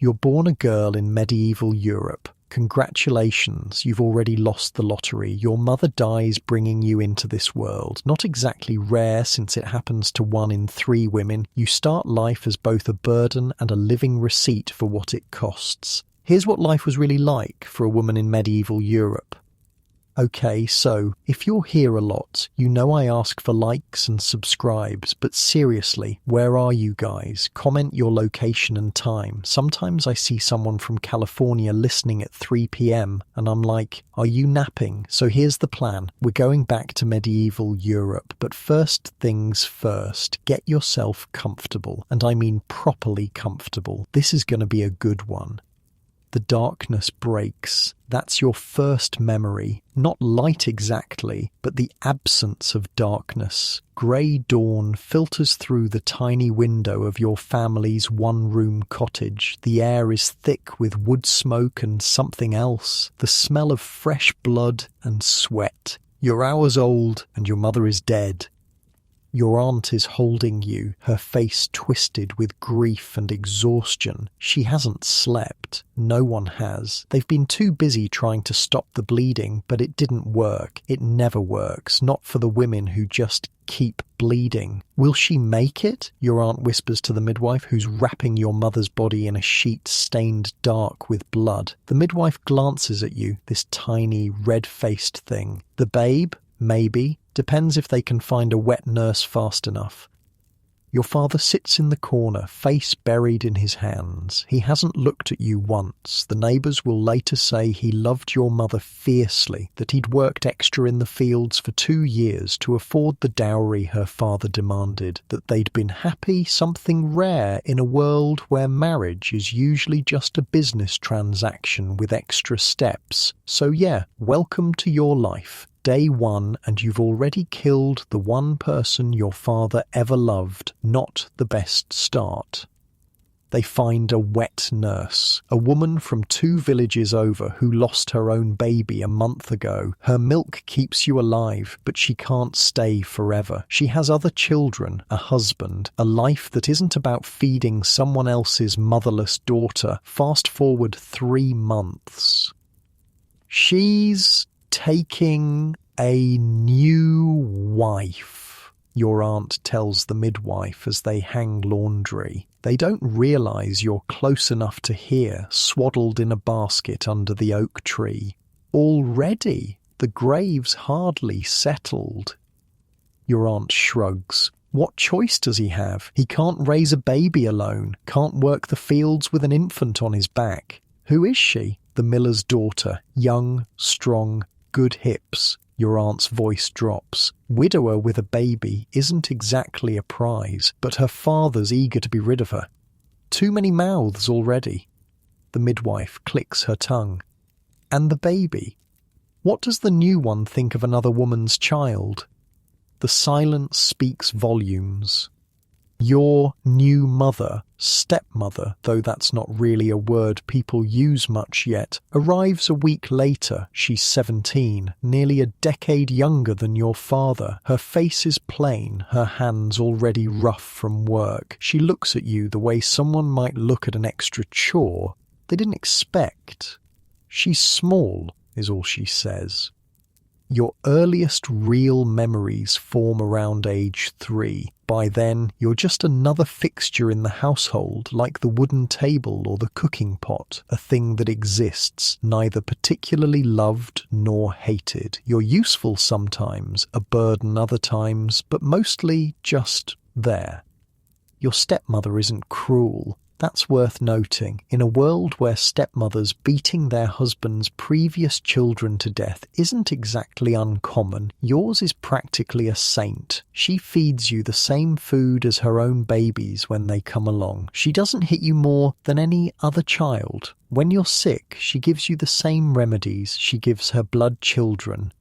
You're born a girl in medieval Europe. Congratulations, you've already lost the lottery. Your mother dies bringing you into this world. Not exactly rare since it happens to 1 in 3 women. You start life as both a burden and a living receipt for what it costs. Here's what life was really like for a woman in medieval Europe. Okay, so, if you're here a lot, you know I ask for likes and subscribes, but seriously, where are you guys? Comment your location and time. Sometimes I see someone from California listening at 3 p.m, and I'm like, are you napping? So here's the plan. We're going back to medieval Europe, but first things first, get yourself comfortable, and I mean properly comfortable. This is going to be a good one. The darkness breaks. That's your first memory. Not light exactly, but the absence of darkness. Grey dawn filters through the tiny window of your family's one-room cottage. The air is thick with wood smoke and something else. The smell of fresh blood and sweat. You're hours old and your mother is dead. Your aunt is holding you, her face twisted with grief and exhaustion. She hasn't slept. No one has. They've been too busy trying to stop the bleeding, but it didn't work. It never works, not for the women who just keep bleeding. Will she make it? Your aunt whispers to the midwife, who's wrapping your mother's body in a sheet stained dark with blood. The midwife glances at you, this tiny, red-faced thing. The babe? Maybe. Depends if they can find a wet nurse fast enough. Your father sits in the corner, face buried in his hands. He hasn't looked at you once. The neighbours will later say he loved your mother fiercely, that he'd worked extra in the fields for 2 years to afford the dowry her father demanded, that they'd been happy, something rare in a world where marriage is usually just a business transaction with extra steps. So yeah, welcome to your life. Day 1, and you've already killed the one person your father ever loved. Not the best start. They find a wet nurse, a woman from 2 villages over who lost her own baby a month ago. Her milk keeps you alive, but she can't stay forever. She has other children, a husband, a life that isn't about feeding someone else's motherless daughter. Fast forward 3 months. She's taking a new wife, your aunt tells the midwife as they hang laundry. They don't realise you're close enough to hear, swaddled in a basket under the oak tree. Already? The grave's hardly settled. Your aunt shrugs. What choice does he have? He can't raise a baby alone, can't work the fields with an infant on his back. Who is she? The miller's daughter, young, strong, good hips. Your aunt's voice drops. Widower with a baby isn't exactly a prize, but her father's eager to be rid of her. Too many mouths already. The midwife clicks her tongue. And the baby? What does the new one think of another woman's child? The silence speaks volumes. Your new mother, stepmother, though that's not really a word people use much yet, arrives a week later. She's 17, nearly a decade younger than your father. Her face is plain, her hands already rough from work. She looks at you the way someone might look at an extra chore they didn't expect. She's small, is all she says. Your earliest real memories form around age 3. By then, you're just another fixture in the household, like the wooden table or the cooking pot, a thing that exists, neither particularly loved nor hated. You're useful sometimes, a burden other times, but mostly just there. Your stepmother isn't cruel. That's worth noting. In a world where stepmothers beating their husbands' previous children to death isn't exactly uncommon, yours is practically a saint. She feeds you the same food as her own babies when they come along. She doesn't hit you more than any other child. When you're sick, she gives you the same remedies she gives her blood children.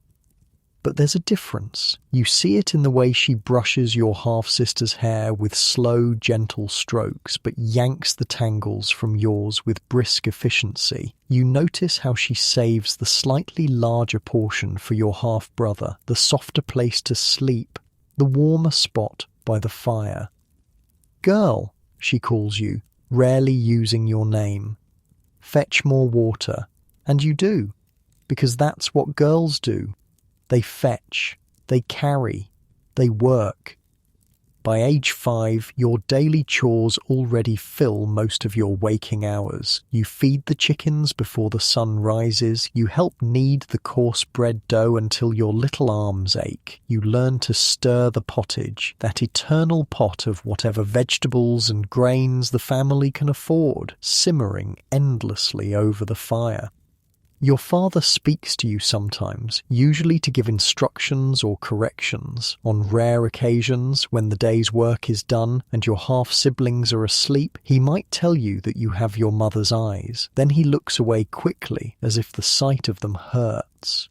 But there's a difference. You see it in the way she brushes your half-sister's hair with slow, gentle strokes, but yanks the tangles from yours with brisk efficiency. You notice how she saves the slightly larger portion for your half-brother, the softer place to sleep, the warmer spot by the fire. Girl, she calls you. rarely using your name. Fetch more water. And you do, because that's what girls do. They fetch, they carry, they work. By age 5, your daily chores already fill most of your waking hours. You feed the chickens before the sun rises. You help knead the coarse bread dough until your little arms ache. You learn to stir the pottage, that eternal pot of whatever vegetables and grains the family can afford, simmering endlessly over the fire. Your father speaks to you sometimes, usually to give instructions or corrections. On rare occasions, when the day's work is done and your half-siblings are asleep, he might tell you that you have your mother's eyes. Then he looks away quickly, as if the sight of them hurts.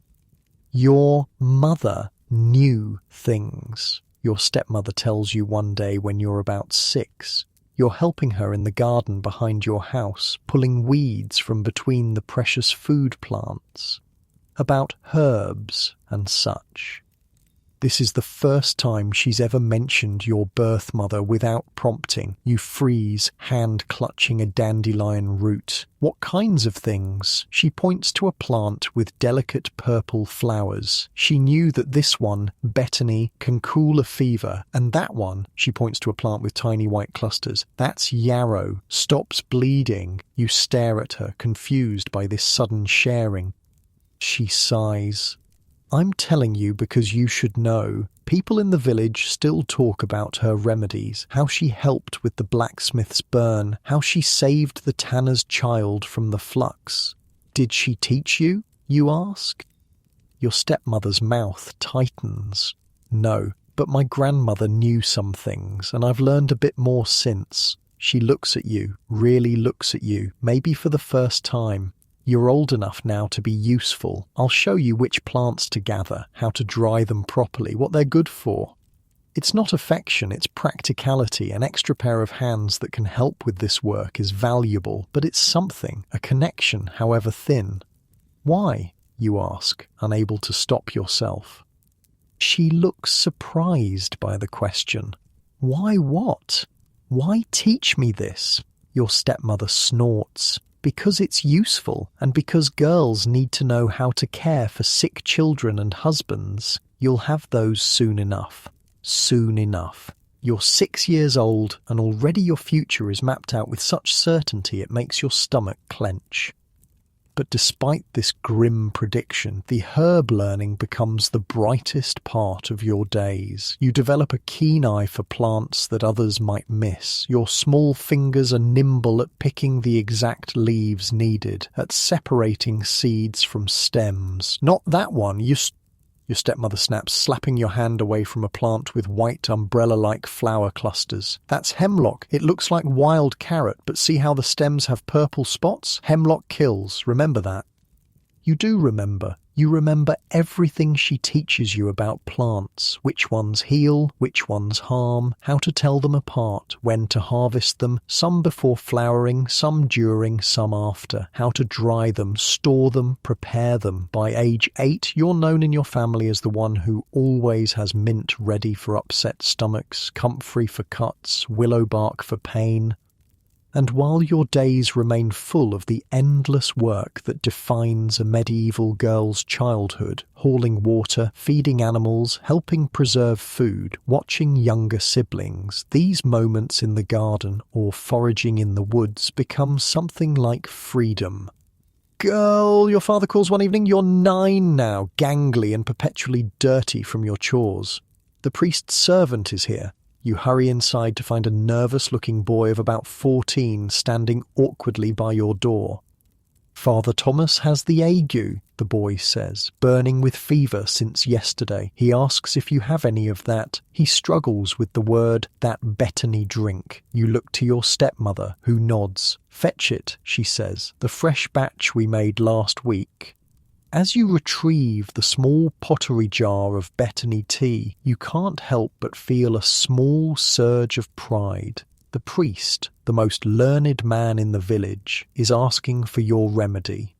Your mother knew things, your stepmother tells you one day when you're about 6. You're helping her in the garden behind your house, pulling weeds from between the precious food plants, about herbs and such. This is the first time she's ever mentioned your birth mother without prompting. You freeze, hand clutching a dandelion root. What kinds of things? She points to a plant with delicate purple flowers. She knew that this one, betony, can cool a fever, and that one, she points to a plant with tiny white clusters, that's yarrow, stops bleeding. You stare at her, confused by this sudden sharing. She sighs. I'm telling you because you should know. People in the village still talk about her remedies, how she helped with the blacksmith's burn, how she saved the tanner's child from the flux. Did she teach you, you ask? Your stepmother's mouth tightens. No, but my grandmother knew some things, and I've learned a bit more since. She looks at you, really looks at you, maybe for the first time. You're old enough now to be useful. I'll show you which plants to gather, how to dry them properly, what they're good for. It's not affection, it's practicality. An extra pair of hands that can help with this work is valuable, but it's something, a connection, however thin. Why, you ask, unable to stop yourself. She looks surprised by the question. Why what? Why teach me this? Your stepmother snorts. Because it's useful, and because girls need to know how to care for sick children and husbands. You'll have those soon enough. Soon enough. You're 6 years old, and already your future is mapped out with such certainty it makes your stomach clench. But despite this grim prediction, the herb learning becomes the brightest part of your days. You develop a keen eye for plants that others might miss. Your small fingers are nimble at picking the exact leaves needed, at separating seeds from stems. Not that one, your stepmother snaps, slapping your hand away from a plant with white umbrella-like flower clusters. That's hemlock. It looks like wild carrot, but see how the stems have purple spots? Hemlock kills. Remember that. You do remember. You remember everything she teaches you about plants, which ones heal, which ones harm, how to tell them apart, when to harvest them, some before flowering, some during, some after, how to dry them, store them, prepare them. By age 8, you're known in your family as the one who always has mint ready for upset stomachs, comfrey for cuts, willow bark for pain. And while your days remain full of the endless work that defines a medieval girl's childhood, hauling water, feeding animals, helping preserve food, watching younger siblings, these moments in the garden or foraging in the woods become something like freedom. Girl, your father calls one evening, you're 9 now, gangly and perpetually dirty from your chores. The priest's servant is here. You hurry inside to find a nervous-looking boy of about 14 standing awkwardly by your door. Father Thomas has the ague, the boy says, burning with fever since yesterday. He asks if you have any of that. He struggles with the word, that betony drink. You look to your stepmother, who nods. Fetch it, she says, the fresh batch we made last week. As you retrieve the small pottery jar of betony tea, you can't help but feel a small surge of pride. The priest, the most learned man in the village, is asking for your remedy.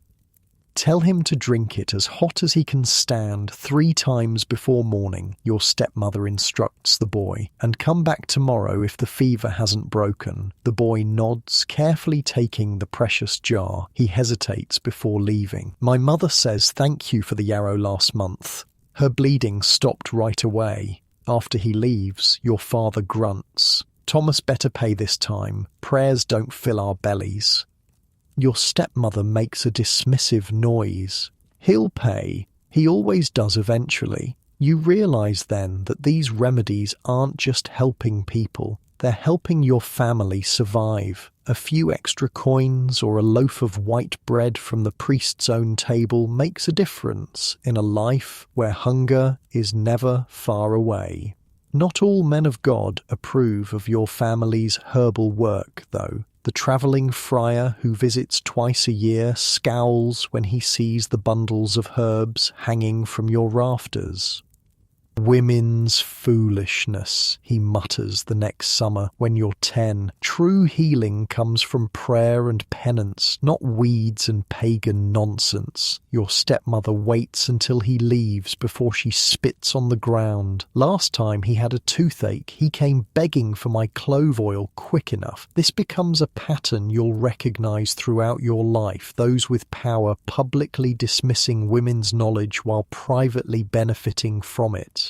Tell him to drink it as hot as he can stand 3 times before morning, your stepmother instructs the boy, and come back tomorrow if the fever hasn't broken. The boy nods, carefully taking the precious jar. He hesitates before leaving. My mother says thank you for the yarrow last month. Her bleeding stopped right away. After he leaves, your father grunts. Thomas better pay this time. Prayers don't fill our bellies. Your stepmother makes a dismissive noise. He'll pay. He always does eventually. You realise then that these remedies aren't just helping people. They're helping your family survive. A few extra coins or a loaf of white bread from the priest's own table makes a difference in a life where hunger is never far away. Not all men of God approve of your family's herbal work, though. The travelling friar who visits twice a year scowls when he sees the bundles of herbs hanging from your rafters. Women's foolishness, he mutters the next summer when you're 10. True healing comes from prayer and penance, not weeds and pagan nonsense. Your stepmother waits until he leaves before she spits on the ground. Last time he had a toothache, he came begging for my clove oil quick enough. This becomes a pattern you'll recognise throughout your life, those with power publicly dismissing women's knowledge while privately benefiting from it.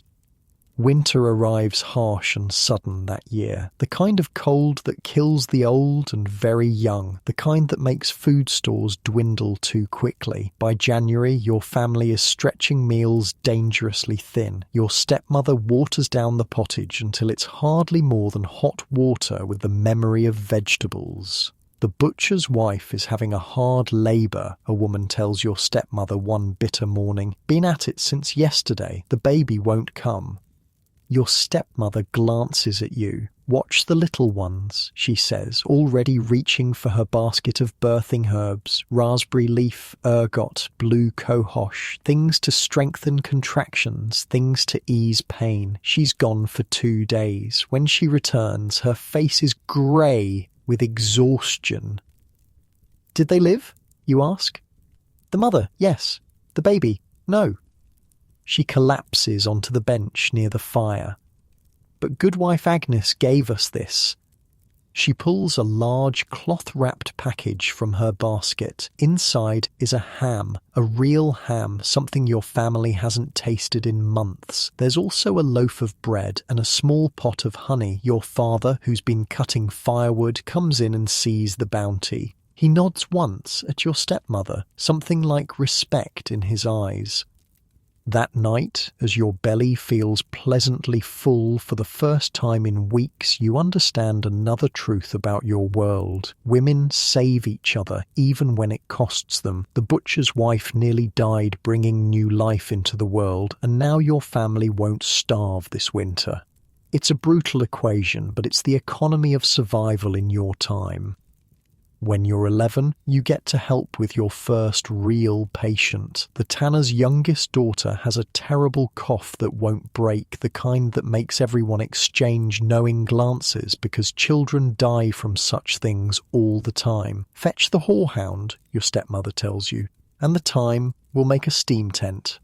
Winter arrives harsh and sudden that year, the kind of cold that kills the old and very young, the kind that makes food stores dwindle too quickly. By January, your family is stretching meals dangerously thin. Your stepmother waters down the pottage until it's hardly more than hot water with the memory of vegetables. The butcher's wife is having a hard labour, a woman tells your stepmother one bitter morning. Been at it since yesterday. The baby won't come. Your stepmother glances at you. Watch the little ones, she says, already reaching for her basket of birthing herbs, raspberry leaf, ergot, blue cohosh, things to strengthen contractions, things to ease pain. She's gone for 2 days. When she returns, her face is grey with exhaustion. Did they live? You ask. The mother, yes. The baby, no. She collapses onto the bench near the fire. But Goodwife Agnes gave us this. She pulls a large cloth-wrapped package from her basket. Inside is a ham, a real ham, something your family hasn't tasted in months. There's also a loaf of bread and a small pot of honey. Your father, who's been cutting firewood, comes in and sees the bounty. He nods once at your stepmother, something like respect in his eyes. That night, as your belly feels pleasantly full for the first time in weeks, you understand another truth about your world. Women save each other, even when it costs them. The butcher's wife nearly died bringing new life into the world, and now your family won't starve this winter. It's a brutal equation, but it's the economy of survival in your time. When you're 11, you get to help with your first real patient. The tanner's youngest daughter has a terrible cough that won't break, the kind that makes everyone exchange knowing glances because children die from such things all the time. Fetch the whorehound, your stepmother tells you, and the time will make a steam tent.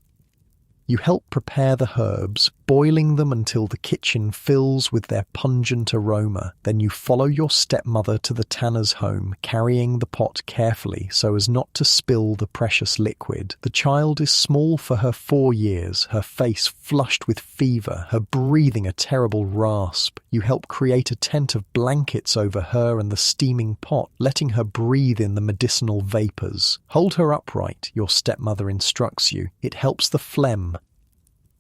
You help prepare the herbs, boiling them until the kitchen fills with their pungent aroma. Then you follow your stepmother to the tanner's home, carrying the pot carefully so as not to spill the precious liquid. The child is small for her 4 years, her face flushed with fever, her breathing a terrible rasp. You help create a tent of blankets over her and the steaming pot, letting her breathe in the medicinal vapours. Hold her upright, your stepmother instructs you. It helps the phlegm.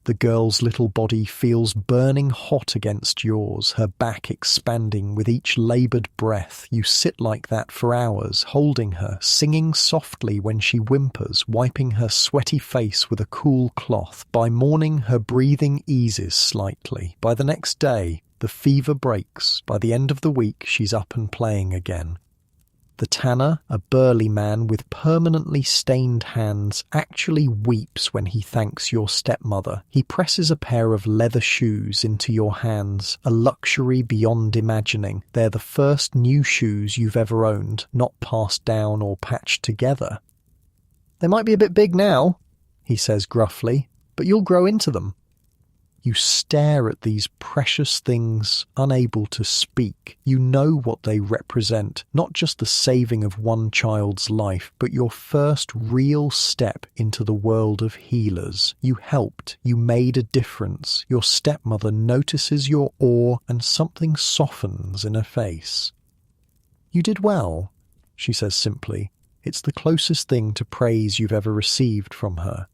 The girl's little body feels burning hot against yours, her back expanding with each laboured breath. You sit like that for hours, holding her, singing softly when she whimpers, wiping her sweaty face with a cool cloth. By morning, her breathing eases slightly. By the next day, the fever breaks. By the end of the week, she's up and playing again. The tanner, a burly man with permanently stained hands, actually weeps when he thanks your stepmother. He presses a pair of leather shoes into your hands, a luxury beyond imagining. They're the first new shoes you've ever owned, not passed down or patched together. They might be a bit big now, he says gruffly, but you'll grow into them. You stare at these precious things, unable to speak. You know what they represent, not just the saving of one child's life, but your first real step into the world of healers. You helped, you made a difference. Your stepmother notices your awe and something softens in her face. You did well, she says simply. It's the closest thing to praise you've ever received from her.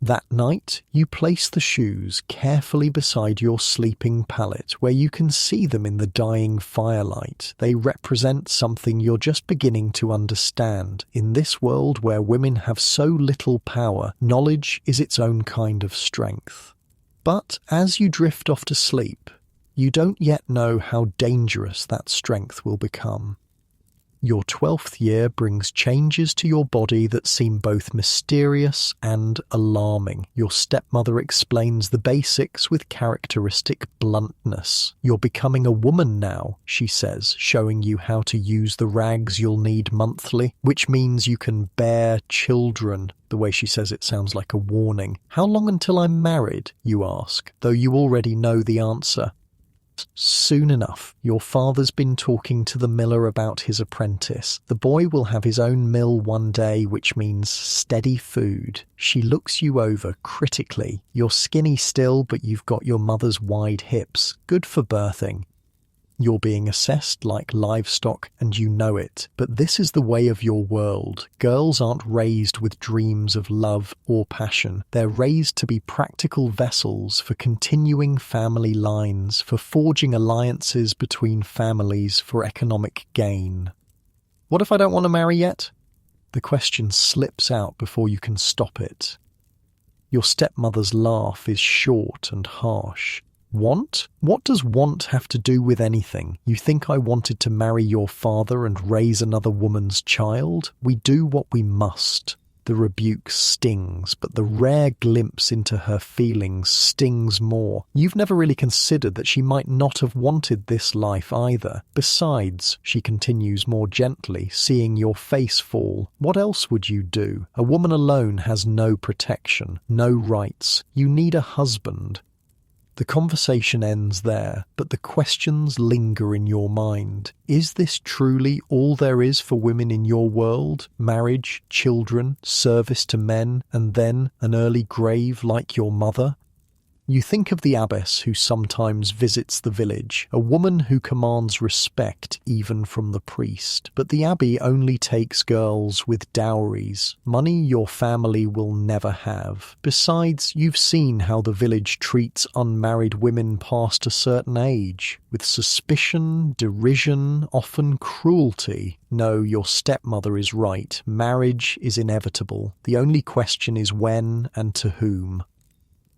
That night, you place the shoes carefully beside your sleeping pallet where you can see them in the dying firelight. They represent something you're just beginning to understand. In this world where women have so little power, knowledge is its own kind of strength. But as you drift off to sleep, you don't yet know how dangerous that strength will become. Your 12th year brings changes to your body that seem both mysterious and alarming. Your stepmother explains the basics with characteristic bluntness. You're becoming a woman now, she says, showing you how to use the rags you'll need monthly, which means you can bear children. The way she says it sounds like a warning. How long until I'm married, you ask, though you already know the answer. Soon enough, your father's been talking to the miller about his apprentice. The boy will have his own mill one day, which means steady food. She looks you over critically. You're skinny still, but you've got your mother's wide hips. Good for birthing. You're being assessed like livestock, and you know it. But this is the way of your world. Girls aren't raised with dreams of love or passion. They're raised to be practical vessels for continuing family lines, for forging alliances between families for economic gain. What if I don't want to marry yet? The question slips out before you can stop it. Your stepmother's laugh is short and harsh. Want? What does want have to do with anything? You think I wanted to marry your father and raise another woman's child? We do what we must. The rebuke stings, but the rare glimpse into her feelings stings more. You've never really considered that she might not have wanted this life either. Besides, she continues more gently, seeing your face fall, what else would you do? A woman alone has no protection, no rights. You need a husband. The conversation ends there, but the questions linger in your mind. Is this truly all there is for women in your world? Marriage, children, service to men, and then an early grave like your mother? You think of the abbess who sometimes visits the village, a woman who commands respect even from the priest. But the abbey only takes girls with dowries, money your family will never have. Besides, you've seen how the village treats unmarried women past a certain age, with suspicion, derision, often cruelty. No, your stepmother is right. Marriage is inevitable. The only question is when and to whom.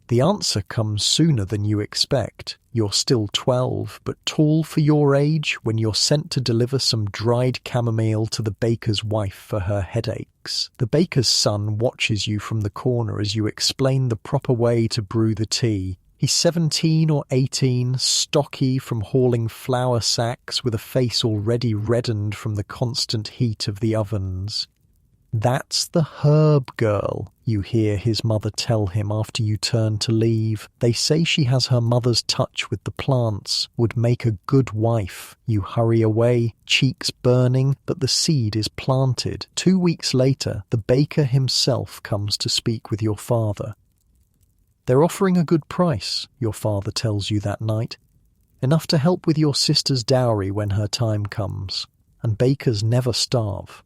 The answer comes sooner than you expect. You're still 12, but tall for your age when you're sent to deliver some dried chamomile to the baker's wife for her headaches. The baker's son watches you from the corner as you explain the proper way to brew the tea. He's 17 or 18, stocky from hauling flour sacks with a face already reddened from the constant heat of the ovens. That's the herb girl, you hear his mother tell him after you turn to leave. They say she has her mother's touch with the plants, would make a good wife. You hurry away, cheeks burning, but the seed is planted. 2 weeks later, the baker himself comes to speak with your father. They're offering a good price, your father tells you that night. Enough to help with your sister's dowry when her time comes. And bakers never starve.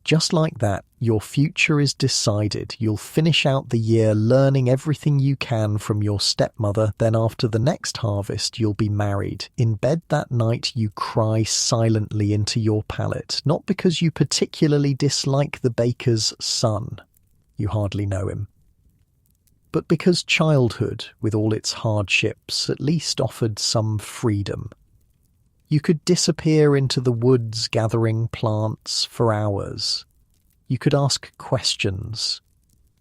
Just like that, your future is decided. You'll finish out the year learning everything you can from your stepmother, then after the next harvest you'll be married. In bed that night you cry silently into your pallet, not because you particularly dislike the baker's son. You hardly know him. But because childhood, with all its hardships, at least offered some freedom. You could disappear into the woods gathering plants for hours. You could ask questions.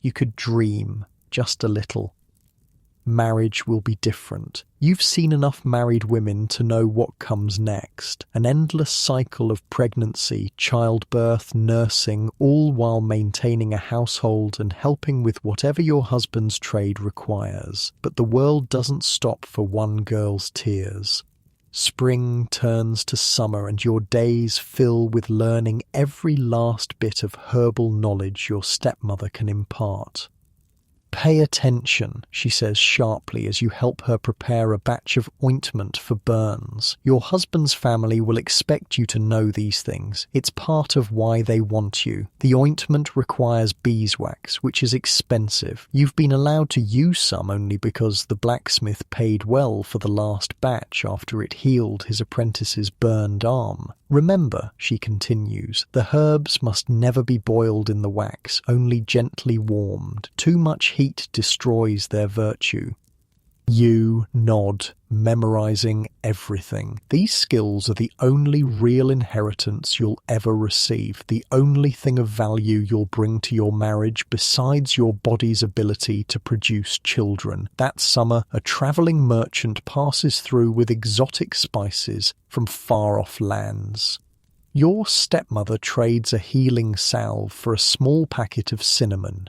You could dream just a little. marriage will be different. You've seen enough married women to know what comes next. An endless cycle of pregnancy, childbirth, nursing, all while maintaining a household and helping with whatever your husband's trade requires. But the world doesn't stop for one girl's tears. Spring turns to summer and your days fill with learning every last bit of herbal knowledge your stepmother can impart. "Pay attention," she says sharply as you help her prepare a batch of ointment for burns. "Your husband's family will expect you to know these things. It's part of why they want you. The ointment requires beeswax, which is expensive. You've been allowed to use some only because the blacksmith paid well for the last batch after it healed his apprentice's burned arm. Remember," she continues, "the herbs must never be boiled in the wax, only gently warmed. Too much heat destroys their virtue." You nod, memorizing everything. These skills are the only real inheritance you'll ever receive, the only thing of value you'll bring to your marriage besides your body's ability to produce children. That summer, a traveling merchant passes through with exotic spices from far-off lands. Your stepmother trades a healing salve for a small packet of cinnamon.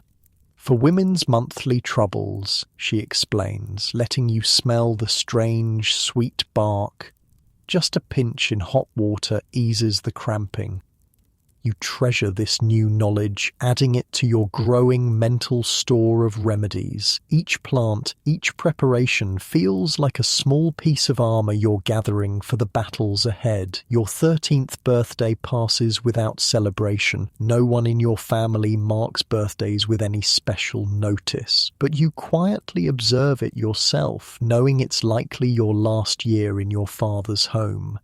"For women's monthly troubles," she explains, letting you smell the strange, sweet bark. "Just a pinch in hot water eases the cramping." You treasure this new knowledge, adding it to your growing mental store of remedies. Each plant, each preparation feels like a small piece of armor you're gathering for the battles ahead. Your 13th birthday passes without celebration. No one in your family marks birthdays with any special notice. But you quietly observe it yourself, knowing it's likely your last year in your father's home.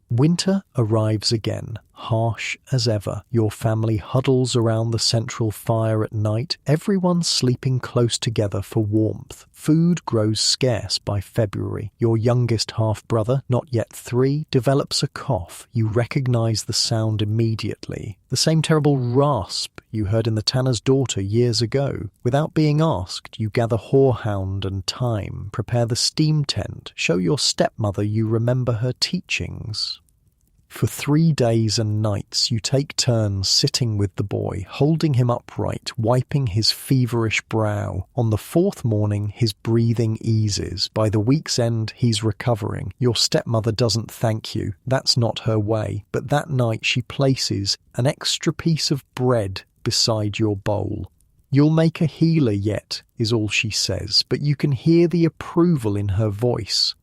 Winter arrives again, harsh as ever. Your family huddles around the central fire at night, everyone sleeping close together for warmth. Food grows scarce by February. Your youngest half-brother, not yet 3, develops a cough. You recognize the sound immediately. The same terrible rasp you heard in the tanner's daughter years ago. Without being asked, you gather horehound and thyme, prepare the steam tent, show your stepmother you remember her teachings. For 3 days and nights you take turns sitting with the boy, holding him upright, wiping his feverish brow. On the 4th morning his breathing eases. By the week's end he's recovering. Your stepmother doesn't thank you. That's not her way. But that night she places an extra piece of bread beside your bowl. "You'll make a healer yet," is all she says, but you can hear the approval in her voice.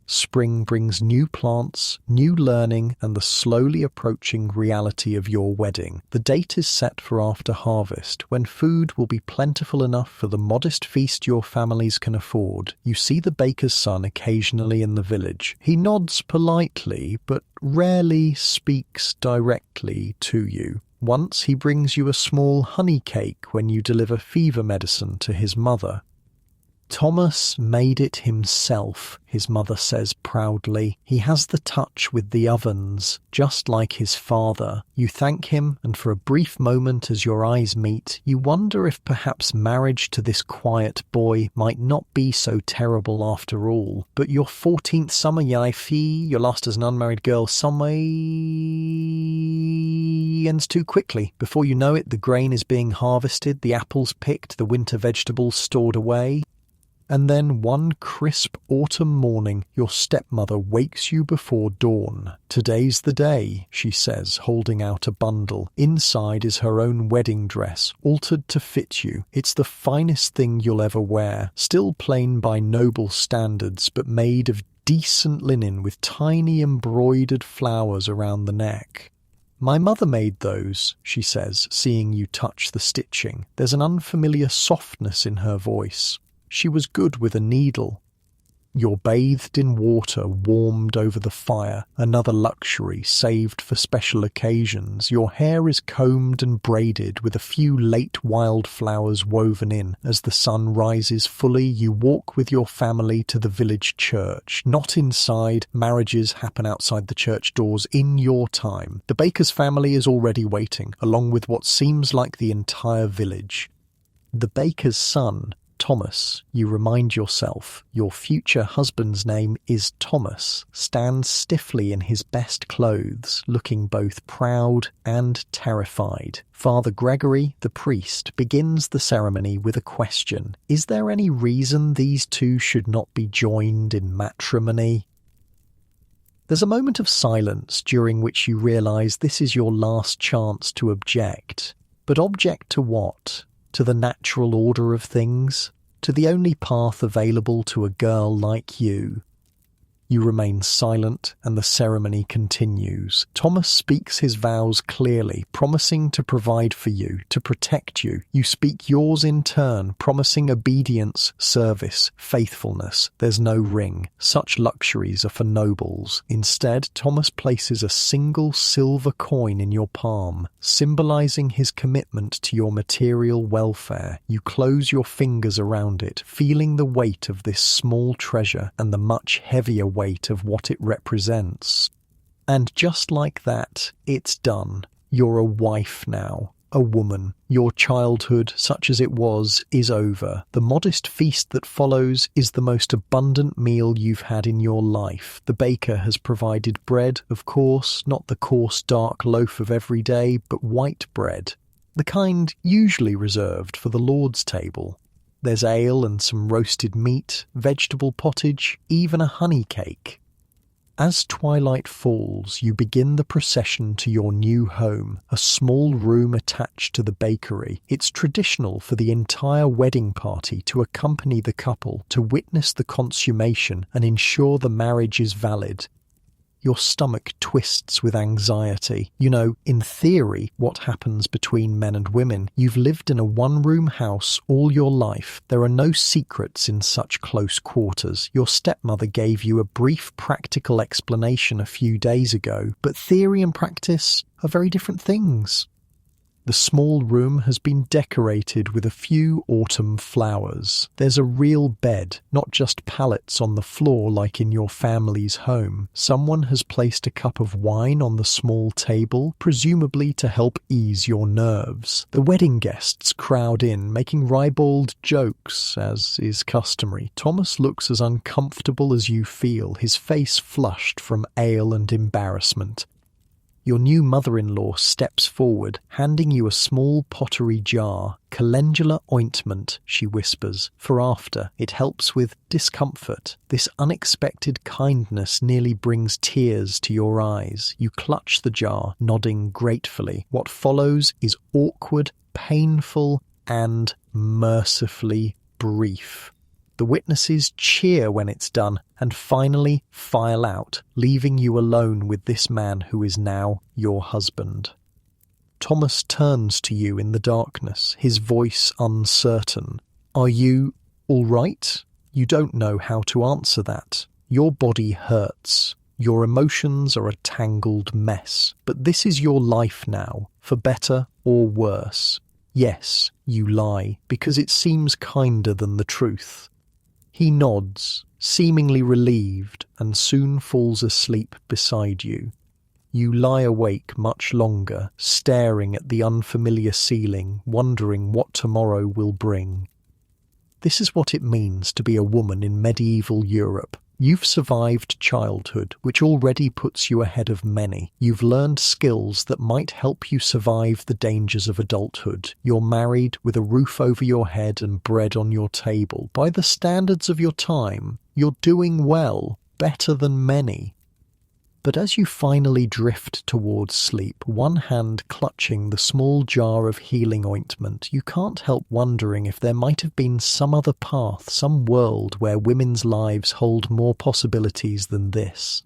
Spring brings new plants, new learning, and the slowly approaching reality of your wedding. The date is set for after harvest, when food will be plentiful enough for the modest feast your families can afford. You see the baker's son occasionally in the village. He nods politely, but rarely speaks directly to you. Once he brings you a small honey cake when you deliver fever medicine to his mother. "Thomas made it himself," his mother says proudly. "He has the touch with the ovens, just like his father." You thank him, and for a brief moment as your eyes meet, you wonder if perhaps marriage to this quiet boy might not be so terrible after all. But your 14th summer, your last as an unmarried girl, summer ends too quickly. Before you know it, the grain is being harvested, the apples picked, the winter vegetables stored away. And then one crisp autumn morning, your stepmother wakes you before dawn. "Today's the day," she says, holding out a bundle. Inside is her own wedding dress, altered to fit you. It's the finest thing you'll ever wear, still plain by noble standards, but made of decent linen with tiny embroidered flowers around the neck. "My mother made those," she says, seeing you touch the stitching. There's an unfamiliar softness in her voice. "She was good with a needle." You're bathed in water warmed over the fire, another luxury saved for special occasions. Your hair is combed and braided with a few late wildflowers woven in. As the sun rises fully, you walk with your family to the village church. Not inside, marriages happen outside the church doors in your time. The baker's family is already waiting, along with what seems like the entire village. The baker's son, Thomas, you remind yourself, your future husband's name is Thomas, stands stiffly in his best clothes, looking both proud and terrified. Father Gregory, the priest, begins the ceremony with a question. Is there any reason these two should not be joined in matrimony? There's a moment of silence during which you realise this is your last chance to object. But object to what? To the natural order of things? To the only path available to a girl like you? You remain silent and the ceremony continues. Thomas speaks his vows clearly, promising to provide for you, to protect you. You speak yours in turn, promising obedience, service, faithfulness. There's no ring. Such luxuries are for nobles. Instead, Thomas places a single silver coin in your palm, symbolizing his commitment to your material welfare. You close your fingers around it, feeling the weight of this small treasure and the much heavier weight of what it represents. And just like that, it's done. You're a wife now, a woman. Your childhood, such as it was, is over. The modest feast that follows is the most abundant meal you've had in your life. The baker has provided bread, of course, not the coarse dark loaf of every day, but white bread, the kind usually reserved for the Lord's table. There's ale and some roasted meat, vegetable pottage, even a honey cake. As twilight falls, you begin the procession to your new home, a small room attached to the bakery. It's traditional for the entire wedding party to accompany the couple, to witness the consummation and ensure the marriage is valid. Your stomach twists with anxiety. You know, in theory, what happens between men and women. You've lived in a one-room house all your life. There are no secrets in such close quarters. Your stepmother gave you a brief practical explanation a few days ago, but theory and practice are very different things. The small room has been decorated with a few autumn flowers. There's a real bed, not just pallets on the floor like in your family's home. Someone has placed a cup of wine on the small table, presumably to help ease your nerves. The wedding guests crowd in, making ribald jokes, as is customary. Thomas looks as uncomfortable as you feel, his face flushed from ale and embarrassment. Your new mother-in-law steps forward, handing you a small pottery jar. Calendula ointment, she whispers, for after. It helps with discomfort. This unexpected kindness nearly brings tears to your eyes. You clutch the jar, nodding gratefully. What follows is awkward, painful, and mercifully brief. The witnesses cheer when it's done and finally file out, leaving you alone with this man who is now your husband. Thomas turns to you in the darkness, his voice uncertain. Are you all right? You don't know how to answer that. Your body hurts. Your emotions are a tangled mess. But this is your life now, for better or worse. Yes, you lie, because it seems kinder than the truth. He nods, seemingly relieved, and soon falls asleep beside you. You lie awake much longer, staring at the unfamiliar ceiling, wondering what tomorrow will bring. This is what it means to be a woman in medieval Europe. You've survived childhood, which already puts you ahead of many. You've learned skills that might help you survive the dangers of adulthood. You're married with a roof over your head and bread on your table. By the standards of your time, you're doing well, better than many. But as you finally drift towards sleep, one hand clutching the small jar of healing ointment, you can't help wondering if there might have been some other path, some world where women's lives hold more possibilities than this.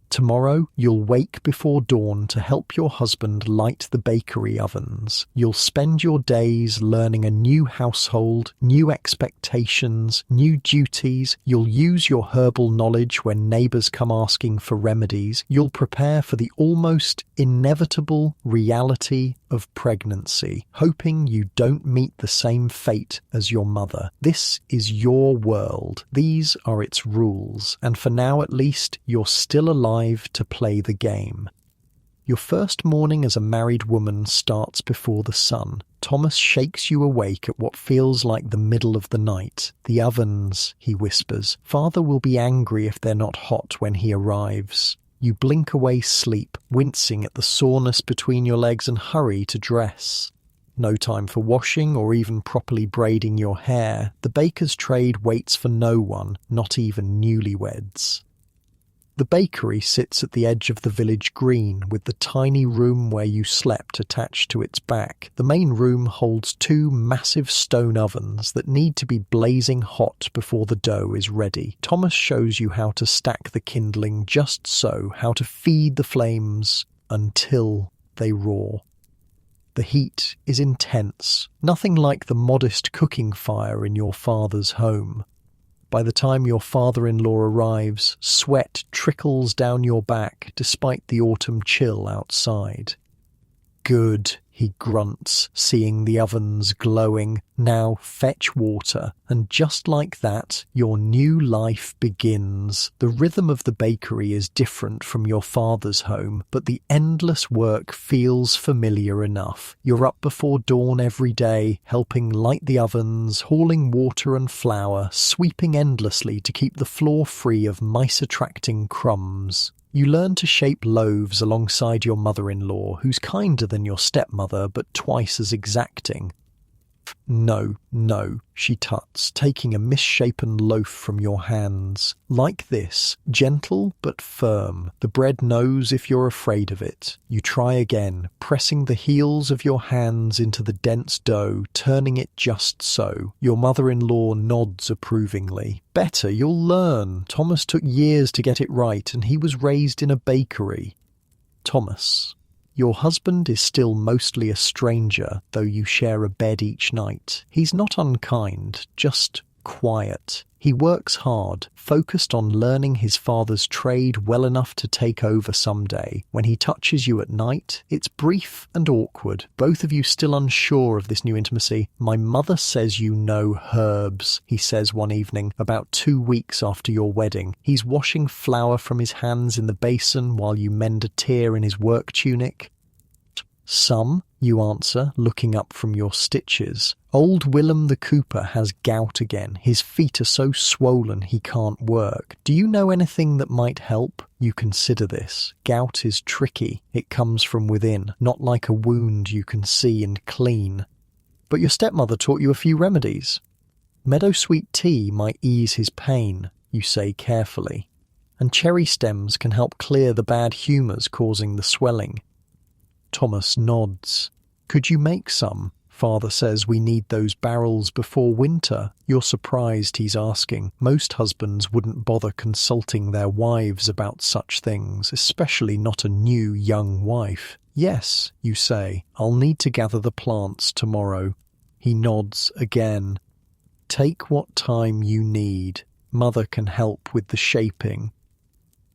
Tomorrow, you'll wake before dawn to help your husband light the bakery ovens. You'll spend your days learning a new household, new expectations, new duties. You'll use your herbal knowledge when neighbours come asking for remedies. You'll prepare for the almost inevitable reality of pregnancy, hoping you don't meet the same fate as your mother. This is your world. These are its rules, and for now at least, you're still alive to play the game. Your first morning as a married woman starts before the sun. Thomas shakes you awake at what feels like the middle of the night. "The ovens," he whispers. "Father will be angry if they're not hot when he arrives." You blink away sleep, wincing at the soreness between your legs, and hurry to dress. No time for washing or even properly braiding your hair. The baker's trade waits for no one, not even newlyweds. The bakery sits at the edge of the village green, with the tiny room where you slept attached to its back. The main room holds 2 massive stone ovens that need to be blazing hot before the dough is ready. Thomas shows you how to stack the kindling just so, how to feed the flames until they roar. The heat is intense, nothing like the modest cooking fire in your father's home. By the time your father-in-law arrives, sweat trickles down your back despite the autumn chill outside. "Good," he grunts, seeing the ovens glowing. "Now fetch water." And just like that, your new life begins. The rhythm of the bakery is different from your father's home, but the endless work feels familiar enough. You're up before dawn every day, helping light the ovens, hauling water and flour, sweeping endlessly to keep the floor free of mice-attracting crumbs. You learn to shape loaves alongside your mother-in-law, who's kinder than your stepmother but twice as exacting. "No, no," she tuts, taking a misshapen loaf from your hands. "Like this, gentle but firm. The bread knows if you're afraid of it." You try again, pressing the heels of your hands into the dense dough, turning it just so. Your mother-in-law nods approvingly. "Better, you'll learn. Thomas took years to get it right, and he was raised in a bakery." Thomas. Your husband is still mostly a stranger, though you share a bed each night. He's not unkind, just quiet. He works hard, focused on learning his father's trade well enough to take over someday. When he touches you at night, it's brief and awkward. Both of you still unsure of this new intimacy. "My mother says you know herbs," he says one evening, about 2 weeks after your wedding. He's washing flour from his hands in the basin while you mend a tear in his work tunic. "Some," you answer, looking up from your stitches. "Old Willem the Cooper has gout again. His feet are so swollen he can't work. Do you know anything that might help?" You consider this. Gout is tricky. It comes from within, not like a wound you can see and clean. "But your stepmother taught you a few remedies." "Meadowsweet tea might ease his pain," you say carefully. "And cherry stems can help clear the bad humours causing the swelling." Thomas nods. "Could you make some? Father says we need those barrels before winter." You're surprised he's asking. Most husbands wouldn't bother consulting their wives about such things, especially not a new young wife. "Yes," you say. "I'll need to gather the plants tomorrow." He nods again. "Take what time you need. Mother can help with the shaping."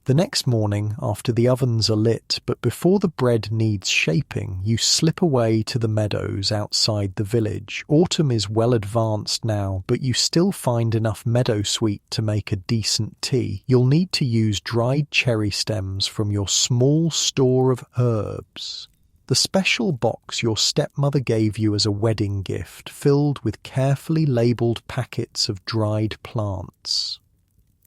The next morning, after the ovens are lit, but before the bread needs shaping, you slip away to the meadows outside the village. Autumn is well advanced now, but you still find enough meadowsweet to make a decent tea. You'll need to use dried cherry stems from your small store of herbs. The special box your stepmother gave you as a wedding gift, filled with carefully labelled packets of dried plants.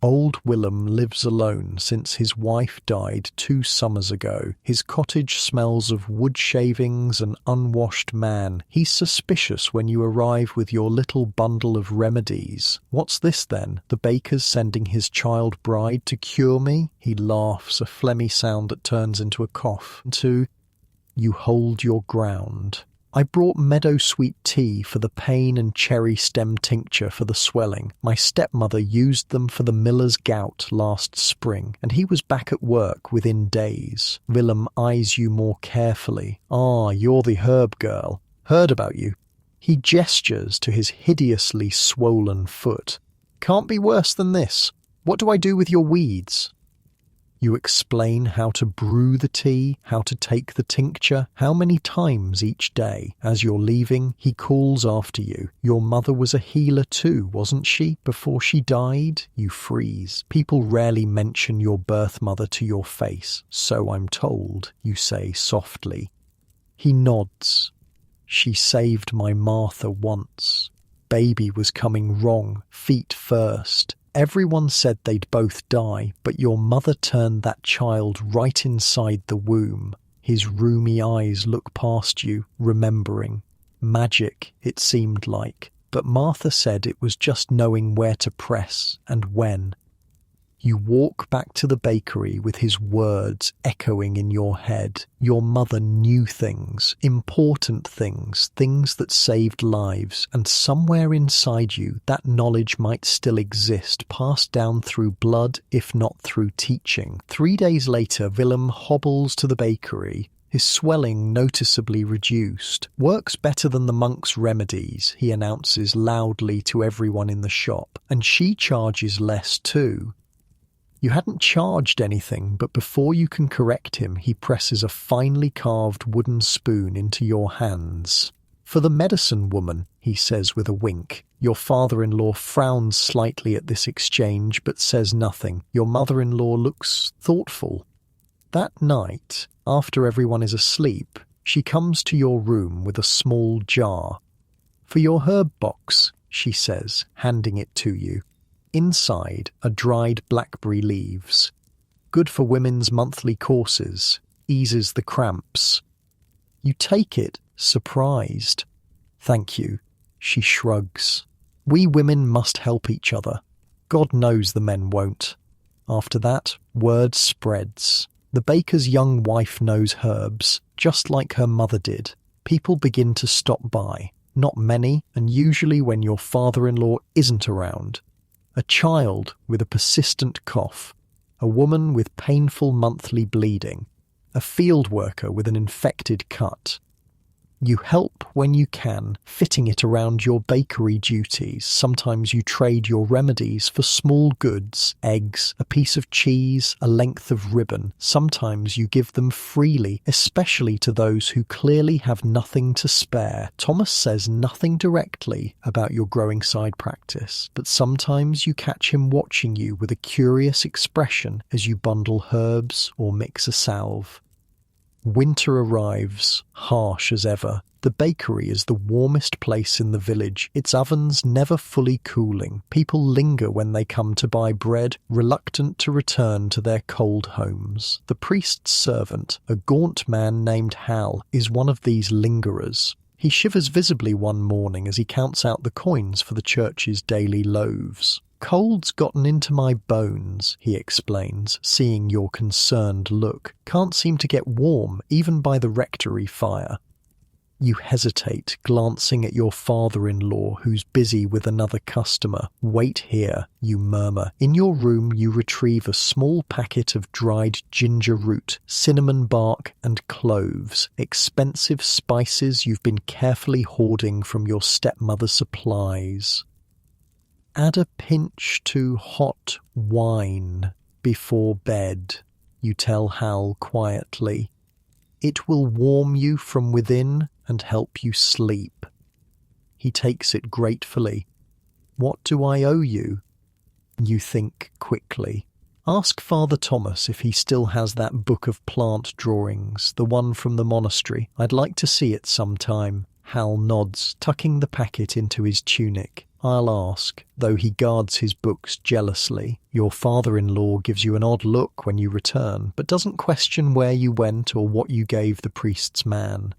Old Willem lives alone since his wife died 2 summers ago. His cottage smells of wood shavings and unwashed man. He's suspicious when you arrive with your little bundle of remedies. "What's this then? The baker's sending his child bride to cure me?" He laughs, a phlegmy sound that turns into a cough. You hold your ground. "I brought meadowsweet tea for the pain and cherry stem tincture for the swelling. My stepmother used them for the miller's gout last spring, and he was back at work within days." Willem eyes you more carefully. "Ah, you're the herb girl. Heard about you." He gestures to his hideously swollen foot. "Can't be worse than this. What do I do with your weeds?" You explain how to brew the tea, how to take the tincture, how many times each day. As you're leaving, he calls after you. Your mother was a healer too, wasn't she, before she died? You freeze. People rarely mention your birth mother to your face, so I'm told, you say softly. He nods. She saved my Martha once. Baby was coming wrong, feet first. Everyone said they'd both die, but your mother turned that child right inside the womb. His rheumy eyes look past you, remembering. Magic, it seemed like, but Martha said it was just knowing where to press and when. You walk back to the bakery with his words echoing in your head. Your mother knew things, important things, things that saved lives, and somewhere inside you that knowledge might still exist, passed down through blood, if not through teaching. 3 days later, Willem hobbles to the bakery. His swelling noticeably reduced. Works better than the monk's remedies, he announces loudly to everyone in the shop, and she charges less too. You hadn't charged anything, but before you can correct him, he presses a finely carved wooden spoon into your hands. For the medicine woman, he says with a wink. Your father-in-law frowns slightly at this exchange, but says nothing. Your mother-in-law looks thoughtful. That night, after everyone is asleep, she comes to your room with a small jar. For your herb box, she says, handing it to you. Inside are dried blackberry leaves. Good for women's monthly courses. Eases the cramps. You take it, surprised. Thank you, she shrugs. We women must help each other. God knows the men won't. After that, word spreads. The baker's young wife knows herbs, just like her mother did. People begin to stop by. Not many, and usually when your father-in-law isn't around. A child with a persistent cough, a woman with painful monthly bleeding, a field worker with an infected cut. You help when you can, fitting it around your bakery duties. Sometimes you trade your remedies for small goods, eggs, a piece of cheese, a length of ribbon. Sometimes you give them freely, especially to those who clearly have nothing to spare. Thomas says nothing directly about your growing side practice, but sometimes you catch him watching you with a curious expression as you bundle herbs or mix a salve. Winter arrives, harsh as ever. The bakery is the warmest place in the village, its ovens never fully cooling. People linger when they come to buy bread, reluctant to return to their cold homes. The priest's servant, a gaunt man named Hal, is one of these lingerers. He shivers visibly one morning as he counts out the coins for the church's daily loaves. Cold's gotten into my bones, he explains, seeing your concerned look. Can't seem to get warm, even by the rectory fire. You hesitate, glancing at your father-in-law, who's busy with another customer. Wait here, you murmur. In your room, you retrieve a small packet of dried ginger root, cinnamon bark, and cloves, expensive spices you've been carefully hoarding from your stepmother's supplies. Add a pinch to hot wine before bed, you tell Hal quietly. It will warm you from within and help you sleep. He takes it gratefully. What do I owe you? You think quickly. Ask Father Thomas if he still has that book of plant drawings, the one from the monastery. I'd like to see it sometime. Hal nods, tucking the packet into his tunic. I'll ask, though he guards his books jealously. Your father-in-law gives you an odd look when you return, but doesn't question where you went or what you gave the priest's man.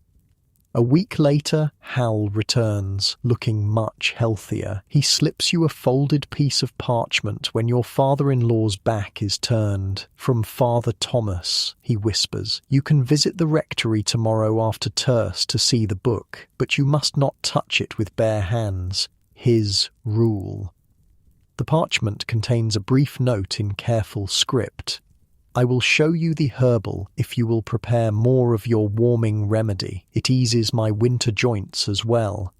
A week later, Hal returns, looking much healthier. He slips you a folded piece of parchment when your father-in-law's back is turned. From Father Thomas, he whispers. You can visit the rectory tomorrow after terce to see the book, but you must not touch it with bare hands. His rule. The parchment contains a brief note in careful script. I will show you the herbal if you will prepare more of your warming remedy. It eases my winter joints as well.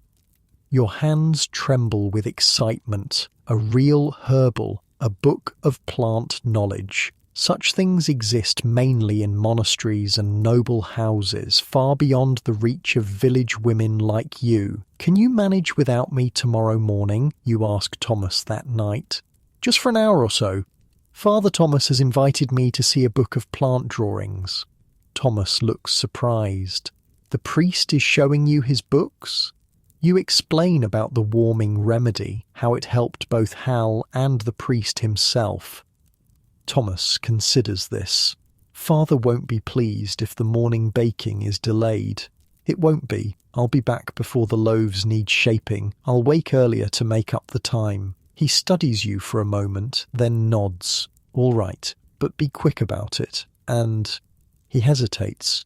Your hands tremble with excitement. A real herbal, a book of plant knowledge. Such things exist mainly in monasteries and noble houses, far beyond the reach of village women like you. Can you manage without me tomorrow morning? You ask Thomas that night. Just for an hour or so. Father Thomas has invited me to see a book of plant drawings. Thomas looks surprised. The priest is showing you his books? You explain about the warming remedy, how it helped both Hal and the priest himself. Thomas considers this. Father won't be pleased if the morning baking is delayed. It won't be. I'll be back before the loaves need shaping. I'll wake earlier to make up the time. He studies you for a moment, then nods. All right, but be quick about it. And he hesitates.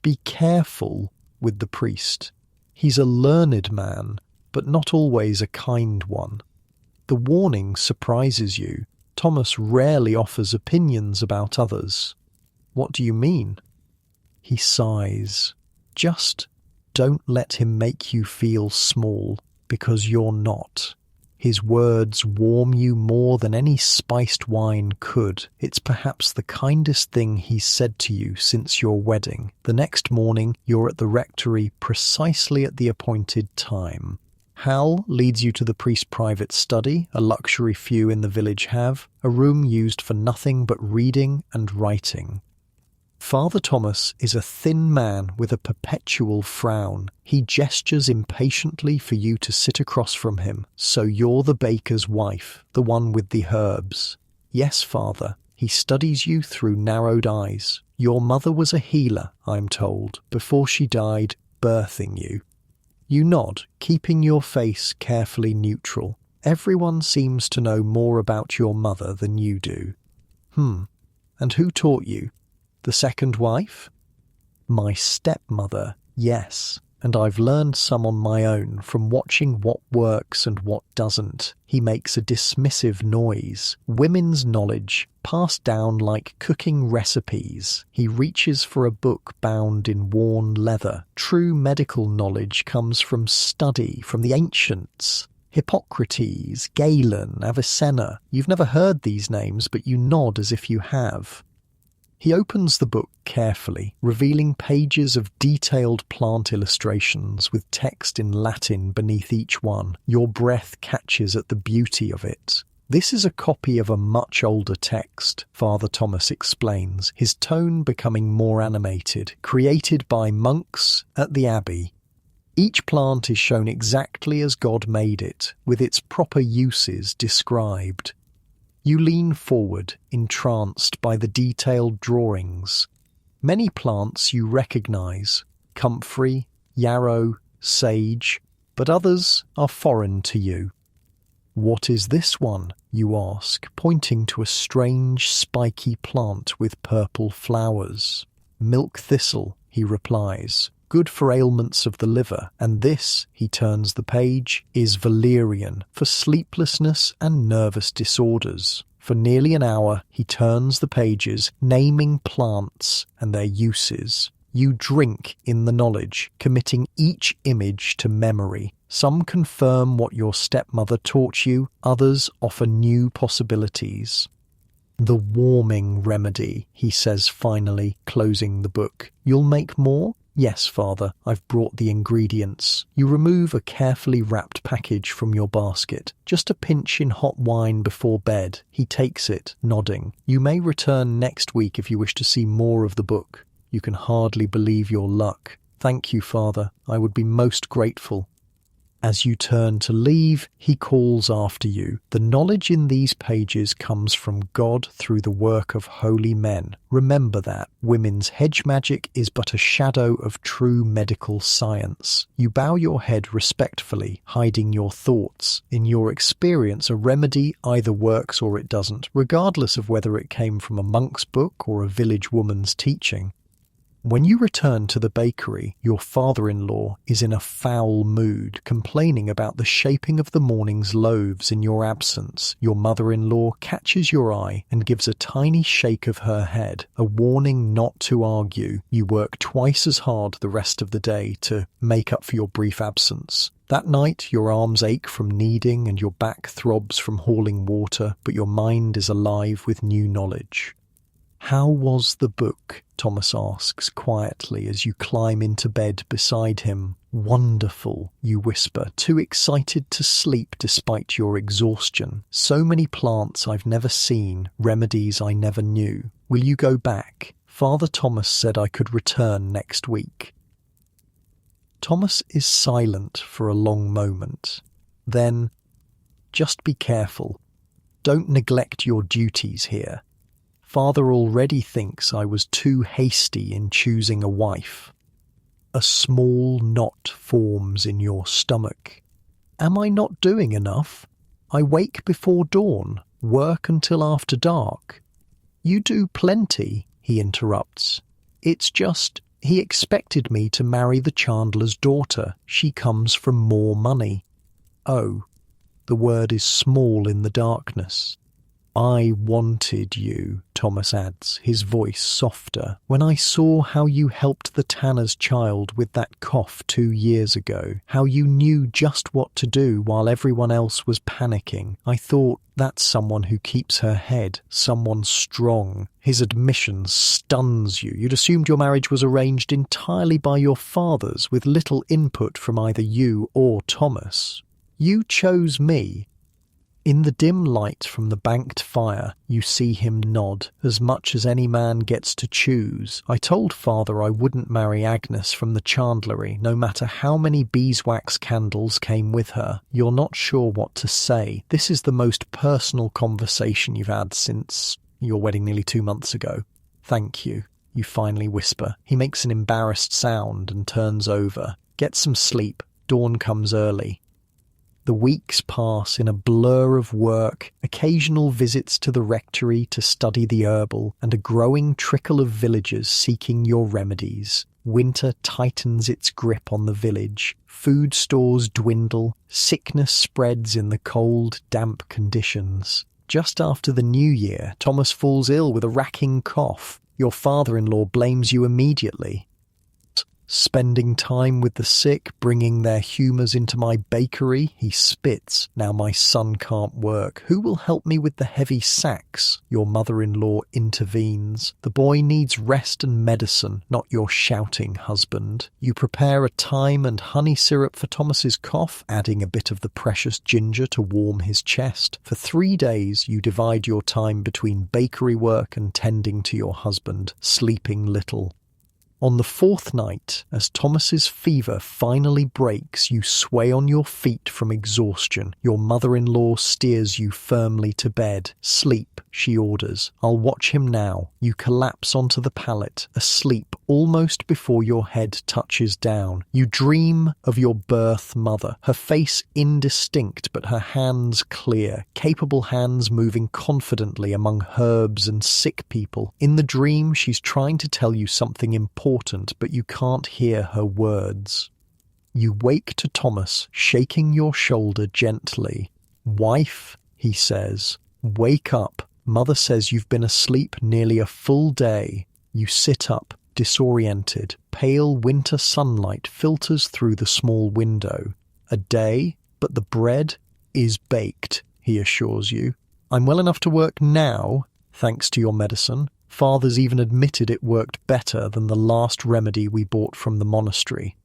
Be careful with the priest. He's a learned man, but not always a kind one. The warning surprises you. Thomas rarely offers opinions about others. What do you mean? He sighs. Just don't let him make you feel small, because you're not. His words warm you more than any spiced wine could. It's perhaps the kindest thing he's said to you since your wedding. The next morning, you're at the rectory precisely at the appointed time. Hal leads you to the priest's private study, a luxury few in the village have, a room used for nothing but reading and writing. Father Thomas is a thin man with a perpetual frown. He gestures impatiently for you to sit across from him. So you're the baker's wife, the one with the herbs. Yes, father. He studies you through narrowed eyes. Your mother was a healer, I'm told, before she died, birthing you. You nod, keeping your face carefully neutral. Everyone seems to know more about your mother than you do. And who taught you? The second wife? My stepmother, yes, and I've learned some on my own from watching what works and what doesn't. He makes a dismissive noise. Women's knowledge, passed down like cooking recipes. He reaches for a book bound in worn leather. True medical knowledge comes from study, from the ancients. Hippocrates, Galen, Avicenna. You've never heard these names, but you nod as if you have. He opens the book carefully, revealing pages of detailed plant illustrations with text in Latin beneath each one. Your breath catches at the beauty of it. This is a copy of a much older text, Father Thomas explains, his tone becoming more animated, created by monks at the abbey. Each plant is shown exactly as God made it, with its proper uses described. You lean forward, entranced by the detailed drawings. Many plants you recognize, comfrey, yarrow, sage, but others are foreign to you. What is this one? You ask, pointing to a strange, spiky plant with purple flowers. Milk thistle, he replies. Good for ailments of the liver, and this, he turns the page, is valerian, for sleeplessness and nervous disorders. For nearly an hour, he turns the pages, naming plants and their uses. You drink in the knowledge, committing each image to memory. Some confirm what your stepmother taught you, others offer new possibilities. The warming remedy, he says finally, closing the book. You'll make more? Yes, father, I've brought the ingredients. You remove a carefully wrapped package from your basket. Just a pinch in hot wine before bed. He takes it, nodding. You may return next week if you wish to see more of the book. You can hardly believe your luck. Thank you, father. I would be most grateful. As you turn to leave, he calls after you. The knowledge in these pages comes from God through the work of holy men. Remember that. Women's hedge magic is but a shadow of true medical science. You bow your head respectfully, hiding your thoughts. In your experience, a remedy either works or it doesn't, regardless of whether it came from a monk's book or a village woman's teaching. When you return to the bakery, your father-in-law is in a foul mood, complaining about the shaping of the morning's loaves in your absence. Your mother-in-law catches your eye and gives a tiny shake of her head, a warning not to argue. You work twice as hard the rest of the day to make up for your brief absence. That night, your arms ache from kneading and your back throbs from hauling water, but your mind is alive with new knowledge. "How was the book?" Thomas asks quietly as you climb into bed beside him. "Wonderful," you whisper, too excited to sleep despite your exhaustion. "So many plants I've never seen, remedies I never knew. Will you go back? Father Thomas said I could return next week." Thomas is silent for a long moment. Then, "Just be careful. Don't neglect your duties here. Father already thinks I was too hasty in choosing a wife." A small knot forms in your stomach. "Am I not doing enough? I wake before dawn, work until after dark." "You do plenty," he interrupts. "It's just, he expected me to marry the chandler's daughter. She comes from more money." "Oh," the word is small in the darkness. "I wanted you," Thomas adds, his voice softer. "When I saw how you helped the tanner's child with that cough 2 years ago, how you knew just what to do while everyone else was panicking, I thought, that's someone who keeps her head, someone strong." His admission stuns you. You'd assumed your marriage was arranged entirely by your fathers, with little input from either you or Thomas. "You chose me." In the dim light from the banked fire, you see him nod, as much as any man gets to choose. "I told Father I wouldn't marry Agnes from the chandlery, no matter how many beeswax candles came with her." You're not sure what to say. This is the most personal conversation you've had since your wedding nearly 2 months ago. "Thank you," you finally whisper. He makes an embarrassed sound and turns over. "Get some sleep. Dawn comes early." The weeks pass in a blur of work, occasional visits to the rectory to study the herbal, and a growing trickle of villagers seeking your remedies. Winter tightens its grip on the village. Food stores dwindle. Sickness spreads in the cold, damp conditions. Just after the new year, Thomas falls ill with a racking cough. Your father-in-law blames you immediately. "Spending time with the sick, bringing their humours into my bakery," he spits. "Now my son can't work. Who will help me with the heavy sacks?" Your mother-in-law intervenes. "The boy needs rest and medicine, not your shouting husband." You prepare a thyme and honey syrup for Thomas's cough, adding a bit of the precious ginger to warm his chest. For 3 days you divide your time between bakery work and tending to your husband, sleeping little. On the 4th night, as Thomas's fever finally breaks, you sway on your feet from exhaustion. Your mother-in-law steers you firmly to bed. "Sleep," she orders. "I'll watch him now." You collapse onto the pallet, asleep almost before your head touches down. You dream of your birth mother, her face indistinct but her hands clear, capable hands moving confidently among herbs and sick people. In the dream, she's trying to tell you something important, but you can't hear her words. You wake to Thomas shaking your shoulder gently. "Wife," he says, "wake up. Mother says you've been asleep nearly a full day." You sit up, disoriented. Pale winter sunlight filters through the small window. "A day, but the bread is baked," he assures you. "I'm well enough to work now, thanks to your medicine. Father's even admitted it worked better than the last remedy we bought from the monastery."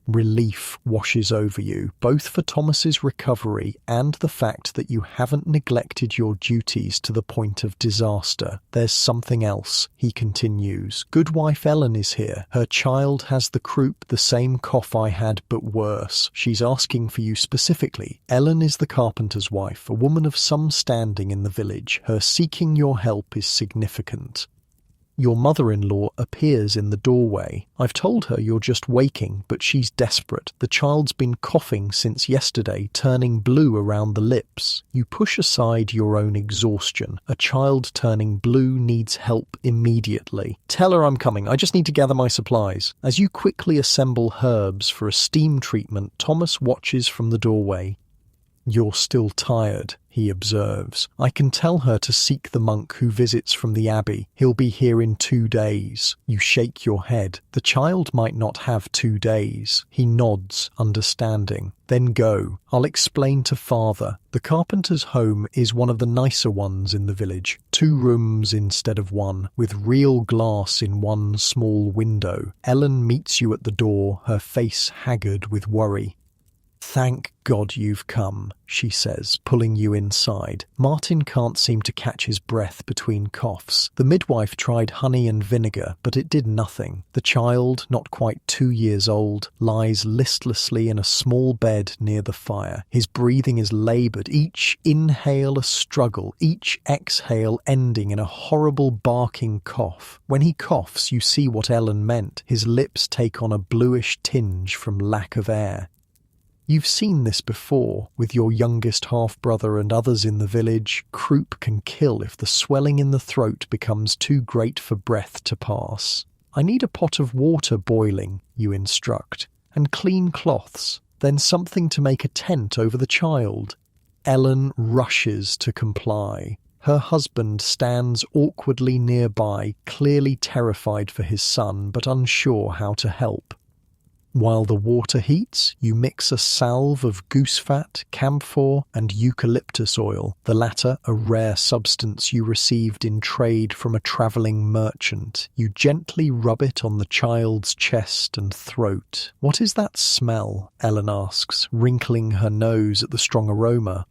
Relief washes over you, both for Thomas's recovery and the fact that you haven't neglected your duties to the point of disaster. "There's something else," he continues. "Goodwife Ellen is here. Her child has the croup, the same cough I had, but worse. She's asking for you specifically. Ellen is the carpenter's wife, a woman of some standing in the village. Her seeking your help is significant." Your mother-in-law appears in the doorway. "I've told her you're just waking, but she's desperate. The child's been coughing since yesterday, turning blue around the lips." You push aside your own exhaustion. A child turning blue needs help immediately. "Tell her I'm coming. I just need to gather my supplies." As you quickly assemble herbs for a steam treatment, Thomas watches from the doorway. You're still tired, he observes. I can tell her to seek the monk who visits from the abbey. He'll be here in 2 days. You shake your head. The child might not have 2 days. He nods, understanding. Then go. I'll explain to father. The carpenter's home is one of the nicer ones in the village. 2 rooms instead of 1, with real glass in one small window. Ellen meets you at the door, her face haggard with worry. Thank God you've come, she says, pulling you inside. Martin can't seem to catch his breath between coughs. The midwife tried honey and vinegar, but it did nothing. The child, not quite 2 years old, lies listlessly in a small bed near the fire. His breathing is laboured, each inhale a struggle, each exhale ending in a horrible barking cough. When he coughs, you see what Ellen meant. His lips take on a bluish tinge from lack of air. You've seen this before, with your youngest half-brother and others in the village. Croup can kill if the swelling in the throat becomes too great for breath to pass. I need a pot of water boiling, you instruct, and clean cloths, then something to make a tent over the child. Ellen rushes to comply. Her husband stands awkwardly nearby, clearly terrified for his son, but unsure how to help. While the water heats, you mix a salve of goose fat, camphor, and eucalyptus oil, the latter a rare substance you received in trade from a travelling merchant. You gently rub it on the child's chest and throat. What is that smell? Ellen asks, wrinkling her nose at the strong aroma.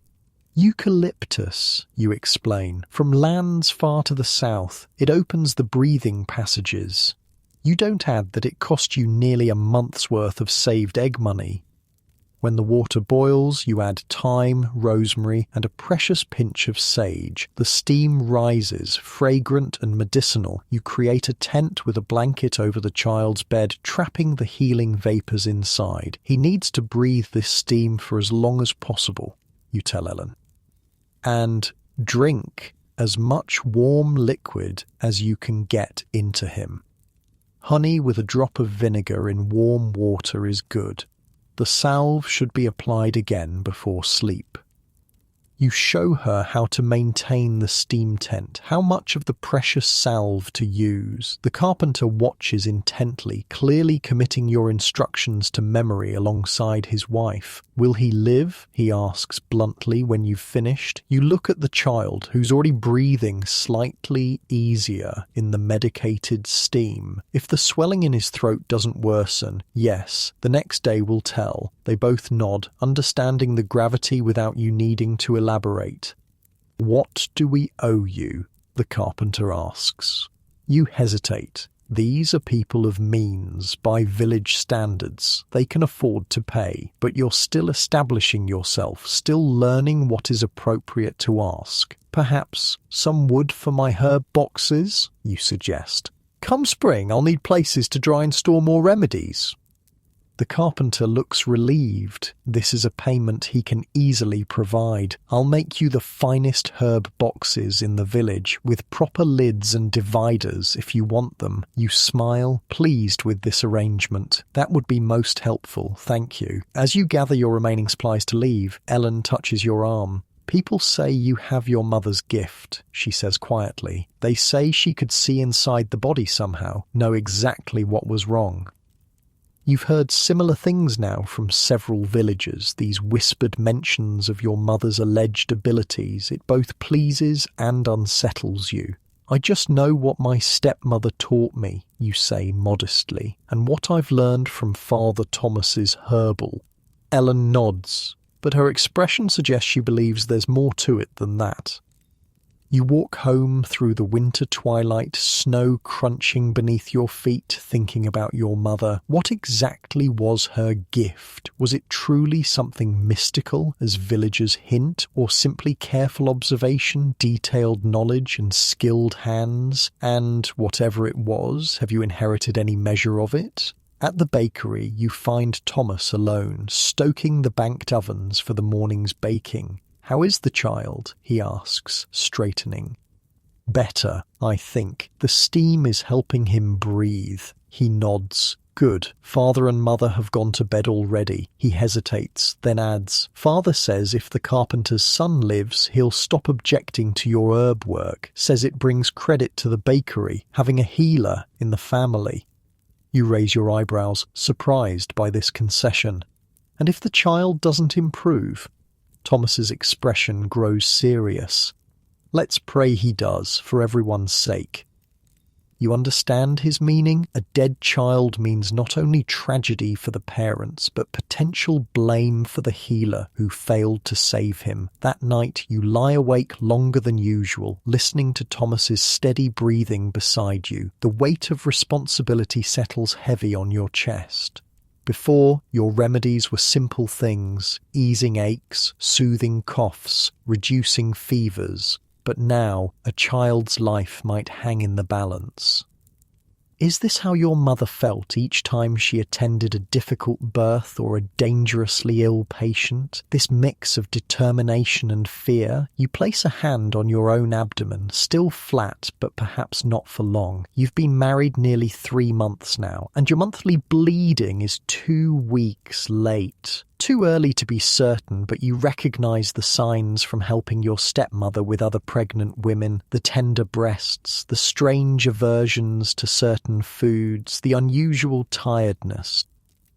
Eucalyptus, you explain, from lands far to the south. It opens the breathing passages. You don't add that it cost you nearly a month's worth of saved egg money. When the water boils, you add thyme, rosemary, and a precious pinch of sage. The steam rises, fragrant and medicinal. You create a tent with a blanket over the child's bed, trapping the healing vapours inside. He needs to breathe this steam for as long as possible, you tell Ellen. And drink as much warm liquid as you can get into him. Honey with a drop of vinegar in warm water is good. The salve should be applied again before sleep. You show her how to maintain the steam tent, how much of the precious salve to use. The carpenter watches intently, clearly committing your instructions to memory alongside his wife. Will he live? He asks bluntly when you've finished. You look at the child, who's already breathing slightly easier in the medicated steam. If the swelling in his throat doesn't worsen, yes, the next day will tell. They both nod, understanding the gravity without you needing to elaborate. What do we owe you? The carpenter asks. You hesitate. These are people of means by village standards. They can afford to pay, but you're still establishing yourself, still learning what is appropriate to ask. Perhaps some wood for my herb boxes, you suggest. Come spring, I'll need places to dry and store more remedies. The carpenter looks relieved. This is a payment he can easily provide. I'll make you the finest herb boxes in the village, with proper lids and dividers if you want them. You smile, pleased with this arrangement. That would be most helpful, thank you. As you gather your remaining supplies to leave, Ellen touches your arm. People say you have your mother's gift, she says quietly. They say she could see inside the body somehow, know exactly what was wrong. You've heard similar things now from several villagers, these whispered mentions of your mother's alleged abilities. It both pleases and unsettles you. I just know what my stepmother taught me, you say modestly, and what I've learned from Father Thomas's herbal. Ellen nods, but her expression suggests she believes there's more to it than that. You walk home through the winter twilight, snow crunching beneath your feet, thinking about your mother. What exactly was her gift? Was it truly something mystical, as villagers hint, or simply careful observation, detailed knowledge, and skilled hands? And whatever it was, have you inherited any measure of it? At the bakery, you find Thomas alone, stoking the banked ovens for the morning's baking. How is the child? He asks, straightening. Better, I think. The steam is helping him breathe. He nods. Good. Father and mother have gone to bed already. He hesitates, then adds, Father says if the carpenter's son lives, he'll stop objecting to your herb work, says it brings credit to the bakery, having a healer in the family. You raise your eyebrows, surprised by this concession. And if the child doesn't improve? Thomas's expression grows serious. Let's pray he does, for everyone's sake. You understand his meaning? A dead child means not only tragedy for the parents, but potential blame for the healer who failed to save him. That night, you lie awake longer than usual, listening to Thomas's steady breathing beside you. The weight of responsibility settles heavy on your chest. Before, your remedies were simple things, easing aches, soothing coughs, reducing fevers. But now, a child's life might hang in the balance. Is this how your mother felt each time she attended a difficult birth or a dangerously ill patient? This mix of determination and fear? You place a hand on your own abdomen, still flat, but perhaps not for long. You've been married nearly 3 months now, and your monthly bleeding is 2 weeks late. Too early to be certain, but you recognise the signs from helping your stepmother with other pregnant women, the tender breasts, the strange aversions to certain foods, the unusual tiredness.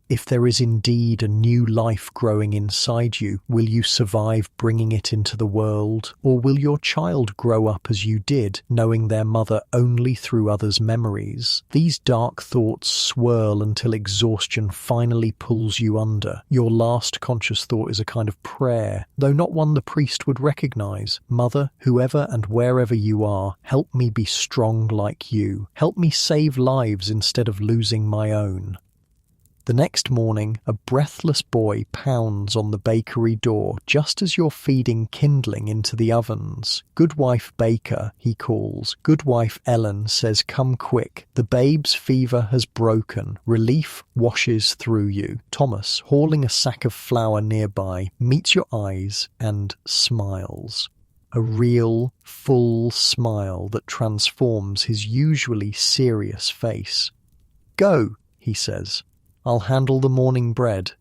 If there is indeed a new life growing inside you, will you survive bringing it into the world? Or will your child grow up as you did, knowing their mother only through others' memories? These dark thoughts swirl until exhaustion finally pulls you under. Your last conscious thought is a kind of prayer, though not one the priest would recognise. Mother, whoever and wherever you are, help me be strong like you. Help me save lives instead of losing my own. The next morning, a breathless boy pounds on the bakery door just as you're feeding kindling into the ovens. Goodwife Baker, he calls. Goodwife Ellen says, come quick. The babe's fever has broken. Relief washes through you. Thomas, hauling a sack of flour nearby, meets your eyes and smiles. A real, full smile that transforms his usually serious face. Go, he says. I'll handle the morning bread.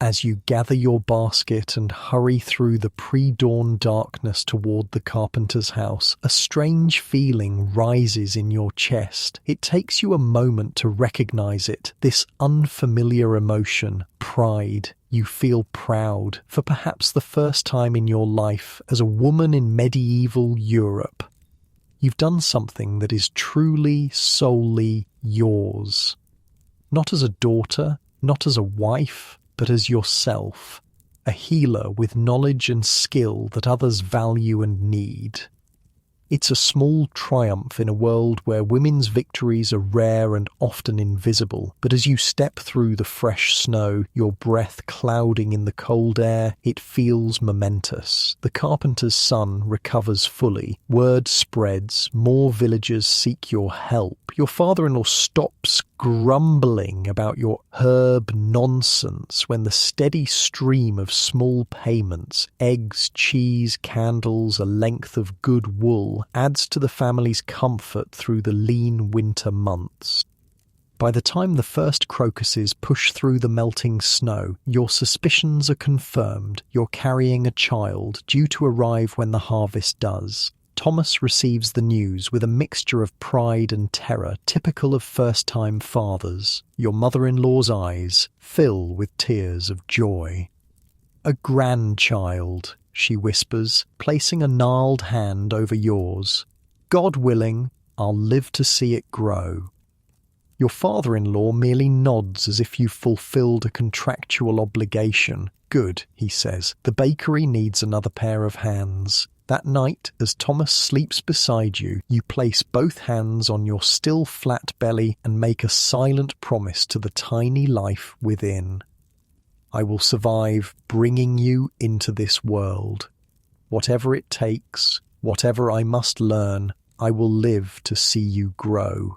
As you gather your basket and hurry through the pre-dawn darkness toward the carpenter's house, a strange feeling rises in your chest. It takes you a moment to recognize it, this unfamiliar emotion, pride. You feel proud, for perhaps the first time in your life, as a woman in medieval Europe. You've done something that is truly, solely yours. Not as a daughter, not as a wife, but as yourself, a healer with knowledge and skill that others value and need. It's a small triumph in a world where women's victories are rare and often invisible, but as you step through the fresh snow, your breath clouding in the cold air, it feels momentous. The carpenter's son recovers fully. Word spreads, more villagers seek your help. Your father-in-law stops grumbling about your herb nonsense when the steady stream of small payments, eggs, cheese, candles, a length of good wool, adds to the family's comfort through the lean winter months. By the time the first crocuses push through the melting snow, your suspicions are confirmed. You're carrying a child due to arrive when the harvest does. Thomas receives the news with a mixture of pride and terror typical of first-time fathers. Your mother-in-law's eyes fill with tears of joy. A grandchild, she whispers, placing a gnarled hand over yours. God willing, I'll live to see it grow. Your father-in-law merely nods as if you've fulfilled a contractual obligation. Good, he says. The bakery needs another pair of hands. That night, as Thomas sleeps beside you, you place both hands on your still flat belly and make a silent promise to the tiny life within. I will survive bringing you into this world. Whatever it takes, whatever I must learn, I will live to see you grow.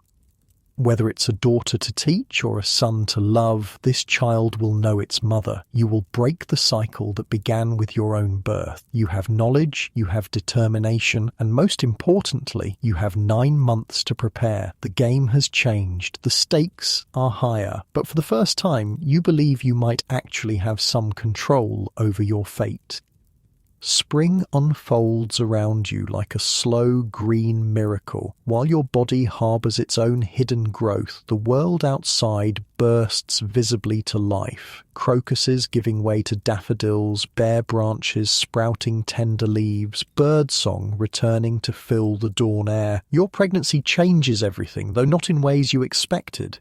Whether it's a daughter to teach or a son to love, this child will know its mother. You will break the cycle that began with your own birth. You have knowledge, you have determination, and most importantly, you have 9 months to prepare. The game has changed. The stakes are higher. But for the first time, you believe you might actually have some control over your fate. Spring unfolds around you like a slow green miracle. While your body harbours its own hidden growth, the world outside bursts visibly to life. Crocuses giving way to daffodils, bare branches sprouting tender leaves, birdsong returning to fill the dawn air. Your pregnancy changes everything, though not in ways you expected.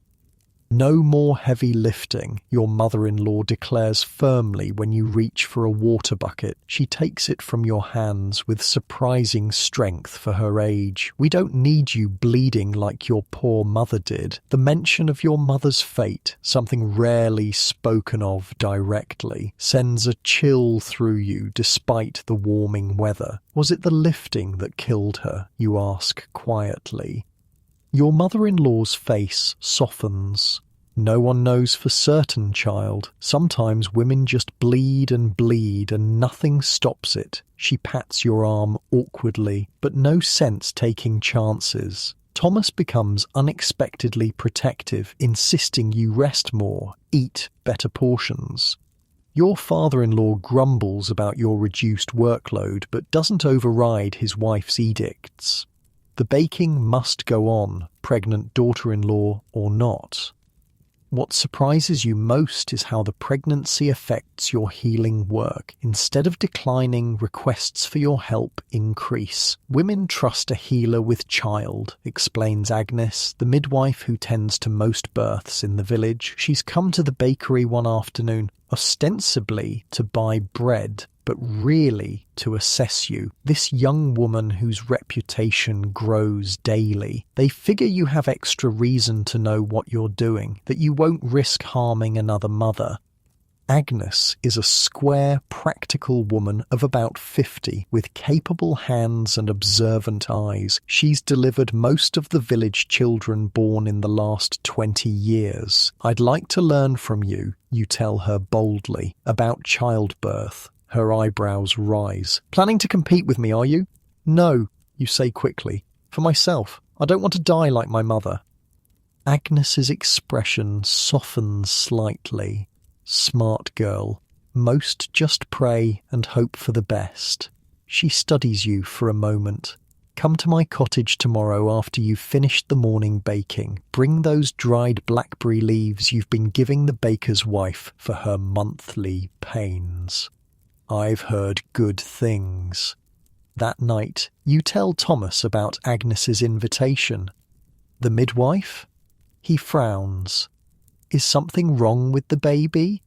No more heavy lifting, your mother-in-law declares firmly when you reach for a water bucket. She takes it from your hands with surprising strength for her age. We don't need you bleeding like your poor mother did. The mention of your mother's fate, something rarely spoken of directly, sends a chill through you despite the warming weather. Was it the lifting that killed her, you ask quietly? Your mother-in-law's face softens. No one knows for certain, child. Sometimes women just bleed and nothing stops it. She pats your arm awkwardly, but no sense taking chances. Thomas becomes unexpectedly protective, insisting you rest more, eat better portions. Your father-in-law grumbles about your reduced workload, but doesn't override his wife's edicts. The baking must go on, pregnant daughter-in-law or not. What surprises you most is how the pregnancy affects your healing work. Instead of declining, requests for your help increase. Women trust a healer with child, explains Agnes, the midwife who tends to most births in the village. She's come to the bakery one afternoon, ostensibly to buy bread, but really to assess you, this young woman whose reputation grows daily. They figure you have extra reason to know what you're doing, that you won't risk harming another mother. Agnes is a square, practical woman of about 50, with capable hands and observant eyes. She's delivered most of the village children born in the last 20 years. I'd like to learn from you, you tell her boldly, about childbirth. Her eyebrows rise. Planning to compete with me, are you? No, you say quickly. For myself. I don't want to die like my mother. Agnes's expression softens slightly. Smart girl. Most just pray and hope for the best. She studies you for a moment. Come to my cottage tomorrow after you've finished the morning baking. Bring those dried blackberry leaves you've been giving the baker's wife for her monthly pains. I've heard good things. That night, you tell Thomas about Agnes's invitation. The midwife? He frowns. Is something wrong with the baby?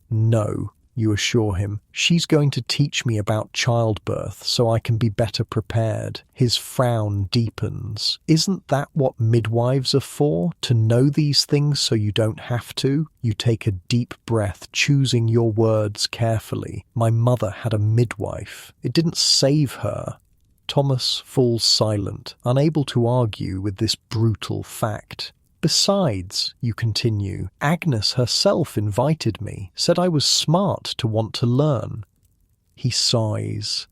No, you assure him. She's going to teach me about childbirth so I can be better prepared. His frown deepens. Isn't that what midwives are for? To know these things so you don't have to? You take a deep breath, choosing your words carefully. My mother had a midwife. It didn't save her. Thomas falls silent, unable to argue with this brutal fact. Besides, you continue, Agnes herself invited me, said I was smart to want to learn. He sighs.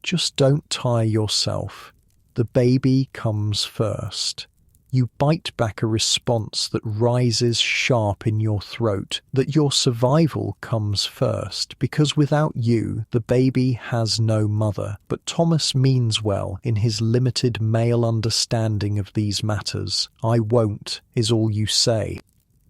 Just don't tire yourself. The baby comes first. You bite back a response that rises sharp in your throat, that your survival comes first, because without you, the baby has no mother. But Thomas means well in his limited male understanding of these matters. I won't, is all you say.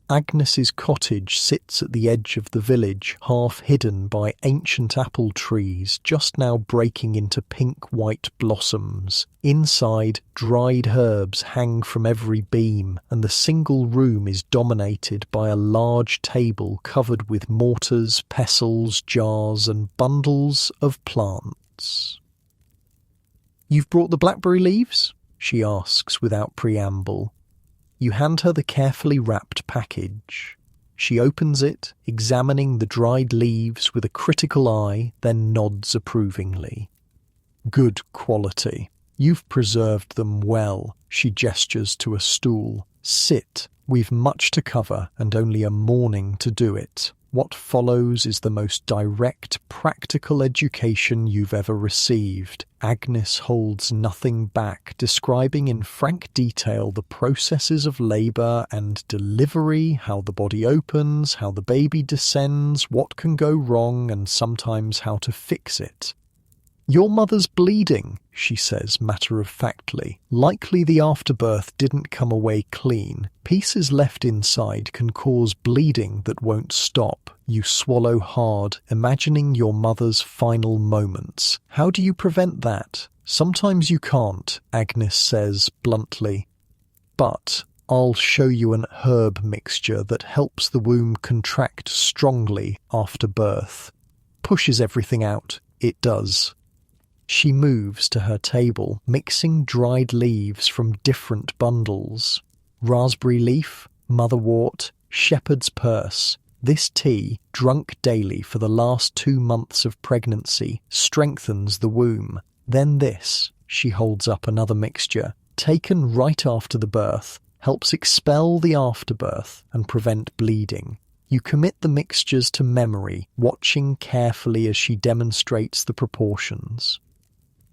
Agnes's cottage sits at the edge of the village, half hidden by ancient apple trees just now breaking into pink-white blossoms. Inside, dried herbs hang from every beam, and the single room is dominated by a large table covered with mortars, pestles, jars, and bundles of plants. "You've brought the blackberry leaves?" she asks without preamble. You hand her the carefully wrapped package. She opens it, examining the dried leaves with a critical eye, then nods approvingly. Good quality. You've preserved them well, she gestures to a stool. Sit. We've much to cover and only a morning to do it. What follows is the most direct, practical education you've ever received. Agnes holds nothing back, describing in frank detail the processes of labour and delivery, how the body opens, how the baby descends, what can go wrong, and sometimes how to fix it. "Your mother's bleeding," she says matter-of-factly. "Likely the afterbirth didn't come away clean. Pieces left inside can cause bleeding that won't stop. You swallow hard, imagining your mother's final moments. How do you prevent that? Sometimes you can't," Agnes says bluntly. "But I'll show you an herb mixture that helps the womb contract strongly after birth." Pushes everything out. It does. She moves to her table, mixing dried leaves from different bundles. Raspberry leaf, motherwort, shepherd's purse. This tea, drunk daily for the last 2 months of pregnancy, strengthens the womb. Then this, she holds up another mixture, taken right after the birth, helps expel the afterbirth and prevent bleeding. You commit the mixtures to memory, watching carefully as she demonstrates the proportions.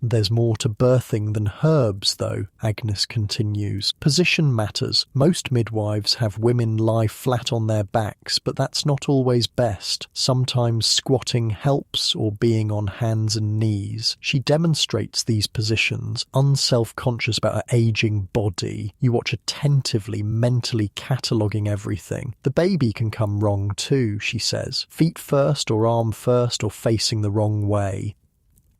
"There's more to birthing than herbs, though," Agnes continues. "Position matters. Most midwives have women lie flat on their backs, but that's not always best. Sometimes squatting helps, or being on hands and knees." She demonstrates these positions, unself-conscious about her aging body. You watch attentively, mentally cataloguing everything. "The baby can come wrong too," she says. "Feet first, or arm first, or facing the wrong way."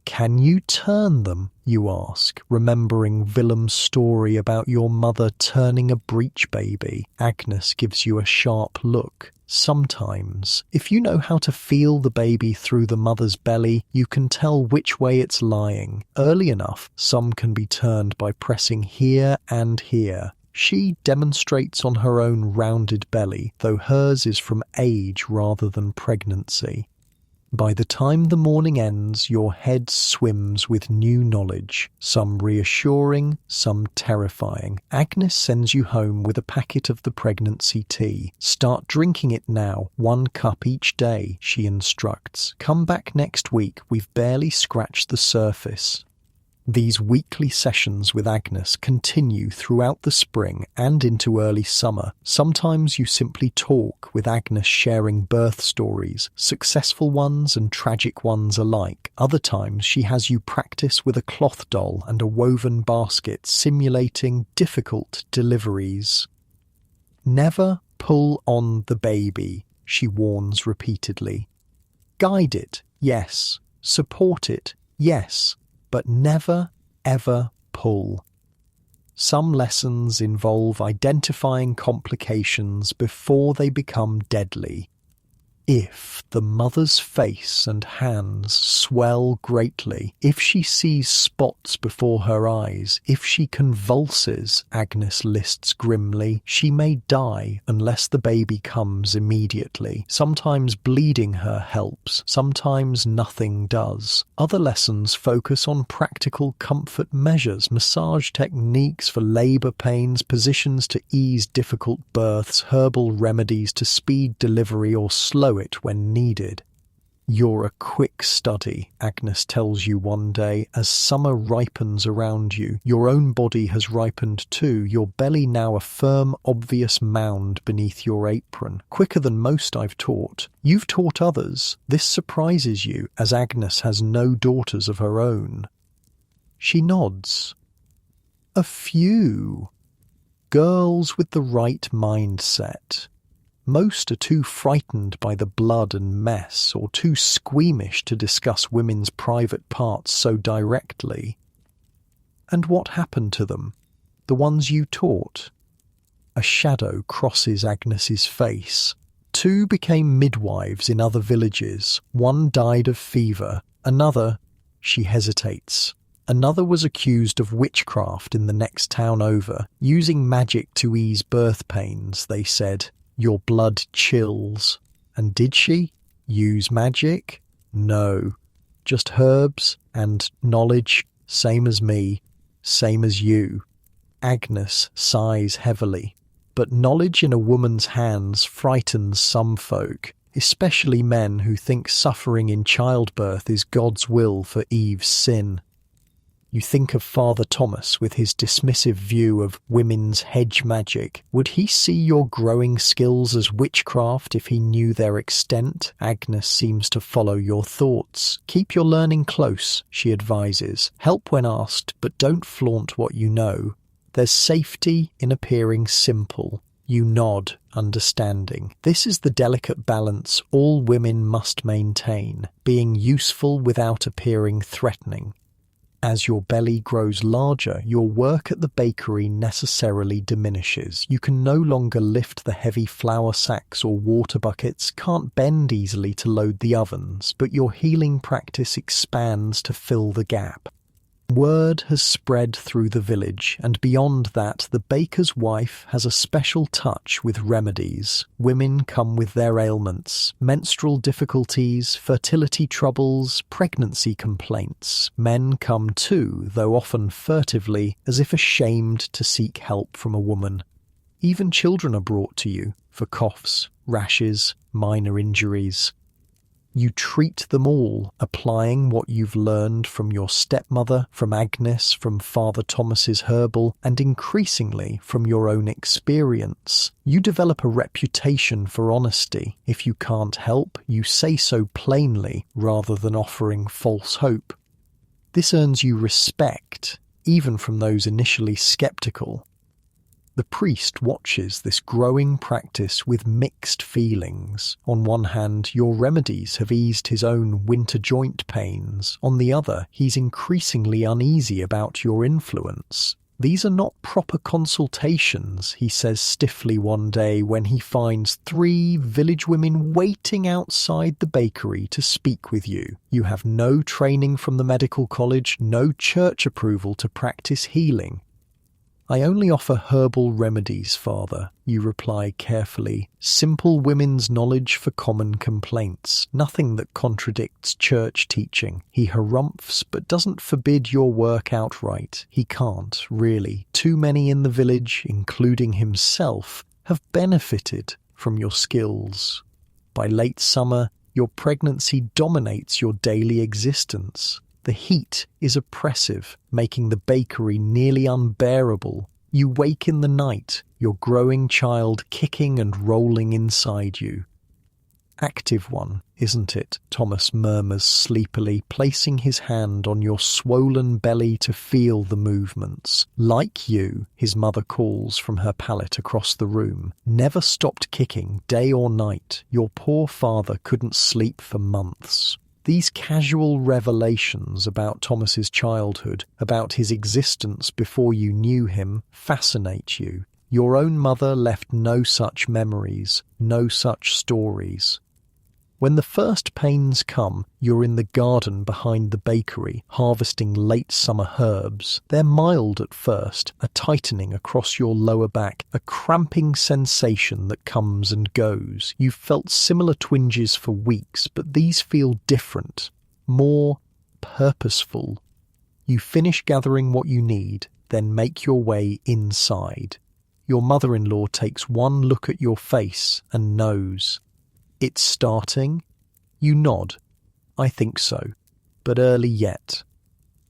"Can you turn them?" you ask, remembering Willem's story about your mother turning a breech baby. Agnes gives you a sharp look. "Sometimes. If you know how to feel the baby through the mother's belly, you can tell which way it's lying. Early enough, some can be turned by pressing here and here." She demonstrates on her own rounded belly, though hers is from age rather than pregnancy. By the time the morning ends, your head swims with new knowledge, some reassuring, some terrifying. Agnes sends you home with a packet of the pregnancy tea. "Start drinking it now, 1 cup each day," she instructs. "Come back next week, we've barely scratched the surface." These weekly sessions with Agnes continue throughout the spring and into early summer. Sometimes you simply talk, with Agnes sharing birth stories, successful ones and tragic ones alike. Other times she has you practice with a cloth doll and a woven basket, simulating difficult deliveries. "Never pull on the baby," she warns repeatedly. "Guide it, yes. Support it, yes. But never, ever pull." Some lessons involve identifying complications before they become deadly. If the mother's face and hands swell greatly, if she sees spots before her eyes, if she convulses, Agnes lists grimly, she may die unless the baby comes immediately. Sometimes bleeding her helps, sometimes nothing does. Other lessons focus on practical comfort measures, massage techniques for labour pains, positions to ease difficult births, herbal remedies to speed delivery or slow it when needed. "You're a quick study," Agnes tells you one day, "as summer ripens around you. Your own body has ripened too, your belly now a firm, obvious mound beneath your apron. Quicker than most I've taught. You've taught others. This surprises you, as Agnes has no daughters of her own." She nods. "A few. Girls with the right mindset. Most are too frightened by the blood and mess, or too squeamish to discuss women's private parts so directly." "And what happened to them? The ones you taught?" A shadow crosses Agnes's face. "2 became midwives in other villages. 1 died of fever. Another—" she hesitates. "Another was accused of witchcraft in the next town over, using magic to ease birth pains, they said. Your blood chills." "And did she use magic?" "No. Just herbs and knowledge, same as me, same as you." Agnes sighs heavily. But knowledge in a woman's hands frightens some folk, especially men who think suffering in childbirth is God's will for Eve's sin. You think of Father Thomas with his dismissive view of women's hedge magic. Would he see your growing skills as witchcraft if he knew their extent? Agnes seems to follow your thoughts. Keep your learning close, she advises. Help when asked, but don't flaunt what you know. There's safety in appearing simple. You nod, understanding. This is the delicate balance all women must maintain, being useful without appearing threatening. As your belly grows larger, your work at the bakery necessarily diminishes. You can no longer lift the heavy flour sacks or water buckets, can't bend easily to load the ovens, but your healing practice expands to fill the gap. Word has spread through the village, and beyond that, the baker's wife has a special touch with remedies. Women come with their ailments, menstrual difficulties, fertility troubles, pregnancy complaints. Men come too, though often furtively, as if ashamed to seek help from a woman. Even children are brought to you for coughs, rashes, minor injuries. You treat them all, applying what you've learned from your stepmother, from Agnes, from Father Thomas's herbal, and increasingly from your own experience. You develop a reputation for honesty. If you can't help, you say so plainly rather than offering false hope. This earns you respect, even from those initially skeptical. The priest watches this growing practice with mixed feelings. On one hand, your remedies have eased his own winter joint pains. On the other, he's increasingly uneasy about your influence. These are not proper consultations, he says stiffly one day when he finds 3 village women waiting outside the bakery to speak with you. You have no training from the medical college, no church approval to practice healing. I only offer herbal remedies, Father, you reply carefully. Simple women's knowledge for common complaints. Nothing that contradicts church teaching. He harumphs, but doesn't forbid your work outright. He can't, really. Too many in the village, including himself, have benefited from your skills. By late summer, your pregnancy dominates your daily existence. The heat is oppressive, making the bakery nearly unbearable. You wake in the night, your growing child kicking and rolling inside you. Active one, isn't it? Thomas murmurs sleepily, placing his hand on your swollen belly to feel the movements. Like you, his mother calls from her pallet across the room. Never stopped kicking, day or night. Your poor father couldn't sleep for months. These casual revelations about Thomas's childhood, about his existence before you knew him, fascinate you. Your own mother left no such memories, no such stories. When the first pains come, you're in the garden behind the bakery, harvesting late summer herbs. They're mild at first, a tightening across your lower back, a cramping sensation that comes and goes. You've felt similar twinges for weeks, but these feel different, more purposeful. You finish gathering what you need, then make your way inside. Your mother-in-law takes one look at your face and knows. It's starting? You nod. I think so, but early yet.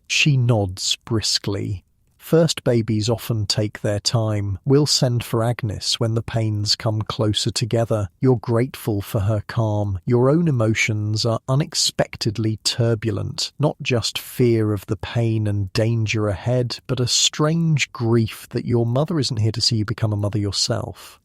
She nods briskly. First babies often take their time. We'll send for Agnes when the pains come closer together. You're grateful for her calm. Your own emotions are unexpectedly turbulent. Not just fear of the pain and danger ahead, but a strange grief that your mother isn't here to see you become a mother yourself.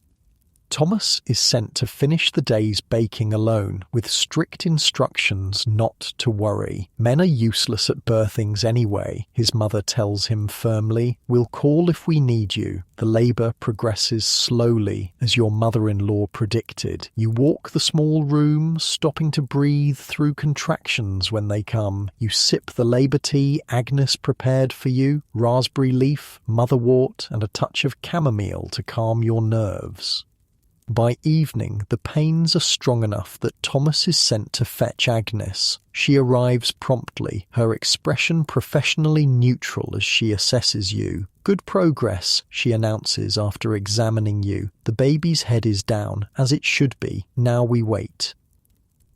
Thomas is sent to finish the day's baking alone, with strict instructions not to worry. Men are useless at birthings anyway, his mother tells him firmly. We'll call if we need you. The labour progresses slowly, as your mother-in-law predicted. You walk the small room, stopping to breathe through contractions when they come. You sip the labour tea Agnes prepared for you, raspberry leaf, motherwort, and a touch of chamomile to calm your nerves. By evening, the pains are strong enough that Thomas is sent to fetch Agnes. She arrives promptly, her expression professionally neutral as she assesses you. "Good progress," she announces after examining you. "The baby's head is down, as it should be. Now we wait."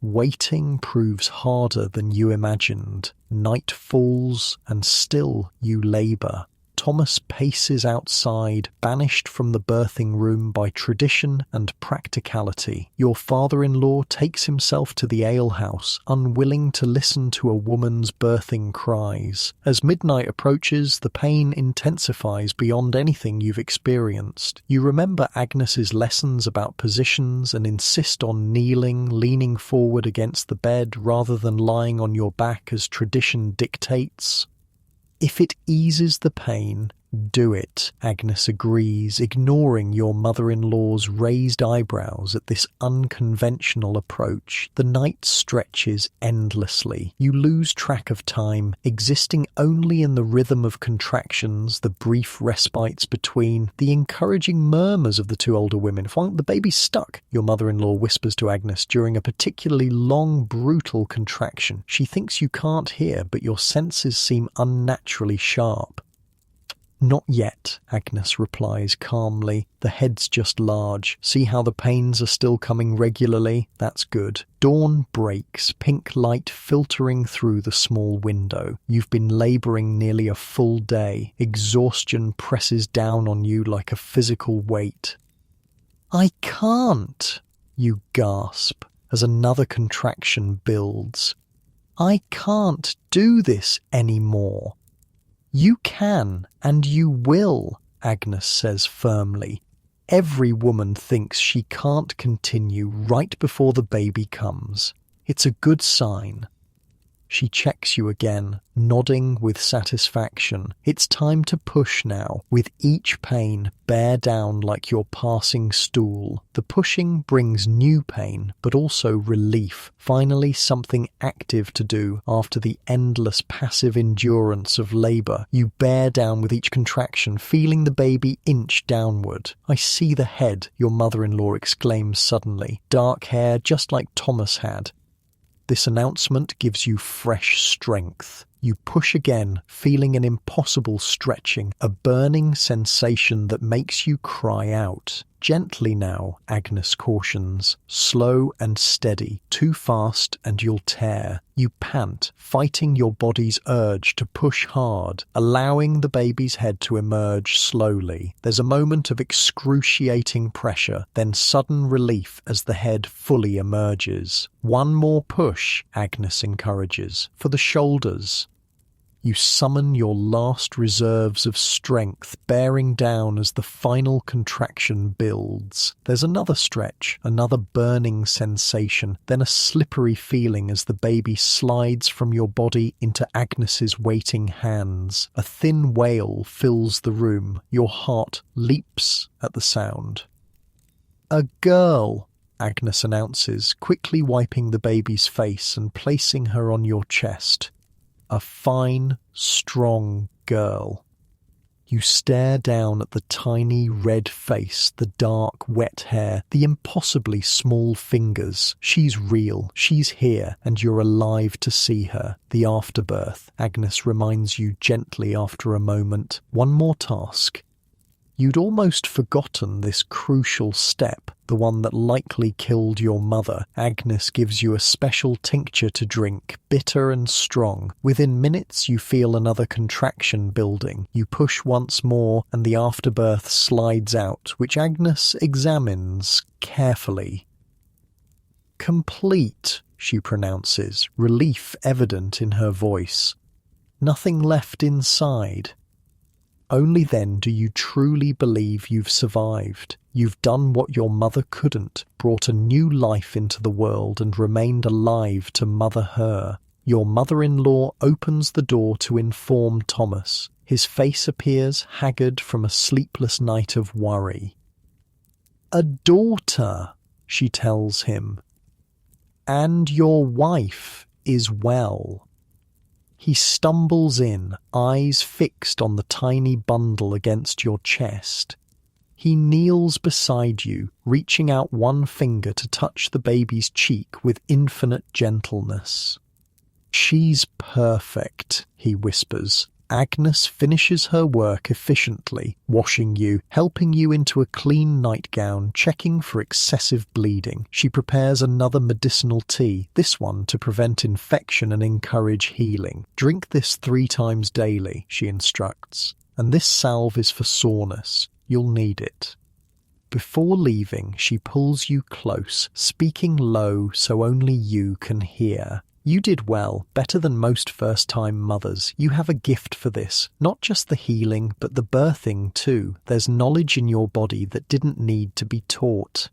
Waiting proves harder than you imagined. Night falls, and still you labour. Thomas paces outside, banished from the birthing room by tradition and practicality. Your father-in-law takes himself to the alehouse, unwilling to listen to a woman's birthing cries. As midnight approaches, the pain intensifies beyond anything you've experienced. You remember Agnes's lessons about positions and insist on kneeling, leaning forward against the bed rather than lying on your back as tradition dictates. If it eases the pain, do it, Agnes agrees, ignoring your mother-in-law's raised eyebrows at this unconventional approach. The night stretches endlessly. You lose track of time, existing only in the rhythm of contractions, the brief respites between, the encouraging murmurs of the two older women. "The baby's stuck," your mother-in-law whispers to Agnes during a particularly long, brutal contraction. She thinks you can't hear, but your senses seem unnaturally sharp. "Not yet," Agnes replies calmly. "The head's just large. See how the pains are still coming regularly? That's good." Dawn breaks, pink light filtering through the small window. You've been labouring nearly a full day. Exhaustion presses down on you like a physical weight. "I can't," you gasp as another contraction builds. "I can't do this anymore." "You can, and you will," Agnes says firmly. "Every woman thinks she can't continue right before the baby comes. It's a good sign." She checks you again, nodding with satisfaction. It's time to push now. With each pain, bear down like you're passing stool. The pushing brings new pain, but also relief. Finally, something active to do after the endless passive endurance of labour. You bear down with each contraction, feeling the baby inch downward. "I see the head," your mother-in-law exclaims suddenly. "Dark hair, just like Thomas had." This announcement gives you fresh strength. You push again, feeling an impossible stretching, a burning sensation that makes you cry out. "Gently now," Agnes cautions. "Slow and steady. Too fast and you'll tear." You pant, fighting your body's urge to push hard, allowing the baby's head to emerge slowly. There's a moment of excruciating pressure, then sudden relief as the head fully emerges. "One more push," Agnes encourages, "for the shoulders." You summon your last reserves of strength, bearing down as the final contraction builds. There's another stretch, another burning sensation, then a slippery feeling as the baby slides from your body into Agnes's waiting hands. A thin wail fills the room. Your heart leaps at the sound. "A girl," Agnes announces, quickly wiping the baby's face and placing her on your chest. A fine, strong girl. You stare down at the tiny red face, the dark, wet hair, the impossibly small fingers. She's real, she's here, and you're alive to see her. The afterbirth, Agnes reminds you gently after a moment. One more task. You'd almost forgotten this crucial step, the one that likely killed your mother. Agnes gives you a special tincture to drink, bitter and strong. Within minutes you feel another contraction building. You push once more and the afterbirth slides out, which Agnes examines carefully. "Complete," she pronounces, relief evident in her voice. "Nothing left inside." Only then do you truly believe you've survived. You've done what your mother couldn't, brought a new life into the world and remained alive to mother her. Your mother-in-law opens the door to inform Thomas. His face appears haggard from a sleepless night of worry. "A daughter," she tells him. "And your wife is well." He stumbles in, eyes fixed on the tiny bundle against your chest. He kneels beside you, reaching out one finger to touch the baby's cheek with infinite gentleness. "She's perfect," he whispers. Agnes finishes her work efficiently, washing you, helping you into a clean nightgown, checking for excessive bleeding. She prepares another medicinal tea, this one to prevent infection and encourage healing. "Drink this 3 times daily," she instructs. "And this salve is for soreness. You'll need it." Before leaving, she pulls you close, speaking low so only you can hear. "You did well, better than most first-time mothers. You have a gift for this. Not just the healing, but the birthing too. There's knowledge in your body that didn't need to be taught."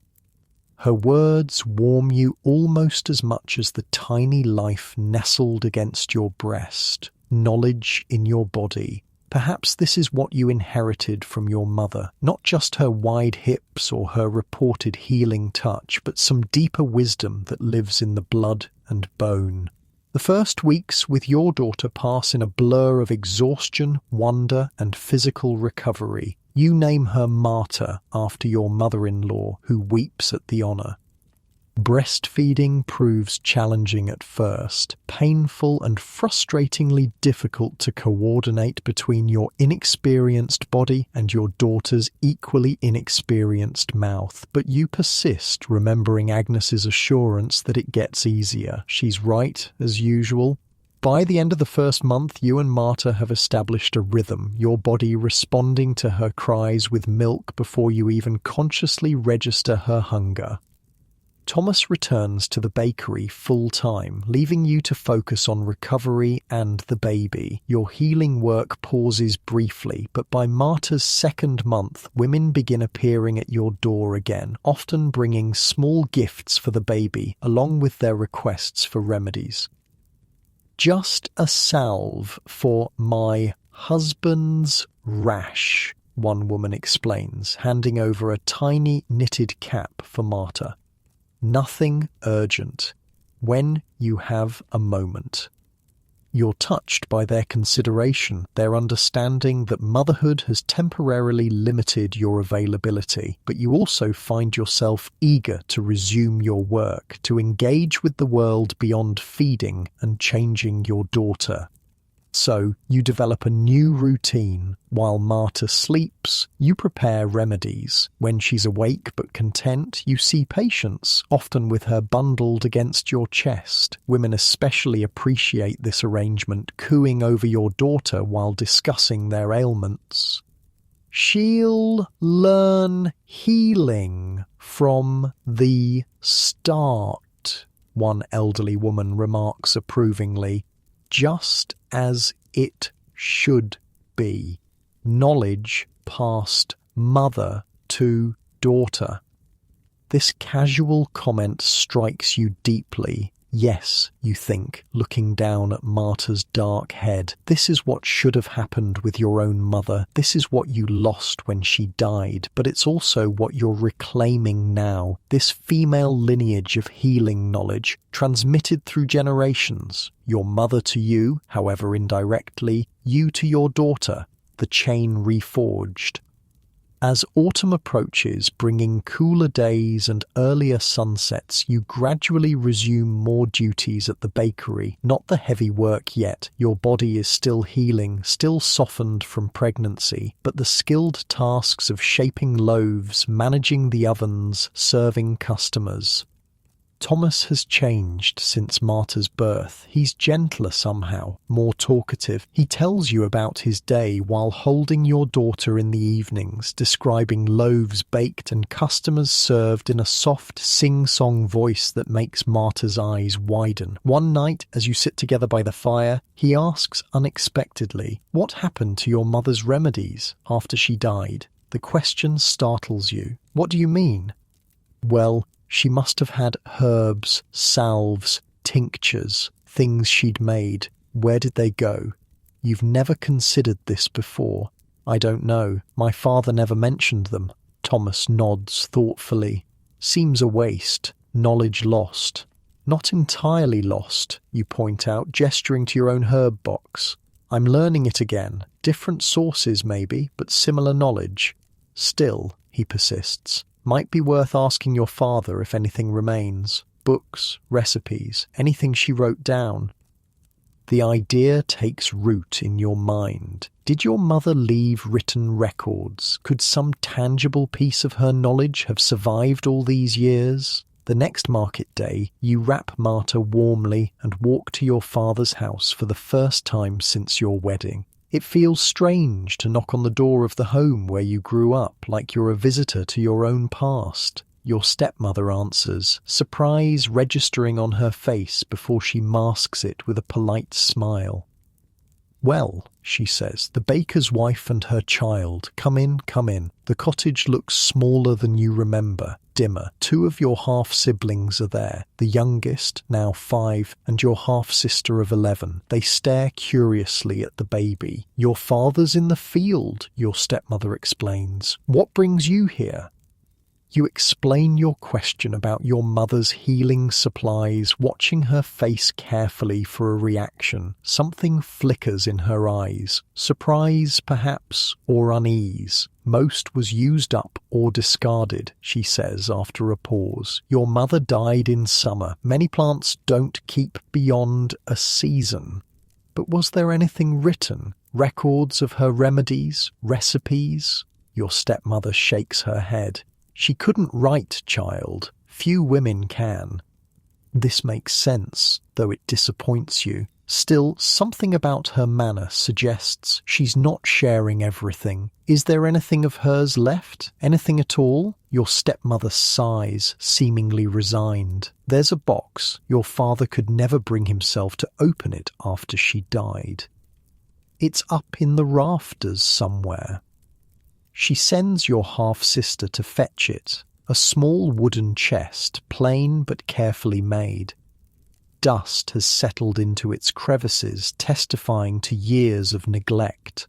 Her words warm you almost as much as the tiny life nestled against your breast. Knowledge in your body. Perhaps this is what you inherited from your mother, not just her wide hips or her reported healing touch, but some deeper wisdom that lives in the blood and bone. The first weeks with your daughter pass in a blur of exhaustion, wonder, and physical recovery. You name her Marta after your mother-in-law, who weeps at the honor. Breastfeeding proves challenging at first, painful and frustratingly difficult to coordinate between your inexperienced body and your daughter's equally inexperienced mouth. But you persist, remembering Agnes's assurance that it gets easier. She's right, as usual. By the end of the first month, you and Marta have established a rhythm, your body responding to her cries with milk before you even consciously register her hunger. Thomas returns to the bakery full-time, leaving you to focus on recovery and the baby. Your healing work pauses briefly, but by Marta's 2nd month, women begin appearing at your door again, often bringing small gifts for the baby, along with their requests for remedies. "Just a salve for my husband's rash," one woman explains, handing over a tiny knitted cap for Marta. "Nothing urgent. When you have a moment." You're touched by their consideration, their understanding that motherhood has temporarily limited your availability, but you also find yourself eager to resume your work, to engage with the world beyond feeding and changing your daughter. So you develop a new routine. While Marta sleeps, you prepare remedies. When she's awake but content, you see patients, often with her bundled against your chest. Women especially appreciate this arrangement, cooing over your daughter while discussing their ailments. "She'll learn healing from the start," one elderly woman remarks approvingly. "Just as it should be. Knowledge passed mother to daughter." This casual comment strikes you deeply. Yes, you think, looking down at Marta's dark head. This is what should have happened with your own mother. This is what you lost when she died. But it's also what you're reclaiming now. This female lineage of healing knowledge, transmitted through generations. Your mother to you, however indirectly, you to your daughter. The chain reforged. As autumn approaches, bringing cooler days and earlier sunsets, you gradually resume more duties at the bakery. Not the heavy work yet. Your body is still healing, still softened from pregnancy, but the skilled tasks of shaping loaves, managing the ovens, serving customers. Thomas has changed since Marta's birth. He's gentler somehow, more talkative. He tells you about his day while holding your daughter in the evenings, describing loaves baked and customers served in a soft sing-song voice that makes Marta's eyes widen. One night, as you sit together by the fire, he asks unexpectedly, "What happened to your mother's remedies after she died?" The question startles you. "What do you mean?" "Well, she must have had herbs, salves, tinctures, things she'd made. Where did they go?" "You've never considered this before." "I don't know. My father never mentioned them." Thomas nods thoughtfully. "Seems a waste. Knowledge lost." "Not entirely lost," you point out, gesturing to your own herb box. "I'm learning it again. Different sources maybe, but similar knowledge." Still, he persists, might be worth asking your father if anything remains. Books, recipes, anything she wrote down. The idea takes root in your mind. Did your mother leave written records? Could some tangible piece of her knowledge have survived all these years? The next market day, you wrap Marta warmly and walk to your father's house for the first time since your wedding. It feels strange to knock on the door of the home where you grew up, like you're a visitor to your own past. Your stepmother answers, surprise registering on her face before she masks it with a polite smile. "Well," she says, "the baker's wife and her child. Come in, come in. The cottage looks smaller than you remember, dimmer. 2 of your half-siblings are there, the youngest, now 5, and your half-sister of 11. They stare curiously at the baby. Your father's in the field," your stepmother explains. "What brings you here?" You explain your question about your mother's healing supplies, watching her face carefully for a reaction. Something flickers in her eyes. Surprise, perhaps, or unease. "Most was used up or discarded," she says after a pause. "Your mother died in summer. Many plants don't keep beyond a season." But was there anything written? Records of her remedies? Recipes? Your stepmother shakes her head. "She couldn't write, child. Few women can." This makes sense, though it disappoints you. Still, something about her manner suggests she's not sharing everything. Is there anything of hers left? Anything at all? Your stepmother sighs, seemingly resigned. "There's a box. Your father could never bring himself to open it after she died. It's up in the rafters somewhere." She sends your half-sister to fetch it, a small wooden chest, plain but carefully made. Dust has settled into its crevices, testifying to years of neglect.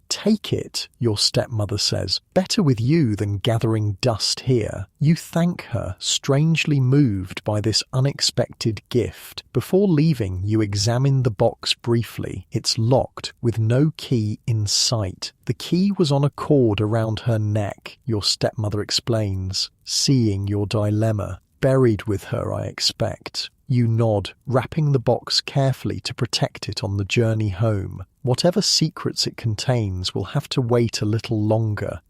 "Take it," your stepmother says. "Better with you than gathering dust here." You thank her, strangely moved by this unexpected gift. Before leaving, you examine the box briefly. It's locked, with no key in sight. "The key was on a cord around her neck," your stepmother explains, seeing your dilemma. "Buried with her, I expect." You nod, wrapping the box carefully to protect it on the journey home. Whatever secrets it contains will have to wait a little longer.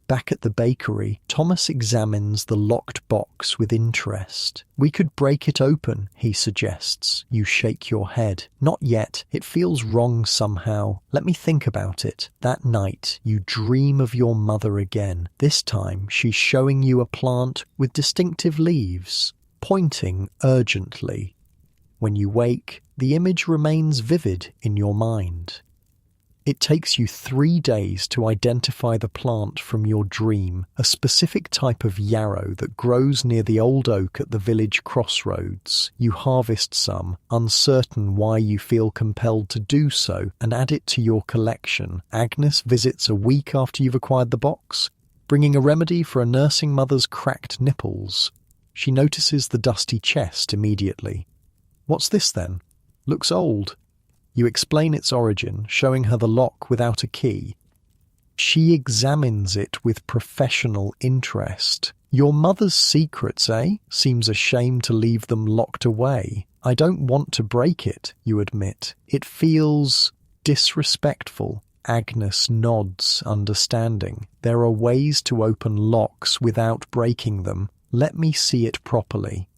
Back at the bakery, Thomas examines the locked box with interest. "We could break it open," he suggests. You shake your head. "Not yet. It feels wrong somehow. Let me think about it." That night, you dream of your mother again. This time, she's showing you a plant with distinctive leaves, pointing urgently. When you wake, the image remains vivid in your mind. It takes you 3 days to identify the plant from your dream, a specific type of yarrow that grows near the old oak at the village crossroads. You harvest some, uncertain why you feel compelled to do so, and add it to your collection. Agnes visits a week after you've acquired the box, bringing a remedy for a nursing mother's cracked nipples. She notices the dusty chest immediately. "What's this then? Looks old." You explain its origin, showing her the lock without a key. She examines it with professional interest. "Your mother's secrets, eh? Seems a shame to leave them locked away." "I don't want to break it," you admit. "It feels disrespectful." Agnes nods, understanding. "There are ways to open locks without breaking them. Let me see it properly."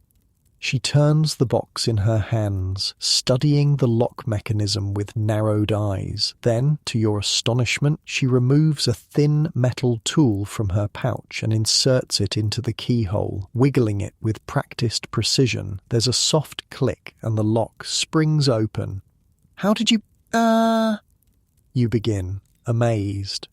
She turns the box in her hands, studying the lock mechanism with narrowed eyes. Then, to your astonishment, she removes a thin metal tool from her pouch and inserts it into the keyhole, wiggling it with practiced precision. There's a soft click and the lock springs open. "How did you... You begin, amazed.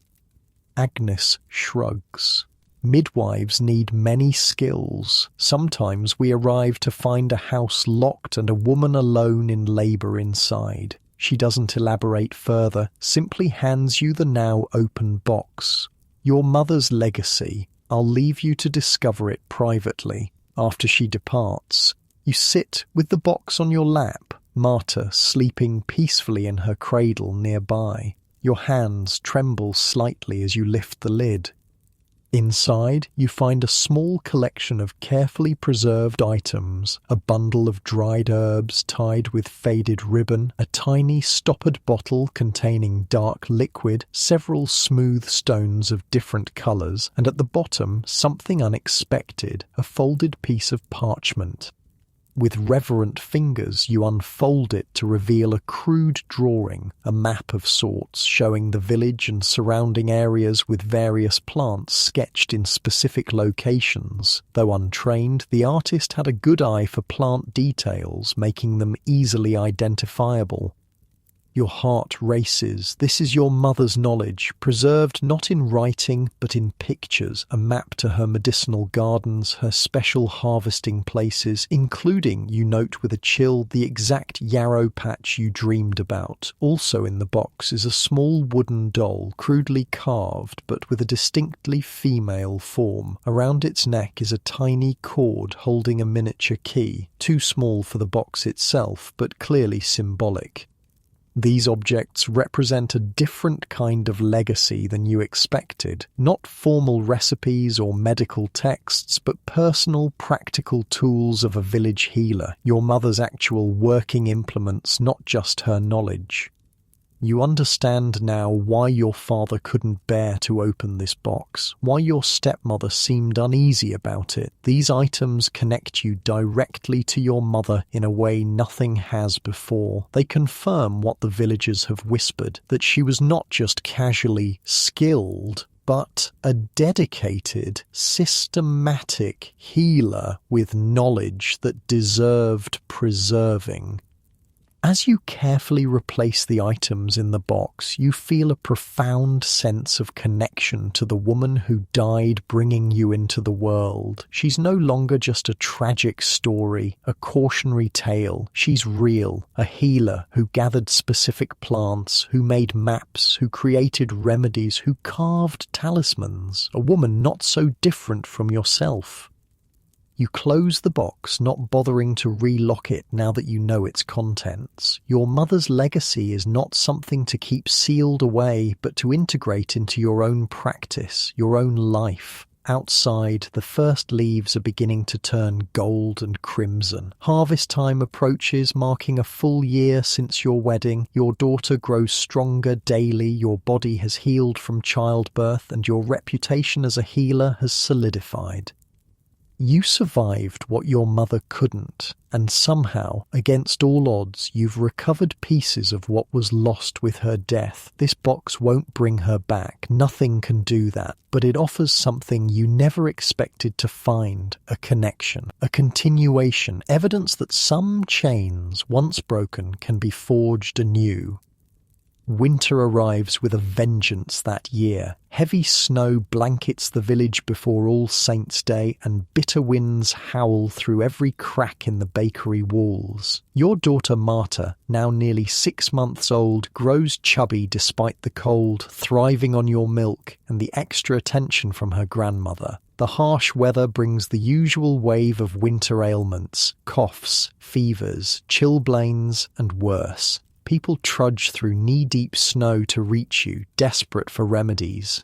Agnes shrugs. "Midwives need many skills. Sometimes we arrive to find a house locked and a woman alone in labour inside." She doesn't elaborate further, simply hands you the now open box. "Your mother's legacy. I'll leave you to discover it privately." After she departs, you sit with the box on your lap, Marta sleeping peacefully in her cradle nearby. Your hands tremble slightly as you lift the lid. Inside, you find a small collection of carefully preserved items, a bundle of dried herbs tied with faded ribbon, a tiny stoppered bottle containing dark liquid, several smooth stones of different colours, and at the bottom, something unexpected, a folded piece of parchment. With reverent fingers, you unfold it to reveal a crude drawing, a map of sorts showing the village and surrounding areas with various plants sketched in specific locations. Though untrained, the artist had a good eye for plant details, making them easily identifiable. Your heart races. This is your mother's knowledge, preserved not in writing but in pictures, a map to her medicinal gardens, her special harvesting places, including, you note with a chill, the exact yarrow patch you dreamed about. Also in the box is a small wooden doll, crudely carved but with a distinctly female form. Around its neck is a tiny cord holding a miniature key, too small for the box itself but clearly symbolic. These objects represent a different kind of legacy than you expected, not formal recipes or medical texts, but personal, practical tools of a village healer, your mother's actual working implements, not just her knowledge. You understand now why your father couldn't bear to open this box, why your stepmother seemed uneasy about it. These items connect you directly to your mother in a way nothing has before. They confirm what the villagers have whispered, that she was not just casually skilled, but a dedicated, systematic healer with knowledge that deserved preserving. As you carefully replace the items in the box, you feel a profound sense of connection to the woman who died bringing you into the world. She's no longer just a tragic story, a cautionary tale. She's real, a healer who gathered specific plants, who made maps, who created remedies, who carved talismans. A woman not so different from yourself. You close the box, not bothering to relock it now that you know its contents. Your mother's legacy is not something to keep sealed away, but to integrate into your own practice, your own life. Outside, the first leaves are beginning to turn gold and crimson. Harvest time approaches, marking a full year since your wedding. Your daughter grows stronger daily, your body has healed from childbirth, and your reputation as a healer has solidified. You survived what your mother couldn't, and somehow, against all odds, you've recovered pieces of what was lost with her death. This box won't bring her back, nothing can do that, but it offers something you never expected to find, a connection, a continuation, evidence that some chains, once broken, can be forged anew. Winter arrives with a vengeance that year. Heavy snow blankets the village before All Saints' Day, and bitter winds howl through every crack in the bakery walls. Your daughter Marta, now nearly 6 months old, grows chubby despite the cold, thriving on your milk and the extra attention from her grandmother. The harsh weather brings the usual wave of winter ailments, coughs, fevers, chilblains, and worse. People trudge through knee-deep snow to reach you, desperate for remedies.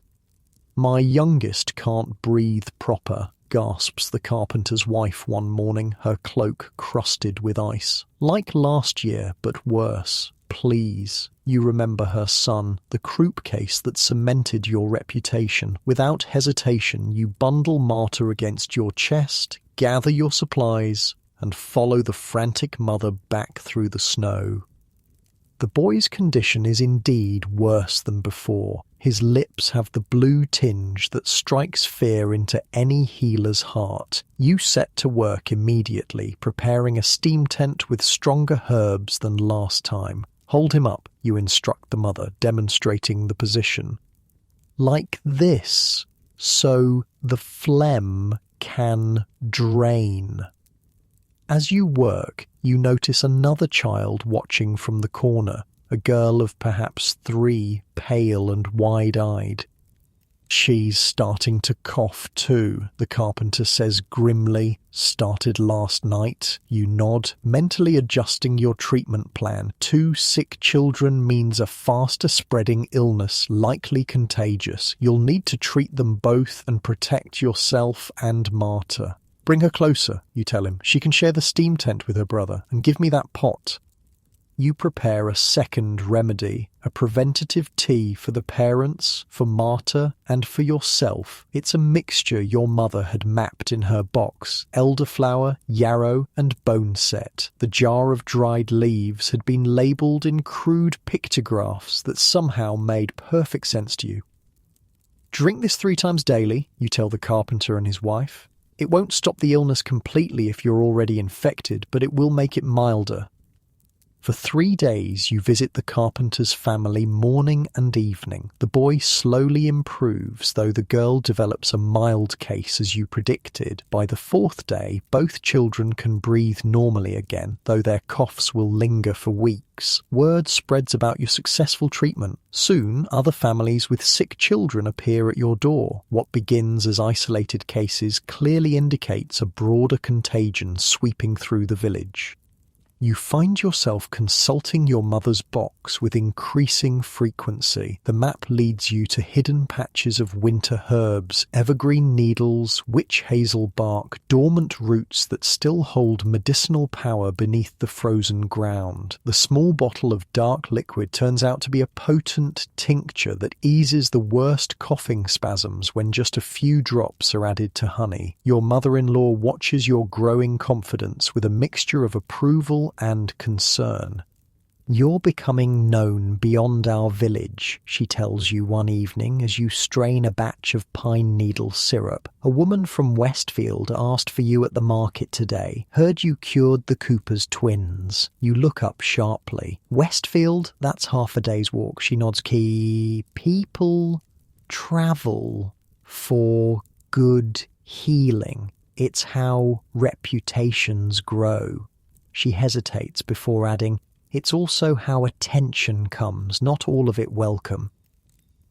"My youngest can't breathe proper," gasps the carpenter's wife one morning, her cloak crusted with ice. "Like last year, but worse. Please." You remember her son, the croup case that cemented your reputation. Without hesitation, you bundle Marta against your chest, gather your supplies, and follow the frantic mother back through the snow. The boy's condition is indeed worse than before. His lips have the blue tinge that strikes fear into any healer's heart. You set to work immediately, preparing a steam tent with stronger herbs than last time. "Hold him up," you instruct the mother, demonstrating the position. "Like this, so the phlegm can drain." As you work, you notice another child watching from the corner, a girl of perhaps 3, pale and wide-eyed. She's starting to cough too, the carpenter says grimly. Started last night. You nod, mentally adjusting your treatment plan. 2 sick children means a faster spreading illness, likely contagious. You'll need to treat them both and protect yourself and Marta. Bring her closer, you tell him. She can share the steam tent with her brother, and give me that pot. You prepare a second remedy, a preventative tea for the parents, for Marta, and for yourself. It's a mixture your mother had mapped in her box. Elderflower, yarrow, and boneset. The jar of dried leaves had been labelled in crude pictographs that somehow made perfect sense to you. Drink this 3 times daily, you tell the carpenter and his wife. It won't stop the illness completely if you're already infected, but it will make it milder. For 3 days you visit the carpenter's family morning and evening. The boy slowly improves, though the girl develops a mild case as you predicted. By the 4th day, both children can breathe normally again, though their coughs will linger for weeks. Word spreads about your successful treatment. Soon, other families with sick children appear at your door. What begins as isolated cases clearly indicates a broader contagion sweeping through the village. You find yourself consulting your mother's box with increasing frequency. The map leads you to hidden patches of winter herbs, evergreen needles, witch hazel bark, dormant roots that still hold medicinal power beneath the frozen ground. The small bottle of dark liquid turns out to be a potent tincture that eases the worst coughing spasms when just a few drops are added to honey. Your mother-in-law watches your growing confidence with a mixture of approval and concern. You're becoming known beyond our village, she tells you one evening as you strain a batch of pine needle syrup. A woman from Westfield asked for you at the market today. Heard you cured the Cooper's twins. You look up sharply. Westfield? That's half a day's walk. She nods. Key. People travel for good healing. It's how reputations grow. She hesitates before adding, it's also how attention comes, not all of it welcome.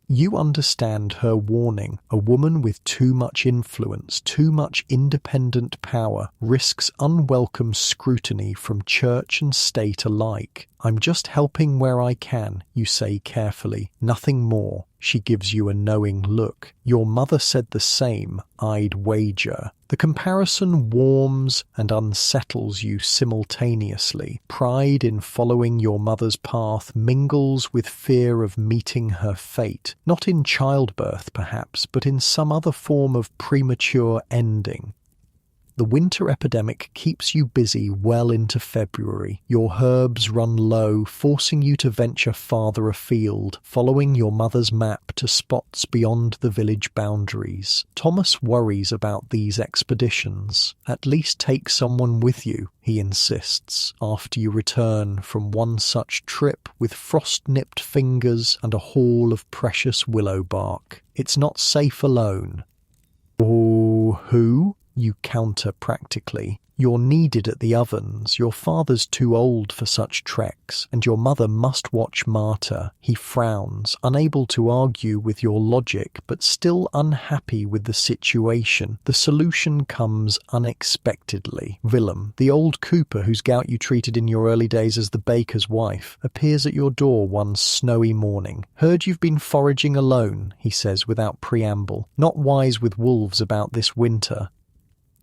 You understand her warning. A woman with too much influence, too much independent power, risks unwelcome scrutiny from church and state alike. I'm just helping where I can, you say carefully. Nothing more. She gives you a knowing look. Your mother said the same, I'd wager. The comparison warms and unsettles you simultaneously. Pride in following your mother's path mingles with fear of meeting her fate. Not in childbirth, perhaps, but in some other form of premature ending. The winter epidemic keeps you busy well into February. Your herbs run low, forcing you to venture farther afield, following your mother's map to spots beyond the village boundaries. Thomas worries about these expeditions. At least take someone with you, he insists, after you return from one such trip with frost-nipped fingers and a haul of precious willow bark. It's not safe alone. Oh, who? You counter practically. You're needed at the ovens. Your father's too old for such treks, and your mother must watch Marta. He frowns, unable to argue with your logic, but still unhappy with the situation. The solution comes unexpectedly. Willem, the old cooper whose gout you treated in your early days as the baker's wife, appears at your door one snowy morning. Heard you've been foraging alone, he says without preamble. Not wise with wolves about this winter.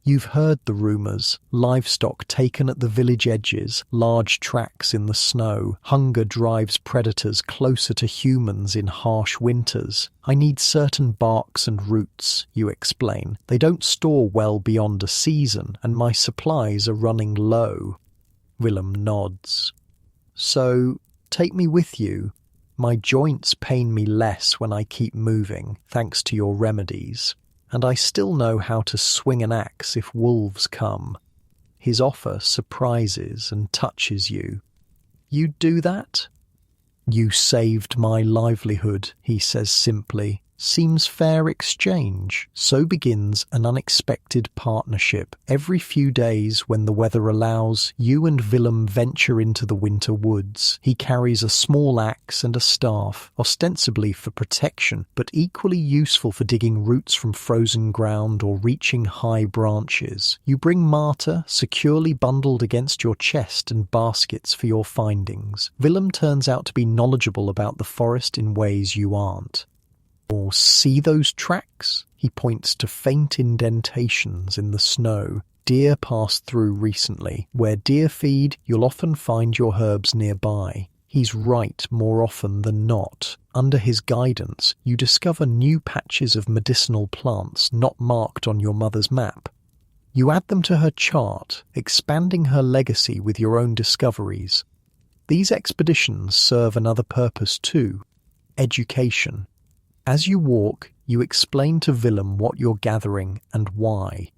You've heard the rumours. Livestock taken at the village edges, large tracks in the snow. Hunger drives predators closer to humans in harsh winters. I need certain barks and roots, you explain. They don't store well beyond a season, and my supplies are running low. Willem nods. So, take me with you. My joints pain me less when I keep moving, thanks to your remedies. And I still know how to swing an axe if wolves come. His offer surprises and touches you. You'd do that? You saved my livelihood, he says simply. Seems fair exchange. So begins an unexpected partnership. Every few days, when the weather allows, you and Willem venture into the winter woods. He carries a small axe and a staff, ostensibly for protection, but equally useful for digging roots from frozen ground or reaching high branches. You bring Marta, securely bundled against your chest, and baskets for your findings. Willem turns out to be knowledgeable about the forest in ways you aren't. Or see those tracks? He points to faint indentations in the snow. Deer passed through recently. Where deer feed, you'll often find your herbs nearby. He's right more often than not. Under his guidance, you discover new patches of medicinal plants not marked on your mother's map. You add them to her chart, expanding her legacy with your own discoveries. These expeditions serve another purpose too: education. As you walk, you explain to Willem what you're gathering and why.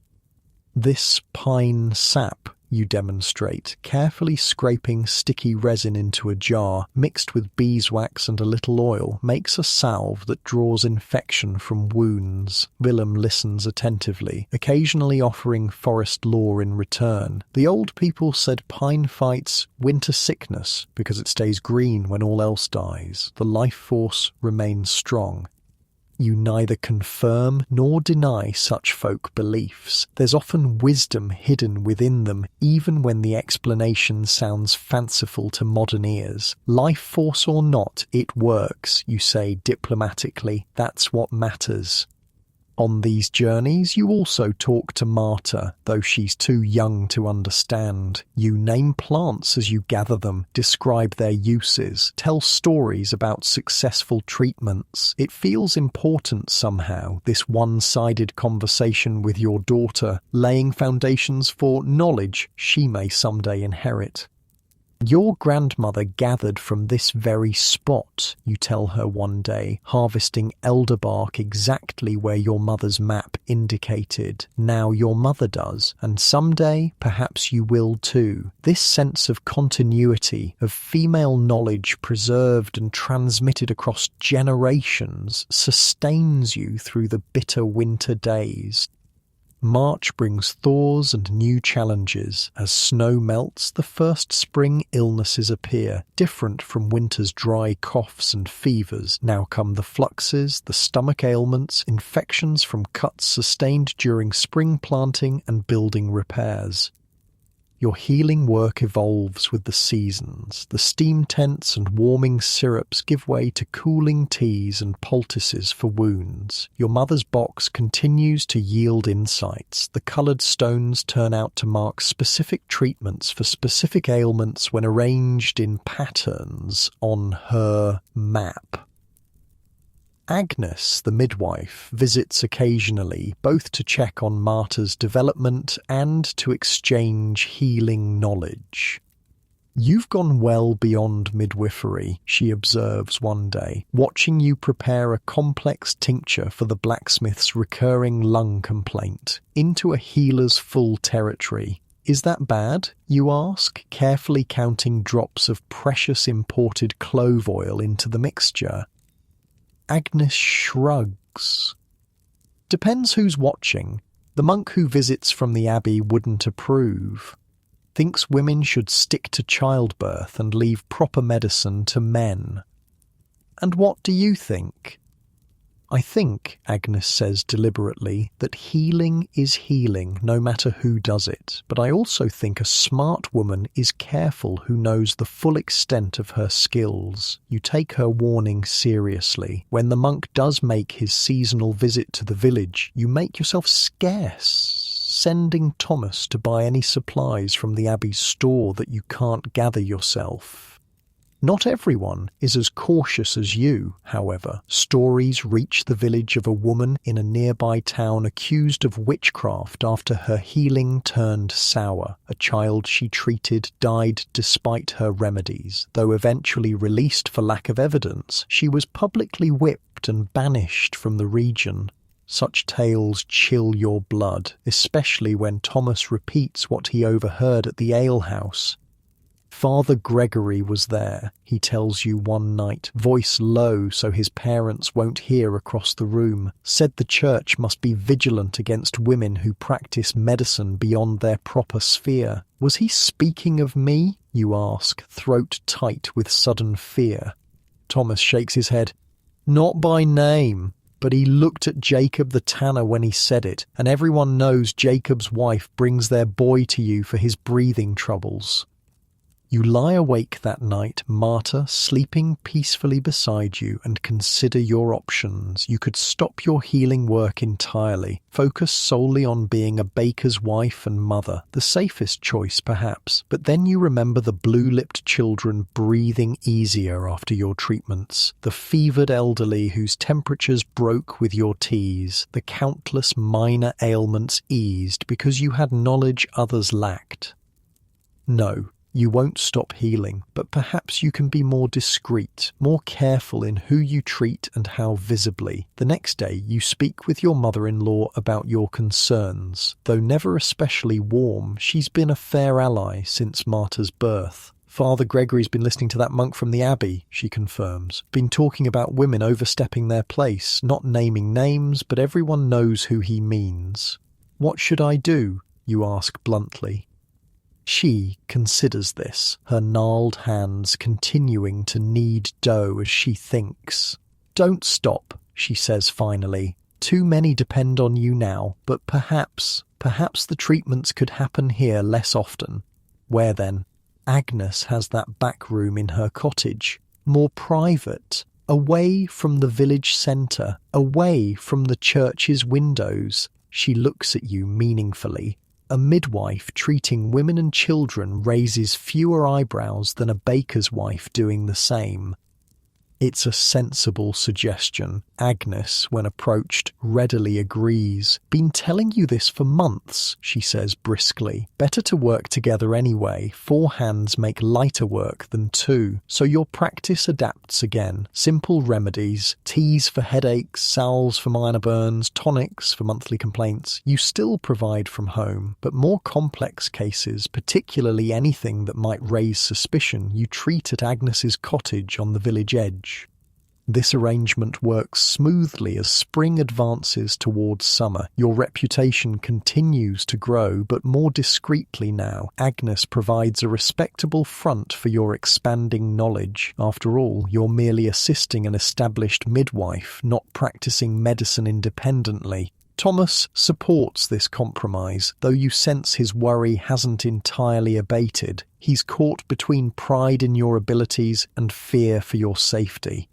This pine sap, you demonstrate, carefully scraping sticky resin into a jar, mixed with beeswax and a little oil, makes a salve that draws infection from wounds. Willem listens attentively, occasionally offering forest lore in return. The old people said pine fights winter sickness because it stays green when all else dies. The life force remains strong. You neither confirm nor deny such folk beliefs. There's often wisdom hidden within them, even when the explanation sounds fanciful to modern ears. Life force or not, it works, you say diplomatically. That's what matters. On these journeys, you also talk to Marta, though she's too young to understand. You name plants as you gather them, describe their uses, tell stories about successful treatments. It feels important somehow, this one-sided conversation with your daughter, laying foundations for knowledge she may someday inherit. Your grandmother gathered from this very spot, you tell her one day, harvesting elder bark exactly where your mother's map indicated. Now your mother does, and someday perhaps you will too. This sense of continuity, of female knowledge preserved and transmitted across generations, sustains you through the bitter winter days. March brings thaws and new challenges. As snow melts, the first spring illnesses appear, different from winter's dry coughs and fevers. Now come the fluxes, the stomach ailments, infections from cuts sustained during spring planting and building repairs. Your healing work evolves with the seasons. The steam tents and warming syrups give way to cooling teas and poultices for wounds. Your mother's box continues to yield insights. The coloured stones turn out to mark specific treatments for specific ailments when arranged in patterns on her map. Agnes, the midwife, visits occasionally, both to check on Marta's development and to exchange healing knowledge. "You've gone well beyond midwifery," she observes one day, watching you prepare a complex tincture for the blacksmith's recurring lung complaint, into a healer's full territory. "Is that bad?" you ask, carefully counting drops of precious imported clove oil into the mixture. Agnes shrugs. "Depends who's watching. The monk who visits from the abbey wouldn't approve. Thinks women should stick to childbirth and leave proper medicine to men." "And what do you think?" "I think," Agnes says deliberately, "that healing is healing no matter who does it. But I also think a smart woman is careful who knows the full extent of her skills." You take her warning seriously. When the monk does make his seasonal visit to the village, you make yourself scarce, sending Thomas to buy any supplies from the abbey's store that you can't gather yourself. Not everyone is as cautious as you, however. Stories reach the village of a woman in a nearby town accused of witchcraft after her healing turned sour. A child she treated died despite her remedies. Though eventually released for lack of evidence, she was publicly whipped and banished from the region. Such tales chill your blood, especially when Thomas repeats what he overheard at the alehouse. Father Gregory was there, he tells you one night, voice low so his parents won't hear across the room, said the church must be vigilant against women who practice medicine beyond their proper sphere. Was he speaking of me? You ask, throat tight with sudden fear. Thomas shakes his head. Not by name, but he looked at Jacob the tanner when he said it, and everyone knows Jacob's wife brings their boy to you for his breathing troubles. You lie awake that night, Marta, sleeping peacefully beside you, and consider your options. You could stop your healing work entirely, focus solely on being a baker's wife and mother, the safest choice perhaps, but then you remember the blue-lipped children breathing easier after your treatments, the fevered elderly whose temperatures broke with your teas, the countless minor ailments eased because you had knowledge others lacked. No. You won't stop healing, but perhaps you can be more discreet, more careful in who you treat and how visibly. The next day, you speak with your mother-in-law about your concerns. Though never especially warm, she's been a fair ally since Marta's birth. Father Gregory's been listening to that monk from the abbey, she confirms. Been talking about women overstepping their place, not naming names, but everyone knows who he means. What should I do? You ask bluntly. She considers this, her gnarled hands continuing to knead dough as she thinks. Don't stop, she says finally. Too many depend on you now, but perhaps the treatments could happen here less often. Where then? Agnes has that back room in her cottage, more private, away from the village centre, away from the church's windows. She looks at you meaningfully. A midwife treating women and children raises fewer eyebrows than a baker's wife doing the same. It's a sensible suggestion. Agnes, when approached, readily agrees. Been telling you this for months, she says briskly. Better to work together anyway. 4 hands make lighter work than 2. So your practice adapts again. Simple remedies, teas for headaches, salves for minor burns, tonics for monthly complaints. You still provide from home, but more complex cases, particularly anything that might raise suspicion, you treat at Agnes's cottage on the village edge. This arrangement works smoothly as spring advances towards summer. Your reputation continues to grow, but more discreetly now. Agnes provides a respectable front for your expanding knowledge. After all, you're merely assisting an established midwife, not practicing medicine independently. Thomas supports this compromise, though you sense his worry hasn't entirely abated. He's caught between pride in your abilities and fear for your safety.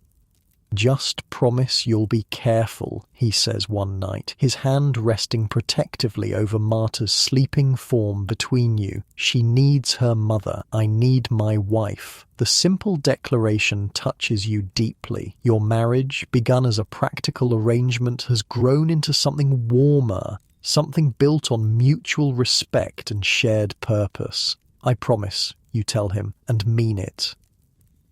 Just promise you'll be careful, he says one night, his hand resting protectively over Marta's sleeping form between you. She needs her mother. I need my wife. The simple declaration touches you deeply. Your marriage, begun as a practical arrangement, has grown into something warmer, something built on mutual respect and shared purpose. I promise, you tell him, and mean it.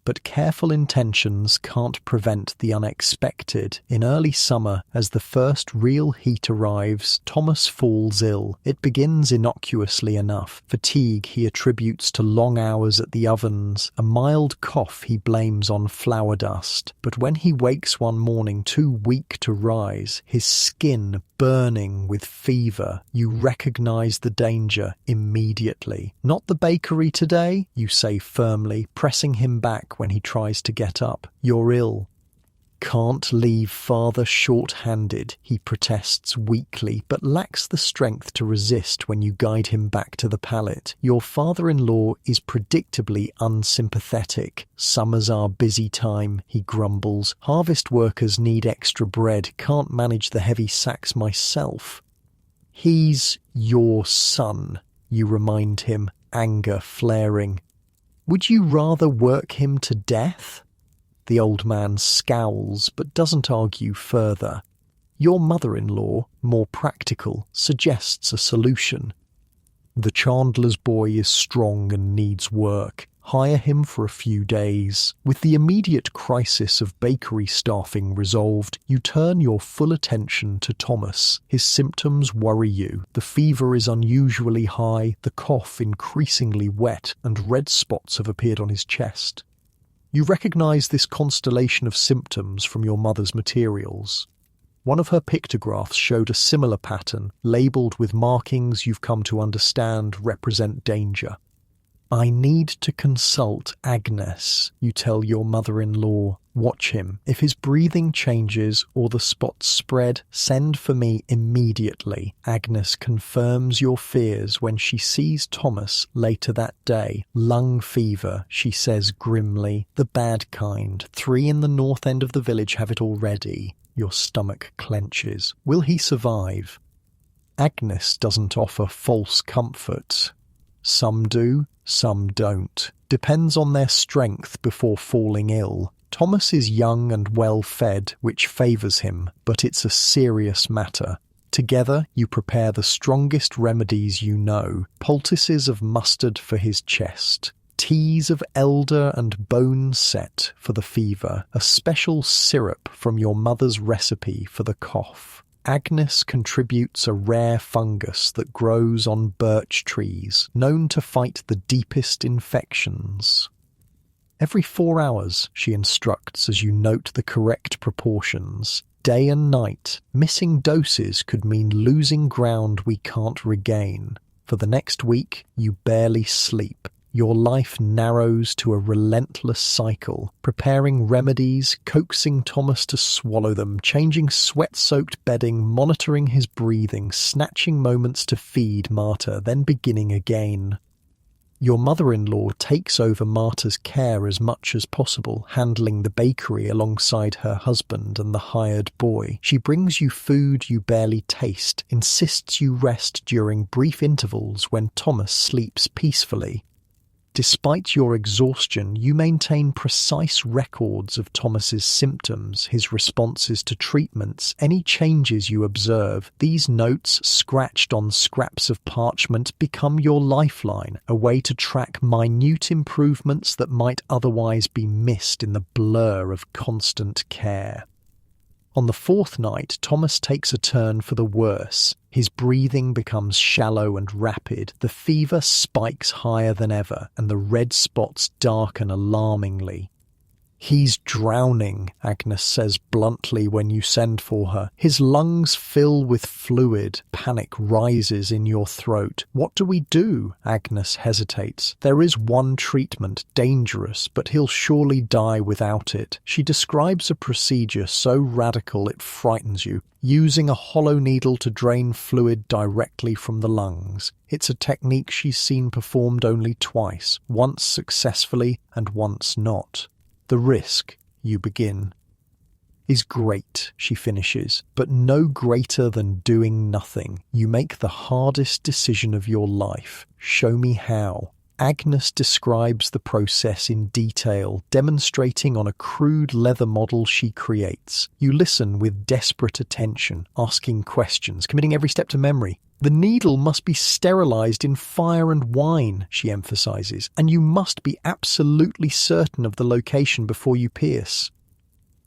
But careful intentions can't prevent the unexpected. In early summer, as the first real heat arrives, Thomas falls ill. It begins innocuously enough. Fatigue he attributes to long hours at the ovens, a mild cough he blames on flour dust. But when he wakes one morning too weak to rise, his skin burning with fever, you recognize the danger immediately. Not the bakery today, you say firmly, pressing him back when he tries to get up. You're ill. Can't leave father short-handed, he protests weakly, but lacks the strength to resist when you guide him back to the pallet. Your father-in-law is predictably unsympathetic. Summer's our busy time, he grumbles. Harvest workers need extra bread, can't manage the heavy sacks myself. He's your son, you remind him, anger flaring. Would you rather work him to death? The old man scowls, but doesn't argue further. Your mother-in-law, more practical, suggests a solution. The chandler's boy is strong and needs work. Hire him for a few days. With the immediate crisis of bakery staffing resolved, you turn your full attention to Thomas. His symptoms worry you. The fever is unusually high, the cough increasingly wet, and red spots have appeared on his chest. You recognize this constellation of symptoms from your mother's materials. One of her pictographs showed a similar pattern, labelled with markings you've come to understand represent danger. I need to consult Agnes, you tell your mother-in-law. Watch him. If his breathing changes or the spots spread, send for me immediately. Agnes confirms your fears when she sees Thomas later that day. Lung fever, she says grimly. The bad kind. 3 in the north end of the village have it already. Your stomach clenches. Will he survive? Agnes doesn't offer false comfort. Some do, some don't. Depends on their strength before falling ill. Thomas is young and well-fed, which favours him, but it's a serious matter. Together, you prepare the strongest remedies you know. Poultices of mustard for his chest. Teas of elder and bone set for the fever. A special syrup from your mother's recipe for the cough. Agnes contributes a rare fungus that grows on birch trees, known to fight the deepest infections. Every 4 hours, she instructs as you note the correct proportions. Day and night, missing doses could mean losing ground we can't regain. For the next week, you barely sleep. Your life narrows to a relentless cycle, preparing remedies, coaxing Thomas to swallow them, changing sweat-soaked bedding, monitoring his breathing, snatching moments to feed Marta, then beginning again. Your mother-in-law takes over Marta's care as much as possible, handling the bakery alongside her husband and the hired boy. She brings you food you barely taste, insists you rest during brief intervals when Thomas sleeps peacefully. Despite your exhaustion, you maintain precise records of Thomas's symptoms, his responses to treatments, any changes you observe. These notes, scratched on scraps of parchment, become your lifeline, a way to track minute improvements that might otherwise be missed in the blur of constant care. On the 4th night, Thomas takes a turn for the worse. His breathing becomes shallow and rapid, the fever spikes higher than ever, and the red spots darken alarmingly. He's drowning, Agnes says bluntly when you send for her. His lungs fill with fluid. Panic rises in your throat. What do we do? Agnes hesitates. There is one treatment, dangerous, but he'll surely die without it. She describes a procedure so radical it frightens you. Using a hollow needle to drain fluid directly from the lungs. It's a technique she's seen performed only twice, once successfully and once not. The risk, you begin, is great, she finishes, but no greater than doing nothing. You make the hardest decision of your life. Show me how. Agnes describes the process in detail, demonstrating on a crude leather model she creates. You listen with desperate attention, asking questions, committing every step to memory. The needle must be sterilized in fire and wine, she emphasizes, and you must be absolutely certain of the location before you pierce.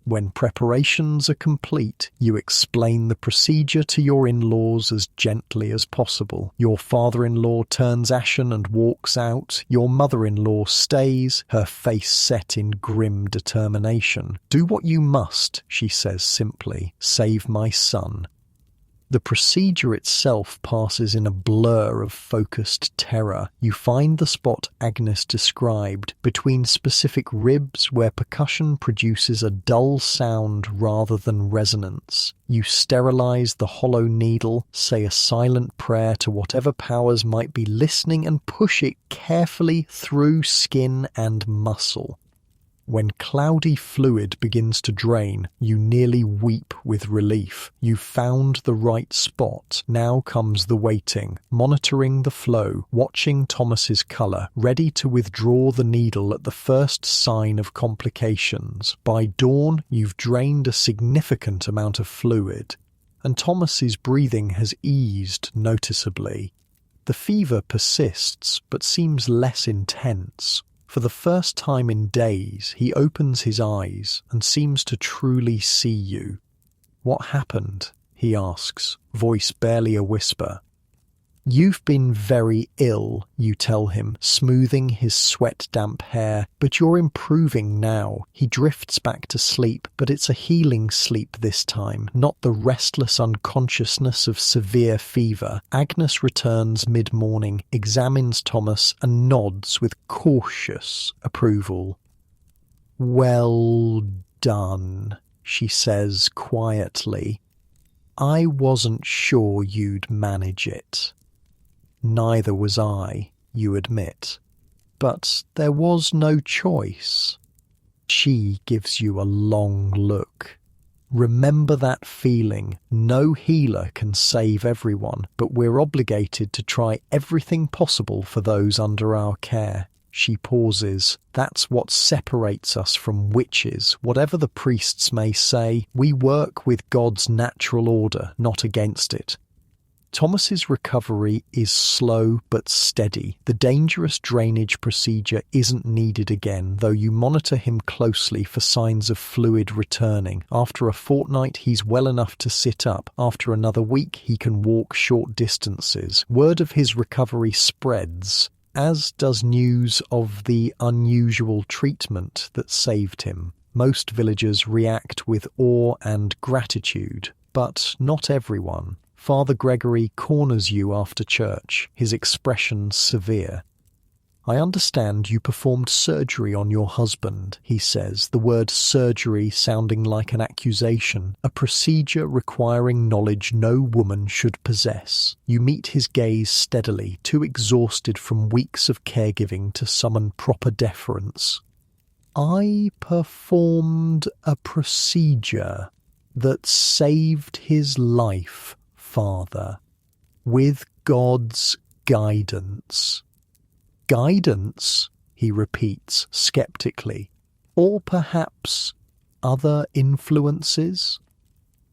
When preparations are complete, you explain the procedure to your in-laws as gently as possible. Your father-in-law turns ashen and walks out. Your mother-in-law stays, her face set in grim determination. Do what you must, she says simply. Save my son. The procedure itself passes in a blur of focused terror. You find the spot Agnes described, between specific ribs where percussion produces a dull sound rather than resonance. You sterilize the hollow needle, say a silent prayer to whatever powers might be listening, and push it carefully through skin and muscle. When cloudy fluid begins to drain, you nearly weep with relief. You've found the right spot. Now comes the waiting, monitoring the flow, watching Thomas's colour, ready to withdraw the needle at the first sign of complications. By dawn, you've drained a significant amount of fluid, and Thomas's breathing has eased noticeably. The fever persists, but seems less intense. For the first time in days, he opens his eyes and seems to truly see you. "What happened?" he asks, voice barely a whisper. "You've been very ill," you tell him, smoothing his sweat-damp hair, "but you're improving now." He drifts back to sleep, but it's a healing sleep this time, not the restless unconsciousness of severe fever. Agnes returns mid-morning, examines Thomas, and nods with cautious approval. "Well done," she says quietly. "I wasn't sure you'd manage it." "Neither was I," you admit. "But there was no choice." She gives you a long look. "Remember that feeling. No healer can save everyone, but we're obligated to try everything possible for those under our care." She pauses. "That's what separates us from witches. Whatever the priests may say, we work with God's natural order, not against it." Thomas's recovery is slow but steady. The dangerous drainage procedure isn't needed again, though you monitor him closely for signs of fluid returning. After a fortnight, he's well enough to sit up. After another week, he can walk short distances. Word of his recovery spreads, as does news of the unusual treatment that saved him. Most villagers react with awe and gratitude, but not everyone. Father Gregory corners you after church, his expression severe. "I understand you performed surgery on your husband," he says, the word surgery sounding like an accusation, a procedure requiring knowledge no woman should possess. You meet his gaze steadily, too exhausted from weeks of caregiving to summon proper deference. "I performed a procedure that saved his life, Father, with God's guidance." "Guidance?" he repeats skeptically. "Or perhaps other influences?"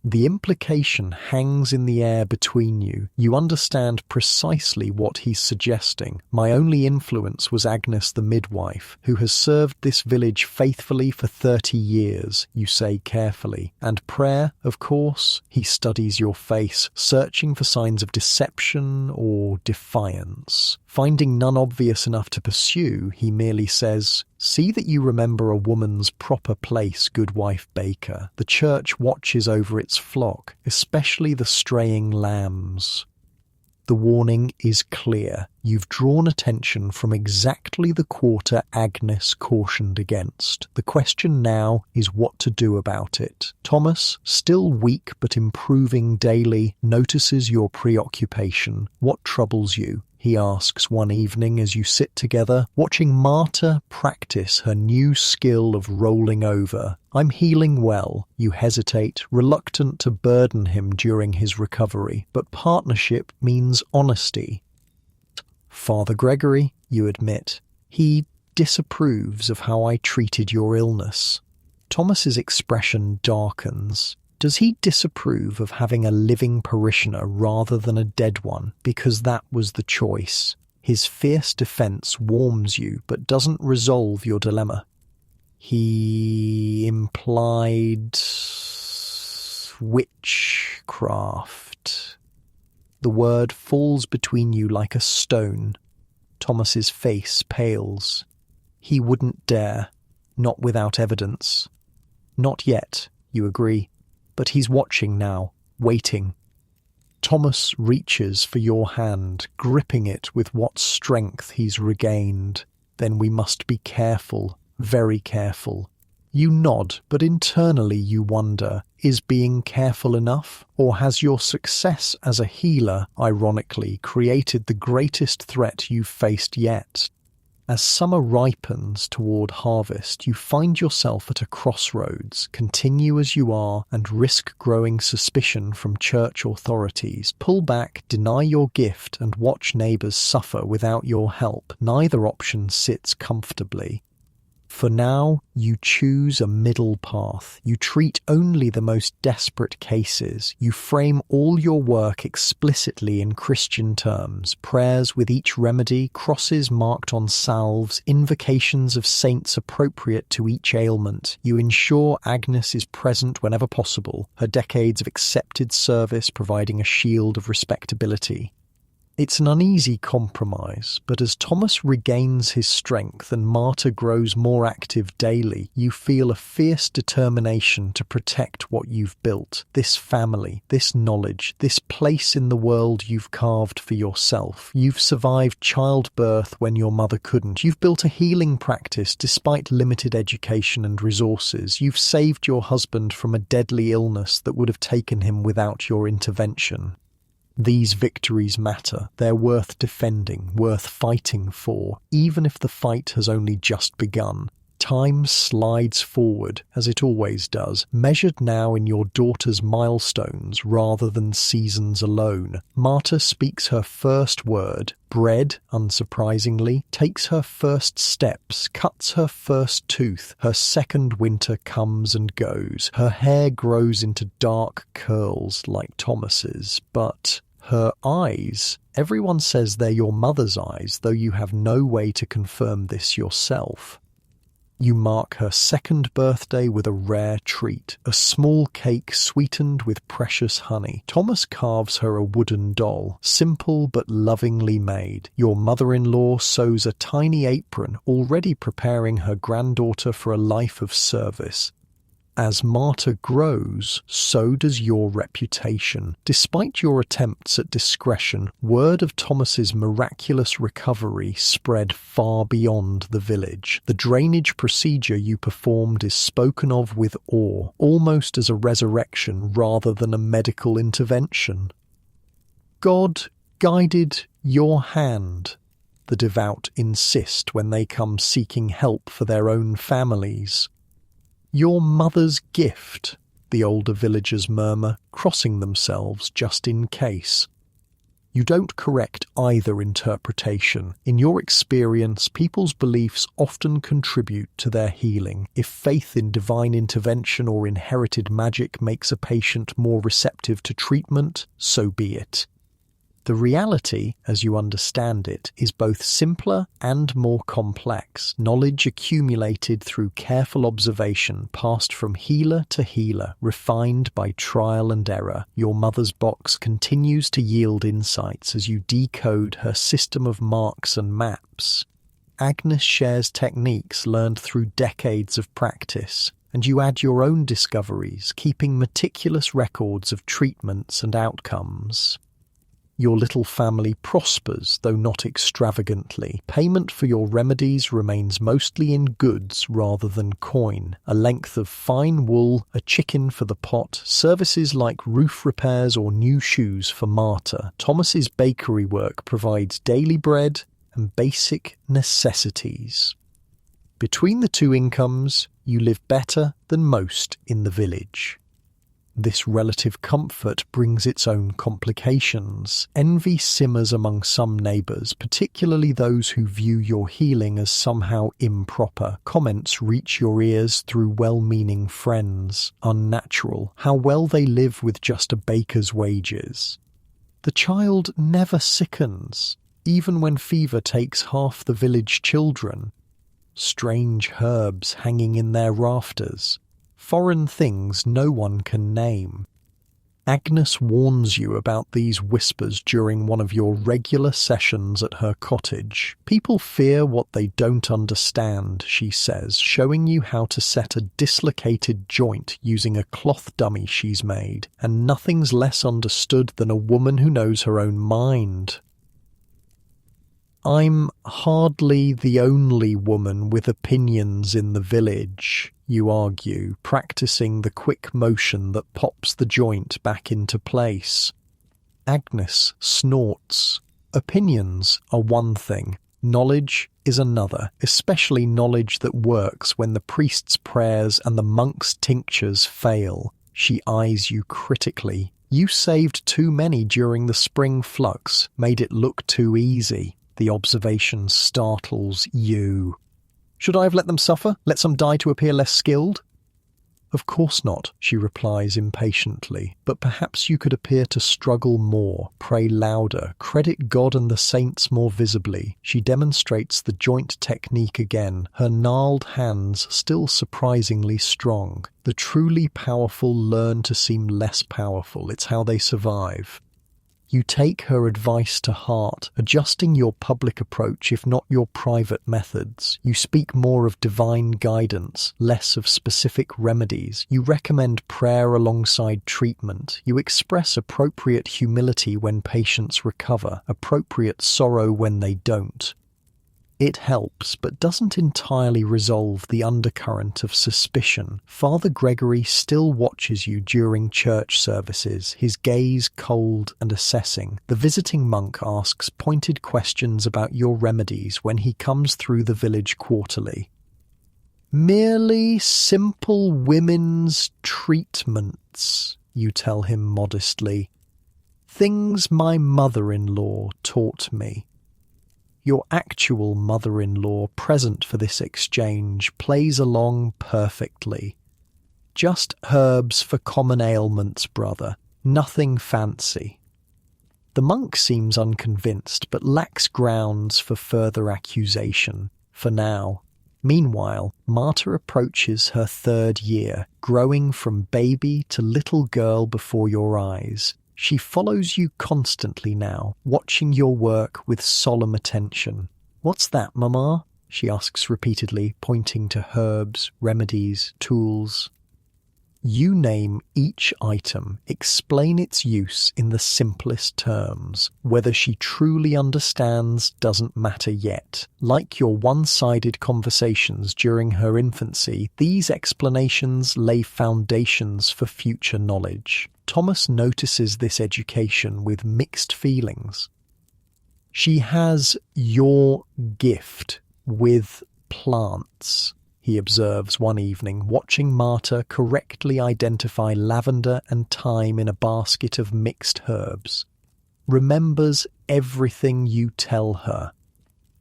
The implication hangs in the air between you. You understand precisely what he's suggesting. "My only influence was Agnes the midwife, who has served this village faithfully for 30 years, you say carefully. "And prayer, of course?" He studies your face, searching for signs of deception or defiance. Finding none obvious enough to pursue, he merely says, "See that you remember a woman's proper place, good wife Baker. The church watches over its flock, especially the straying lambs." The warning is clear. You've drawn attention from exactly the quarter Agnes cautioned against. The question now is what to do about it. Thomas, still weak but improving daily, notices your preoccupation. "What troubles you?" he asks one evening as you sit together, watching Marta practice her new skill of rolling over. "I'm healing well." You hesitate, reluctant to burden him during his recovery, but partnership means honesty. "Father Gregory," you admit, "he disapproves of how I treated your illness." Thomas's expression darkens. Does he disapprove of having a living parishioner rather than a dead one, because that was the choice? His fierce defense warms you, but doesn't resolve your dilemma. "He implied witchcraft." The word falls between you like a stone. Thomas's face pales. "He wouldn't dare, not without evidence." "Not yet," you agree. "But he's watching now, waiting." Thomas reaches for your hand, gripping it with what strength he's regained. "Then we must be careful, very careful." You nod, but internally you wonder, is being careful enough? Or has your success as a healer, ironically, created the greatest threat you've faced yet? As summer ripens toward harvest, you find yourself at a crossroads. Continue as you are and risk growing suspicion from church authorities. Pull back, deny your gift, and watch neighbors suffer without your help. Neither option sits comfortably. For now, you choose a middle path. You treat only the most desperate cases. You frame all your work explicitly in Christian terms, prayers with each remedy, crosses marked on salves, invocations of saints appropriate to each ailment. You ensure Agnes is present whenever possible, her decades of accepted service providing a shield of respectability. It's an uneasy compromise, but as Thomas regains his strength and Marta grows more active daily, you feel a fierce determination to protect what you've built, this family, this knowledge, this place in the world you've carved for yourself. You've survived childbirth when your mother couldn't. You've built a healing practice despite limited education and resources. You've saved your husband from a deadly illness that would have taken him without your intervention. These victories matter. They're worth defending, worth fighting for, even if the fight has only just begun. Time slides forward, as it always does, measured now in your daughter's milestones rather than seasons alone. Marta speaks her first word, bread, unsurprisingly, takes her first steps, cuts her first tooth. Her second winter comes and goes. Her hair grows into dark curls like Thomas's, but her eyes, everyone says they're your mother's eyes, though you have no way to confirm this yourself. You mark her second birthday with a rare treat, a small cake sweetened with precious honey. Thomas carves her a wooden doll, simple but lovingly made. Your mother-in-law sews a tiny apron, already preparing her granddaughter for a life of service. As Marta grows, so does your reputation. Despite your attempts at discretion, word of Thomas's miraculous recovery spread far beyond the village. The drainage procedure you performed is spoken of with awe, almost as a resurrection rather than a medical intervention. God guided your hand, the devout insist when they come seeking help for their own families. Your mother's gift, the older villagers murmur, crossing themselves just in case. You don't correct either interpretation. In your experience, people's beliefs often contribute to their healing. If faith in divine intervention or inherited magic makes a patient more receptive to treatment, so be it. The reality, as you understand it, is both simpler and more complex. Knowledge accumulated through careful observation, passed from healer to healer, refined by trial and error. Your mother's box continues to yield insights as you decode her system of marks and maps. Agnes shares techniques learned through decades of practice, and you add your own discoveries, keeping meticulous records of treatments and outcomes. Your little family prospers, though not extravagantly. Payment for your remedies remains mostly in goods rather than coin. A length of fine wool, a chicken for the pot, services like roof repairs or new shoes for Marta. Thomas's bakery work provides daily bread and basic necessities. Between the two incomes, you live better than most in the village. This relative comfort brings its own complications. Envy simmers among some neighbours, particularly those who view your healing as somehow improper. Comments reach your ears through well-meaning friends. Unnatural. How well they live with just a baker's wages. The child never sickens, even when fever takes half the village children. Strange herbs hanging in their rafters. Foreign things no one can name. Agnes warns you about these whispers during one of your regular sessions at her cottage. People fear what they don't understand, she says, showing you how to set a dislocated joint using a cloth dummy she's made, and nothing's less understood than a woman who knows her own mind. I'm hardly the only woman with opinions in the village, you argue, practicing the quick motion that pops the joint back into place. Agnes snorts. Opinions are one thing, knowledge is another, especially knowledge that works when the priest's prayers and the monk's tinctures fail. She eyes you critically. You saved too many during the spring flux, made it look too easy. The observation startles you. Should I have let them suffer? Let some die to appear less skilled? Of course not, she replies impatiently, but perhaps you could appear to struggle more, pray louder, credit God and the saints more visibly. She demonstrates the joint technique again, her gnarled hands still surprisingly strong. The truly powerful learn to seem less powerful, it's how they survive. You take her advice to heart, adjusting your public approach if not your private methods. You speak more of divine guidance, less of specific remedies. You recommend prayer alongside treatment. You express appropriate humility when patients recover, appropriate sorrow when they don't. It helps, but doesn't entirely resolve the undercurrent of suspicion. Father Gregory still watches you during church services, his gaze cold and assessing. The visiting monk asks pointed questions about your remedies when he comes through the village quarterly. Merely simple women's treatments, you tell him modestly. Things my mother-in-law taught me. Your actual mother-in-law, present for this exchange, plays along perfectly. Just herbs for common ailments, brother. Nothing fancy. The monk seems unconvinced, but lacks grounds for further accusation, for now. Meanwhile, Marta approaches her 3rd year, growing from baby to little girl before your eyes. She follows you constantly now, watching your work with solemn attention. "What's that, Mama?" she asks repeatedly, pointing to herbs, remedies, tools. You name each item, explain its use in the simplest terms. Whether she truly understands doesn't matter yet. Like your one-sided conversations during her infancy, these explanations lay foundations for future knowledge. Thomas notices this education with mixed feelings. She has your gift with plants, he observes one evening, watching Marta correctly identify lavender and thyme in a basket of mixed herbs. Remembers everything you tell her.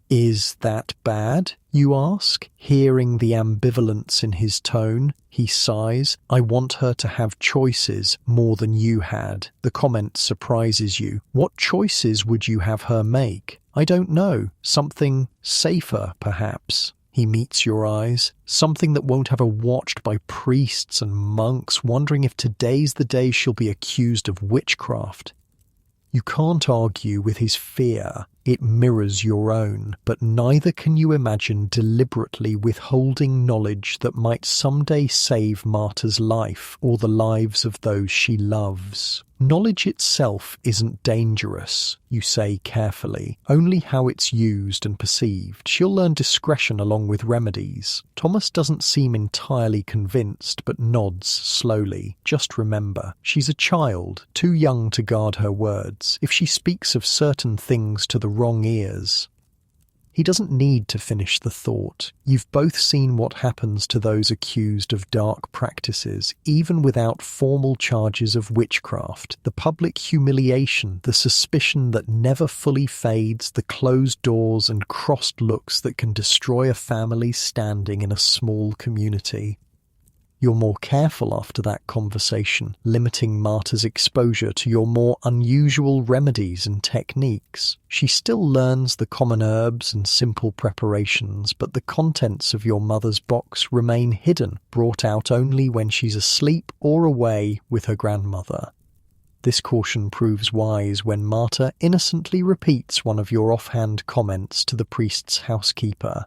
Is that bad, you ask? Hearing the ambivalence in his tone, he sighs. I want her to have choices more than you had. The comment surprises you. What choices would you have her make? I don't know. Something safer, perhaps. He meets your eyes. Something that won't have her watched by priests and monks, wondering if today's the day she'll be accused of witchcraft. You can't argue with his fear. It mirrors your own, but neither can you imagine deliberately withholding knowledge that might someday save Marta's life or the lives of those she loves. Knowledge itself isn't dangerous, you say carefully, only how it's used and perceived. She'll learn discretion along with remedies. Thomas doesn't seem entirely convinced, but nods slowly. Just remember, she's a child, too young to guard her words. If she speaks of certain things to the wrong ears. He doesn't need to finish the thought. You've both seen what happens to those accused of dark practices, even without formal charges of witchcraft. The public humiliation, the suspicion that never fully fades, the closed doors and crossed looks that can destroy a family's standing in a small community. You're more careful after that conversation, limiting Marta's exposure to your more unusual remedies and techniques. She still learns the common herbs and simple preparations, but the contents of your mother's box remain hidden, brought out only when she's asleep or away with her grandmother. This caution proves wise when Marta innocently repeats one of your offhand comments to the priest's housekeeper.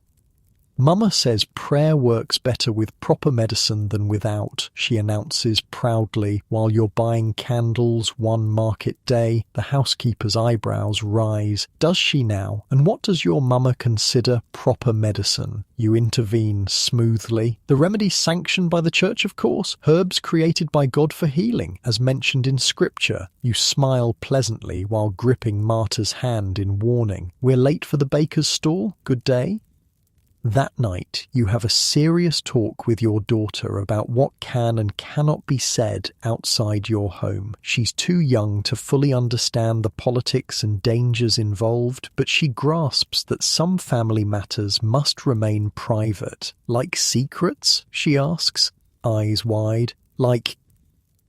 Mama says prayer works better with proper medicine than without, she announces proudly while you're buying candles one market day. The housekeeper's eyebrows rise. Does she now? And what does your mama consider proper medicine? You intervene smoothly. The remedies sanctioned by the church, of course. Herbs created by God for healing, as mentioned in scripture. You smile pleasantly while gripping Marta's hand in warning. We're late for the baker's stall. Good day. That night, you have a serious talk with your daughter about what can and cannot be said outside your home. She's too young to fully understand the politics and dangers involved, but she grasps that some family matters must remain private. Like secrets? She asks, eyes wide. Like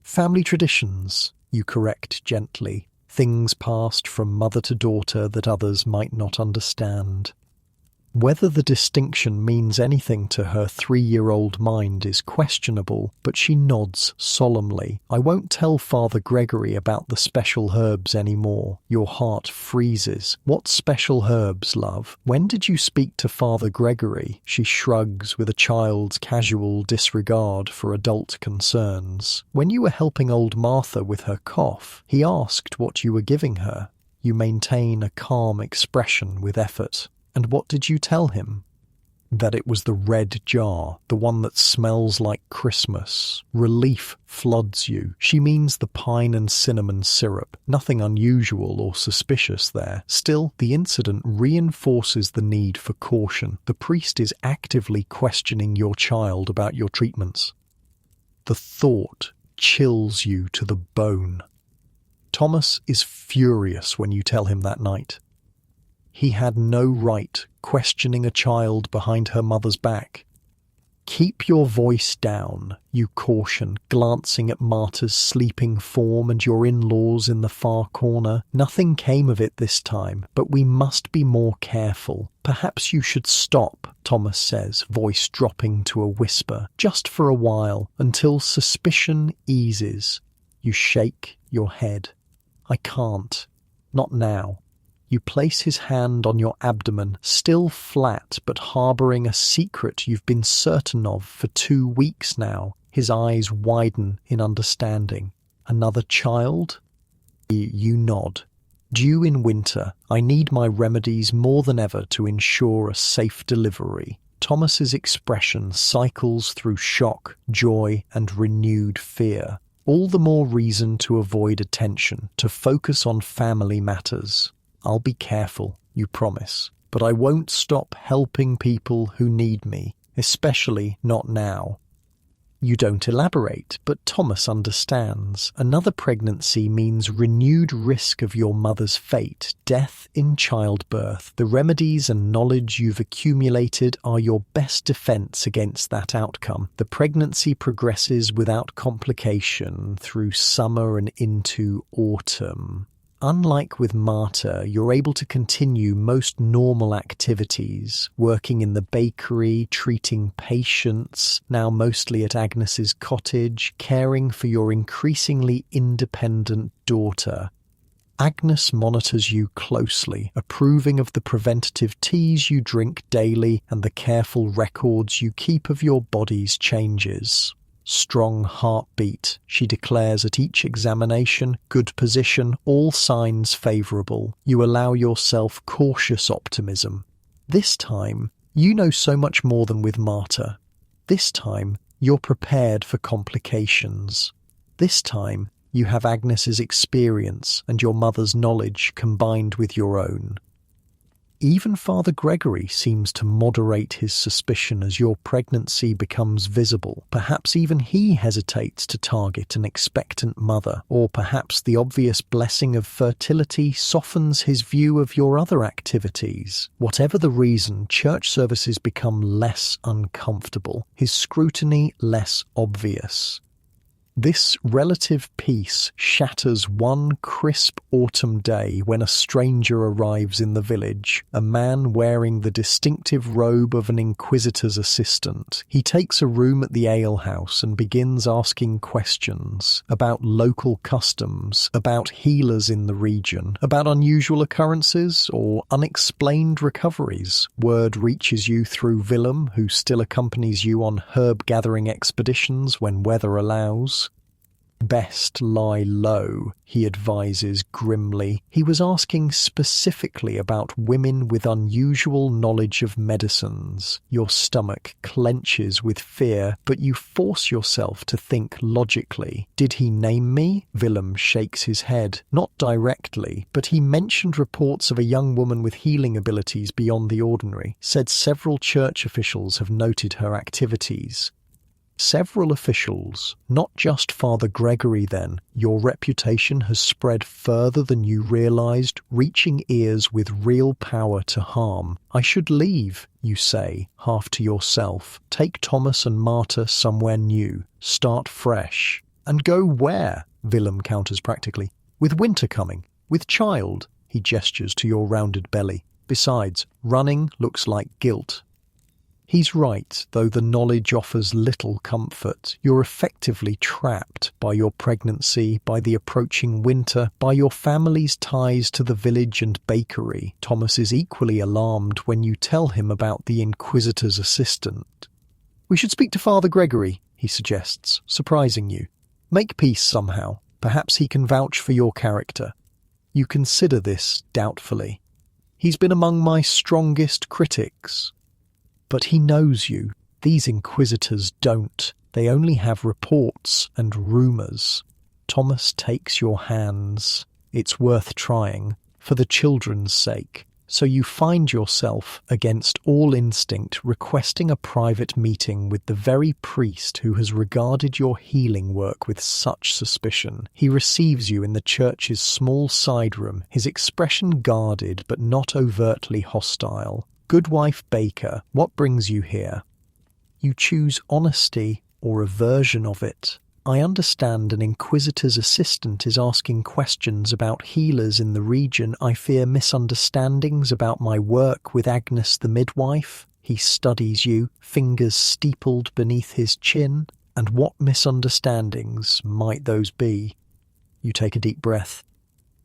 family traditions, you correct gently. Things passed from mother to daughter that others might not understand. Whether the distinction means anything to her 3-year-old mind is questionable, but she nods solemnly. I won't tell Father Gregory about the special herbs anymore. Your heart freezes. What special herbs, love? When did you speak to Father Gregory? She shrugs with a child's casual disregard for adult concerns. When you were helping old Martha with her cough, he asked what you were giving her. You maintain a calm expression with effort. And what did you tell him? That it was the red jar, the one that smells like Christmas. Relief floods you. She means the pine and cinnamon syrup. Nothing unusual or suspicious there. Still, the incident reinforces the need for caution. The priest is actively questioning your child about your treatments. The thought chills you to the bone. Thomas is furious when you tell him that night. He had no right questioning a child behind her mother's back. Keep your voice down, you caution, glancing at Marta's sleeping form and your in-laws in the far corner. Nothing came of it this time, but we must be more careful. Perhaps you should stop, Thomas says, voice dropping to a whisper, just for a while, until suspicion eases. You shake your head. I can't. Not now. You place his hand on your abdomen, still flat but harbouring a secret you've been certain of for 2 weeks now. His eyes widen in understanding. Another child? You nod. Due in winter, I need my remedies more than ever to ensure a safe delivery. Thomas's expression cycles through shock, joy, and renewed fear. All the more reason to avoid attention, to focus on family matters. I'll be careful, you promise, but I won't stop helping people who need me, especially not now. You don't elaborate, but Thomas understands. Another pregnancy means renewed risk of your mother's fate, death in childbirth. The remedies and knowledge you've accumulated are your best defense against that outcome. The pregnancy progresses without complication through summer and into autumn. Unlike with Marta, you're able to continue most normal activities, working in the bakery, treating patients, now mostly at Agnes's cottage, caring for your increasingly independent daughter. Agnes monitors you closely, approving of the preventative teas you drink daily and the careful records you keep of your body's changes. Strong heartbeat, she declares at each examination, good position, all signs favourable. You allow yourself cautious optimism. This time, you know so much more than with Marta. This time, you're prepared for complications. This time, you have Agnes's experience and your mother's knowledge combined with your own. Even Father Gregory seems to moderate his suspicion as your pregnancy becomes visible. Perhaps even he hesitates to target an expectant mother, or perhaps the obvious blessing of fertility softens his view of your other activities. Whatever the reason, church services become less uncomfortable, his scrutiny less obvious. This relative peace shatters one crisp autumn day when a stranger arrives in the village, a man wearing the distinctive robe of an inquisitor's assistant. He takes a room at the alehouse and begins asking questions about local customs, about healers in the region, about unusual occurrences or unexplained recoveries. Word reaches you through Willem, who still accompanies you on herb-gathering expeditions when weather allows. Best lie low, he advises grimly. He was asking specifically about women with unusual knowledge of medicines. Your stomach clenches with fear, but you force yourself to think logically. Did he name me? Willem shakes his head. Not directly, but he mentioned reports of a young woman with healing abilities beyond the ordinary. Said several church officials have noted her activities. Several officials, not just Father Gregory then. Your reputation has spread further than you realized, reaching ears with real power to harm. I should leave, you say, half to yourself. Take Thomas and Marta somewhere new. Start fresh. And go where? Willem counters practically. With winter coming. With child. He gestures to your rounded belly. Besides, running looks like guilt. He's right, though the knowledge offers little comfort. You're effectively trapped by your pregnancy, by the approaching winter, by your family's ties to the village and bakery. Thomas is equally alarmed when you tell him about the Inquisitor's assistant. We should speak to Father Gregory, he suggests, surprising you. Make peace somehow. Perhaps he can vouch for your character. You consider this doubtfully. He's been among my strongest critics. But he knows you. These inquisitors don't. They only have reports and rumours. Thomas takes your hands. It's worth trying, for the children's sake. So you find yourself, against all instinct, requesting a private meeting with the very priest who has regarded your healing work with such suspicion. He receives you in the church's small side room, his expression guarded but not overtly hostile. Goodwife Baker, what brings you here? You choose honesty or a version of it. I understand an inquisitor's assistant is asking questions about healers in the region. I fear misunderstandings about my work with Agnes the midwife. He studies you, fingers steepled beneath his chin. And what misunderstandings might those be? You take a deep breath.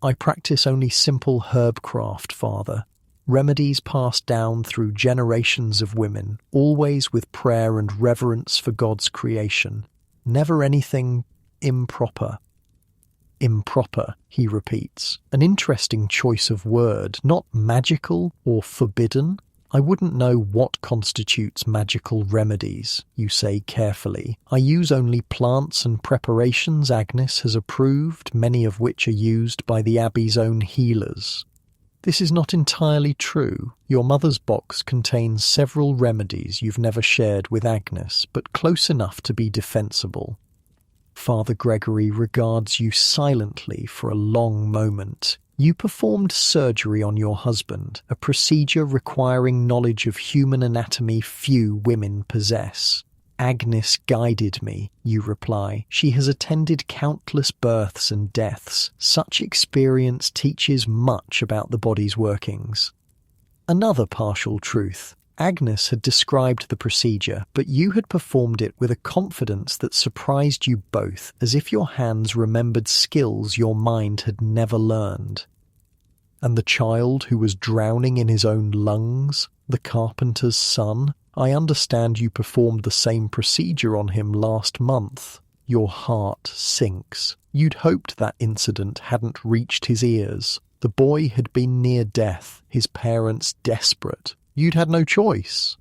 I practice only simple herbcraft, Father. Remedies passed down through generations of women, always with prayer and reverence for God's creation. Never anything improper. Improper, he repeats. An interesting choice of word, not magical or forbidden. I wouldn't know what constitutes magical remedies, you say carefully. I use only plants and preparations Agnes has approved, many of which are used by the Abbey's own healers. This is not entirely true. Your mother's box contains several remedies you've never shared with Agnes, but close enough to be defensible. Father Gregory regards you silently for a long moment. You performed surgery on your husband, a procedure requiring knowledge of human anatomy few women possess. Agnes guided me, you reply. She has attended countless births and deaths. Such experience teaches much about the body's workings. Another partial truth. Agnes had described the procedure, but you had performed it with a confidence that surprised you both, as if your hands remembered skills your mind had never learned. And the child who was drowning in his own lungs, the carpenter's son, I understand you performed the same procedure on him last month. Your heart sinks. You'd hoped that incident hadn't reached his ears. The boy had been near death, his parents desperate. You'd had no choice.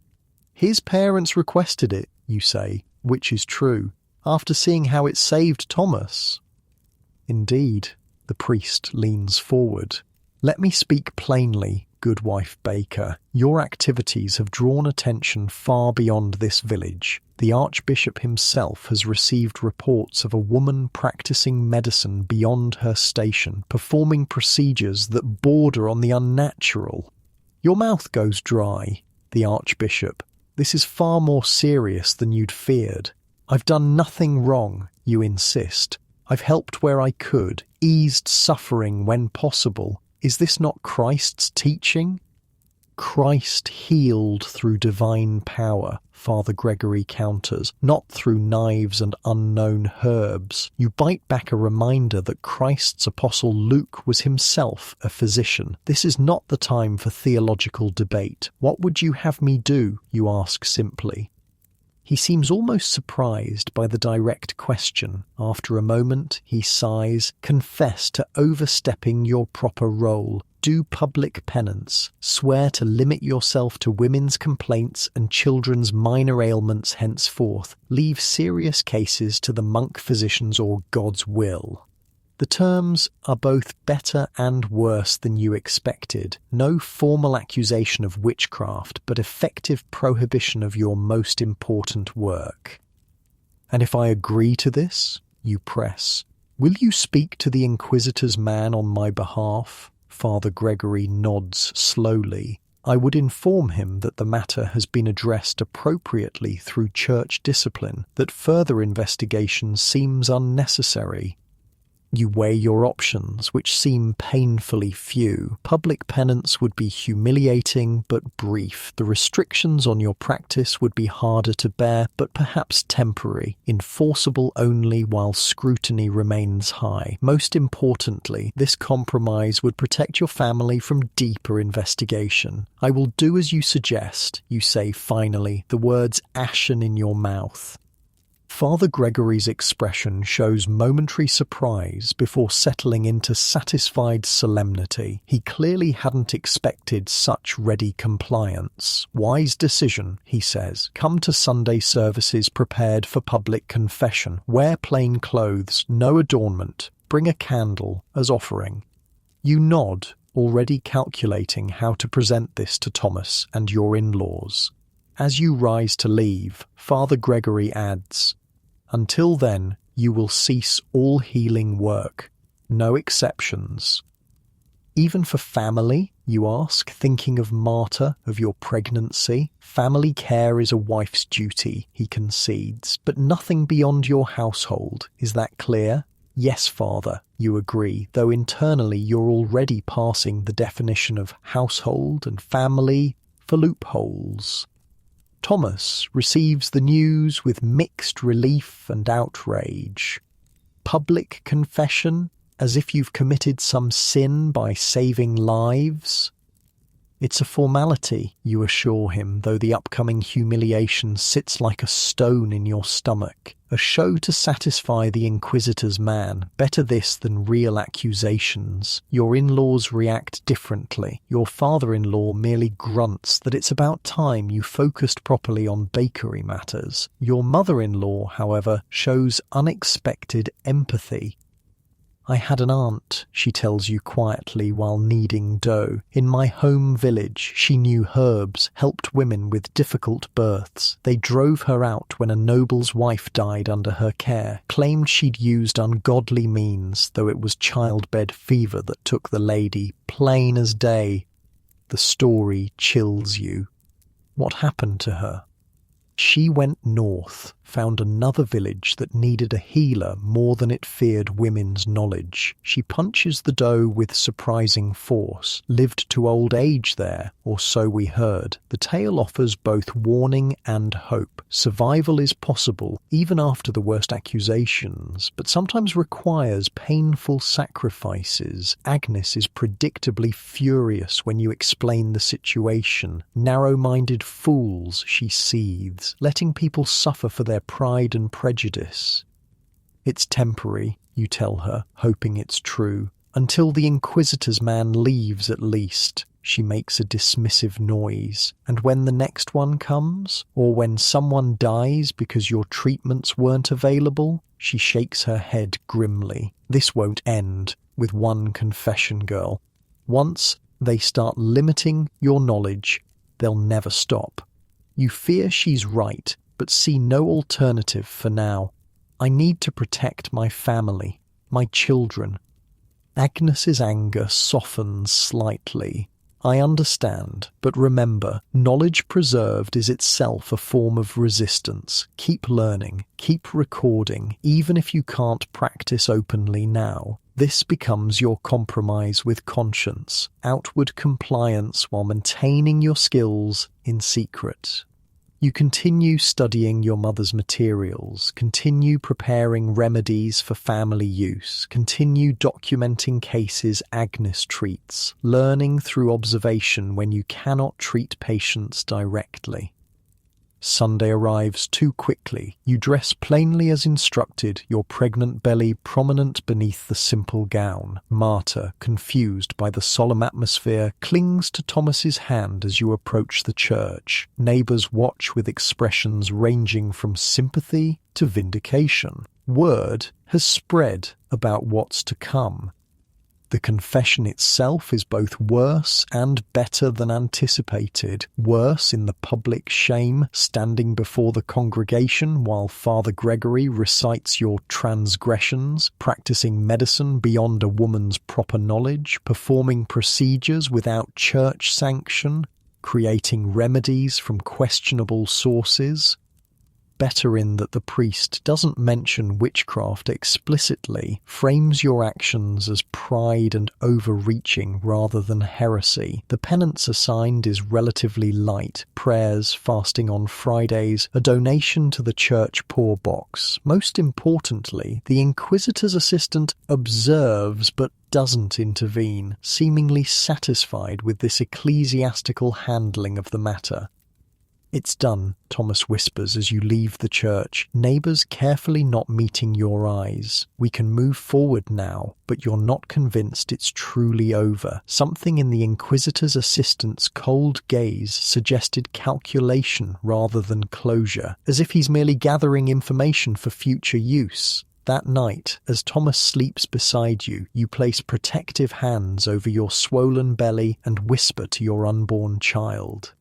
His parents requested it, you say, which is true, after seeing how it saved Thomas. Indeed, the priest leans forward. Let me speak plainly, Goodwife Baker. Your activities have drawn attention far beyond this village. The Archbishop himself has received reports of a woman practicing medicine beyond her station, performing procedures that border on the unnatural. Your mouth goes dry, the Archbishop. This is far more serious than you'd feared. I've done nothing wrong, you insist. I've helped where I could, eased suffering when possible. Is this not Christ's teaching? Christ healed through divine power, Father Gregory counters, not through knives and unknown herbs. You bite back a reminder that Christ's apostle Luke was himself a physician. This is not the time for theological debate. What would you have me do, you ask simply? He seems almost surprised by the direct question. After a moment, he sighs, "Confess to overstepping your proper role. Do public penance. Swear to limit yourself to women's complaints and children's minor ailments henceforth. Leave serious cases to the monk physicians or God's will." The terms are both better and worse than you expected. No formal accusation of witchcraft, but effective prohibition of your most important work. "And if I agree to this," you press, "will you speak to the Inquisitor's man on my behalf?" Father Gregory nods slowly. "I would inform him that the matter has been addressed appropriately through church discipline, that further investigation seems unnecessary." You weigh your options, which seem painfully few. Public penance would be humiliating but brief. The restrictions on your practice would be harder to bear, but perhaps temporary, enforceable only while scrutiny remains high. Most importantly, this compromise would protect your family from deeper investigation. "I will do as you suggest," you say finally, the words ashen in your mouth. Father Gregory's expression shows momentary surprise before settling into satisfied solemnity. He clearly hadn't expected such ready compliance. "Wise decision," he says. "Come to Sunday services prepared for public confession. Wear plain clothes, no adornment. Bring a candle as offering." You nod, already calculating how to present this to Thomas and your in-laws. As you rise to leave, Father Gregory adds, "Until then, you will cease all healing work. No exceptions." "Even for family?" you ask, thinking of Marta, of your pregnancy. "Family care is a wife's duty," he concedes, "but nothing beyond your household. Is that clear?" "Yes, Father," you agree, though internally you're already parsing the definition of household and family for loopholes. Thomas receives the news with mixed relief and outrage. Public confession, as if you've committed some sin by saving lives? "It's a formality," you assure him, though the upcoming humiliation sits like a stone in your stomach. "A show to satisfy the Inquisitor's man. Better this than real accusations." Your in-laws react differently. Your father-in-law merely grunts that it's about time you focused properly on bakery matters. Your mother-in-law, however, shows unexpected empathy. "I had an aunt," she tells you quietly while kneading dough. "In my home village, she knew herbs, helped women with difficult births. They drove her out when a noble's wife died under her care, claimed she'd used ungodly means, though it was childbed fever that took the lady, plain as day." The story chills you. What happened to her? "She went north, found another village that needed a healer more than it feared women's knowledge. She punches the dough with surprising force, lived to old age there, or so we heard." The tale offers both warning and hope. Survival is possible, even after the worst accusations, but sometimes requires painful sacrifices. Agnes is predictably furious when you explain the situation. "Narrow-minded fools," she seethes, "letting people suffer for their pride and prejudice." "It's temporary," you tell her, hoping it's true. "Until the Inquisitor's man leaves at least." She makes a dismissive noise. "And when the next one comes? Or when someone dies because your treatments weren't available?" She shakes her head grimly. "This won't end with one confession, girl. Once they start limiting your knowledge, they'll never stop." You fear she's right, but see no alternative for now. "I need to protect my family, my children." Agnes's anger softens slightly. "I understand, but remember, knowledge preserved is itself a form of resistance. Keep learning, keep recording, even if you can't practice openly now. This becomes your compromise with conscience, outward compliance while maintaining your skills in secret." You continue studying your mother's materials, continue preparing remedies for family use, continue documenting cases Agnes treats, learning through observation when you cannot treat patients directly. Sunday arrives too quickly. You dress plainly as instructed, your pregnant belly prominent beneath the simple gown. Marta, confused by the solemn atmosphere, clings to Thomas's hand as you approach the church. Neighbours watch with expressions ranging from sympathy to vindication. Word has spread about what's to come. The confession itself is both worse and better than anticipated. Worse in the public shame, standing before the congregation while Father Gregory recites your transgressions, practicing medicine beyond a woman's proper knowledge, performing procedures without church sanction, creating remedies from questionable sources. Better in that the priest doesn't mention witchcraft explicitly, frames your actions as pride and overreaching rather than heresy. The penance assigned is relatively light: prayers, fasting on Fridays, a donation to the church poor box. Most importantly, the inquisitor's assistant observes but doesn't intervene, seemingly satisfied with this ecclesiastical handling of the matter. "It's done," Thomas whispers as you leave the church, neighbours carefully not meeting your eyes. "We can move forward now, but you're not convinced it's truly over." Something in the inquisitor's assistant's cold gaze suggested calculation rather than closure, as if he's merely gathering information for future use. That night, as Thomas sleeps beside you, you place protective hands over your swollen belly and whisper to your unborn child.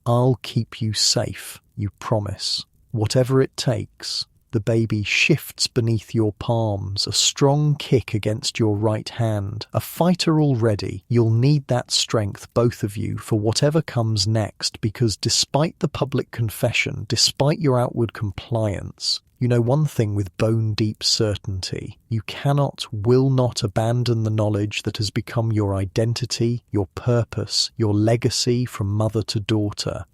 "I'll keep you safe, you promise. Whatever it takes." The baby shifts beneath your palms, a strong kick against your right hand. A fighter already, you'll need that strength, both of you, for whatever comes next, because despite the public confession, despite your outward compliance, you know one thing with bone-deep certainty: you cannot, will not abandon the knowledge that has become your identity, your purpose, your legacy from mother to daughter.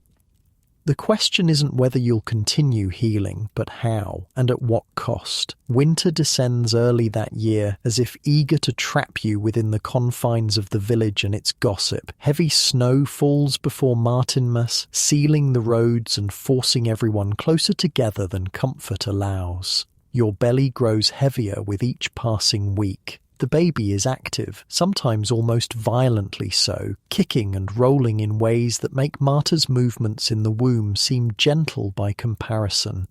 The question isn't whether you'll continue healing, but how, and at what cost. Winter descends early that year, as if eager to trap you within the confines of the village and its gossip. Heavy snow falls before Martinmas, sealing the roads and forcing everyone closer together than comfort allows. Your belly grows heavier with each passing week. The baby is active, sometimes almost violently so, kicking and rolling in ways that make Marta's movements in the womb seem gentle by comparison.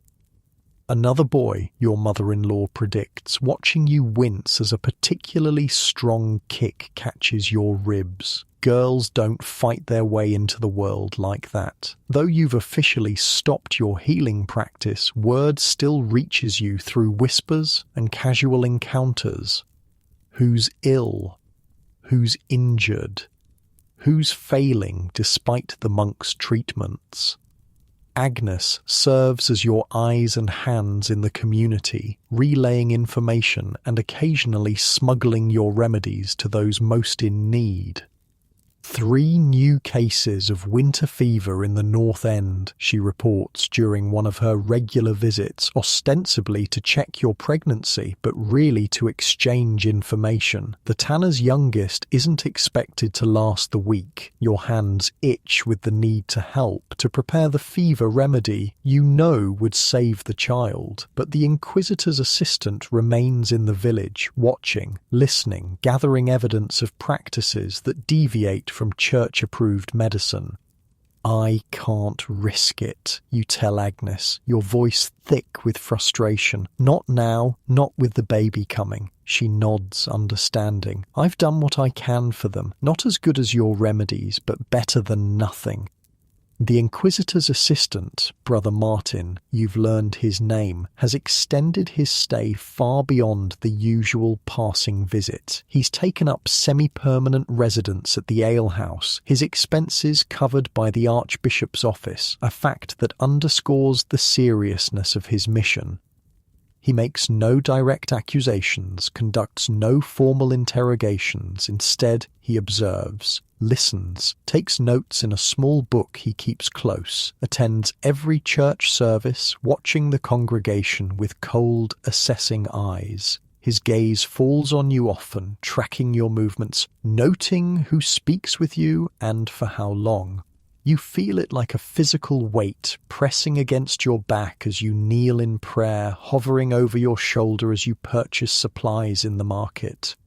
Another boy, your mother-in-law predicts, watching you wince as a particularly strong kick catches your ribs. Girls don't fight their way into the world like that. Though you've officially stopped your healing practice, word still reaches you through whispers and casual encounters. Who's ill? Who's injured? Who's failing despite the monk's treatments? Agnes serves as your eyes and hands in the community, relaying information and occasionally smuggling your remedies to those most in need. 3 new cases of winter fever in the North End, she reports during one of her regular visits, ostensibly to check your pregnancy, but really to exchange information. The Tanner's youngest isn't expected to last the week. Your hands itch with the need to help, to prepare the fever remedy you know would save the child. But the Inquisitor's assistant remains in the village, watching, listening, gathering evidence of practices that deviate from church-approved medicine. "I can't risk it," you tell Agnes, your voice thick with frustration. "Not now, not with the baby coming." She nods, understanding. "I've done what I can for them. Not as good as your remedies, but better than nothing." The Inquisitor's assistant, Brother Martin, you've learned his name, has extended his stay far beyond the usual passing visit. He's taken up semi-permanent residence at the alehouse, his expenses covered by the Archbishop's office, a fact that underscores the seriousness of his mission. He makes no direct accusations, conducts no formal interrogations. Instead, he observes, listens, takes notes in a small book he keeps close, attends every church service, watching the congregation with cold, assessing eyes. His gaze falls on you often, tracking your movements, noting who speaks with you and for how long. You feel it like a physical weight pressing against your back as you kneel in prayer, hovering over your shoulder as you purchase supplies in the market.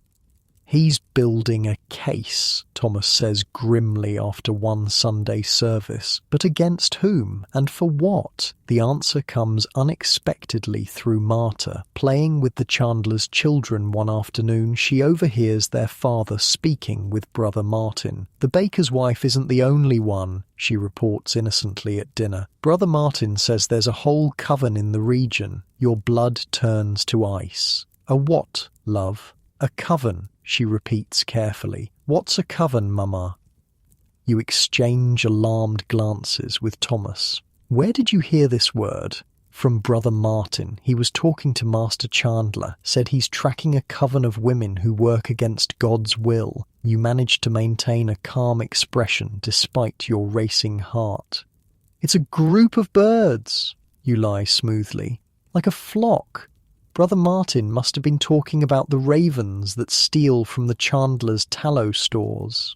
"He's building a case," Thomas says grimly after one Sunday service. But against whom and for what? The answer comes unexpectedly through Marta. Playing with the Chandlers' children one afternoon, she overhears their father speaking with Brother Martin. "The baker's wife isn't the only one," she reports innocently at dinner. "Brother Martin says there's a whole coven in the region. Your blood turns to ice." "A what, love?" "A coven," she repeats carefully. "What's a coven, Mama?" You exchange alarmed glances with Thomas. "Where did you hear this word?" "From Brother Martin. He was talking to Master Chandler. Said he's tracking a coven of women who work against God's will." You manage to maintain a calm expression despite your racing heart. "It's a group of birds," you lie smoothly. "Like a flock. Brother Martin must have been talking about the ravens that steal from the Chandler's tallow stores."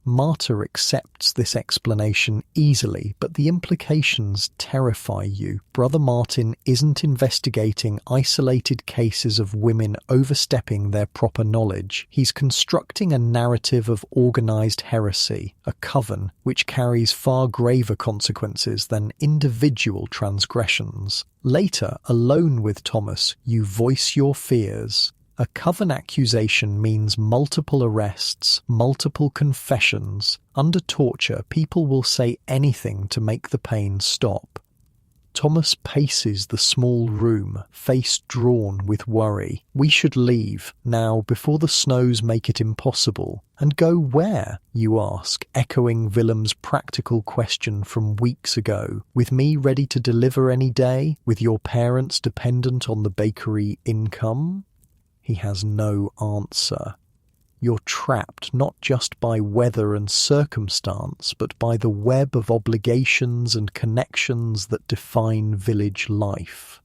Marta accepts this explanation easily, but the implications terrify you. Brother Martin isn't investigating isolated cases of women overstepping their proper knowledge. He's constructing a narrative of organised heresy, a coven which carries far graver consequences than individual transgressions. Later, alone with Thomas, you voice your fears. A coven accusation means multiple arrests, multiple confessions. Under torture, people will say anything to make the pain stop. Thomas paces the small room, face drawn with worry. "We should leave, now, before the snows make it impossible." "And go where?" you ask, echoing Willem's practical question from weeks ago. "With me ready to deliver any day? With your parents dependent on the bakery income?" He has no answer. You're trapped not just by weather and circumstance, but by the web of obligations and connections that define village life.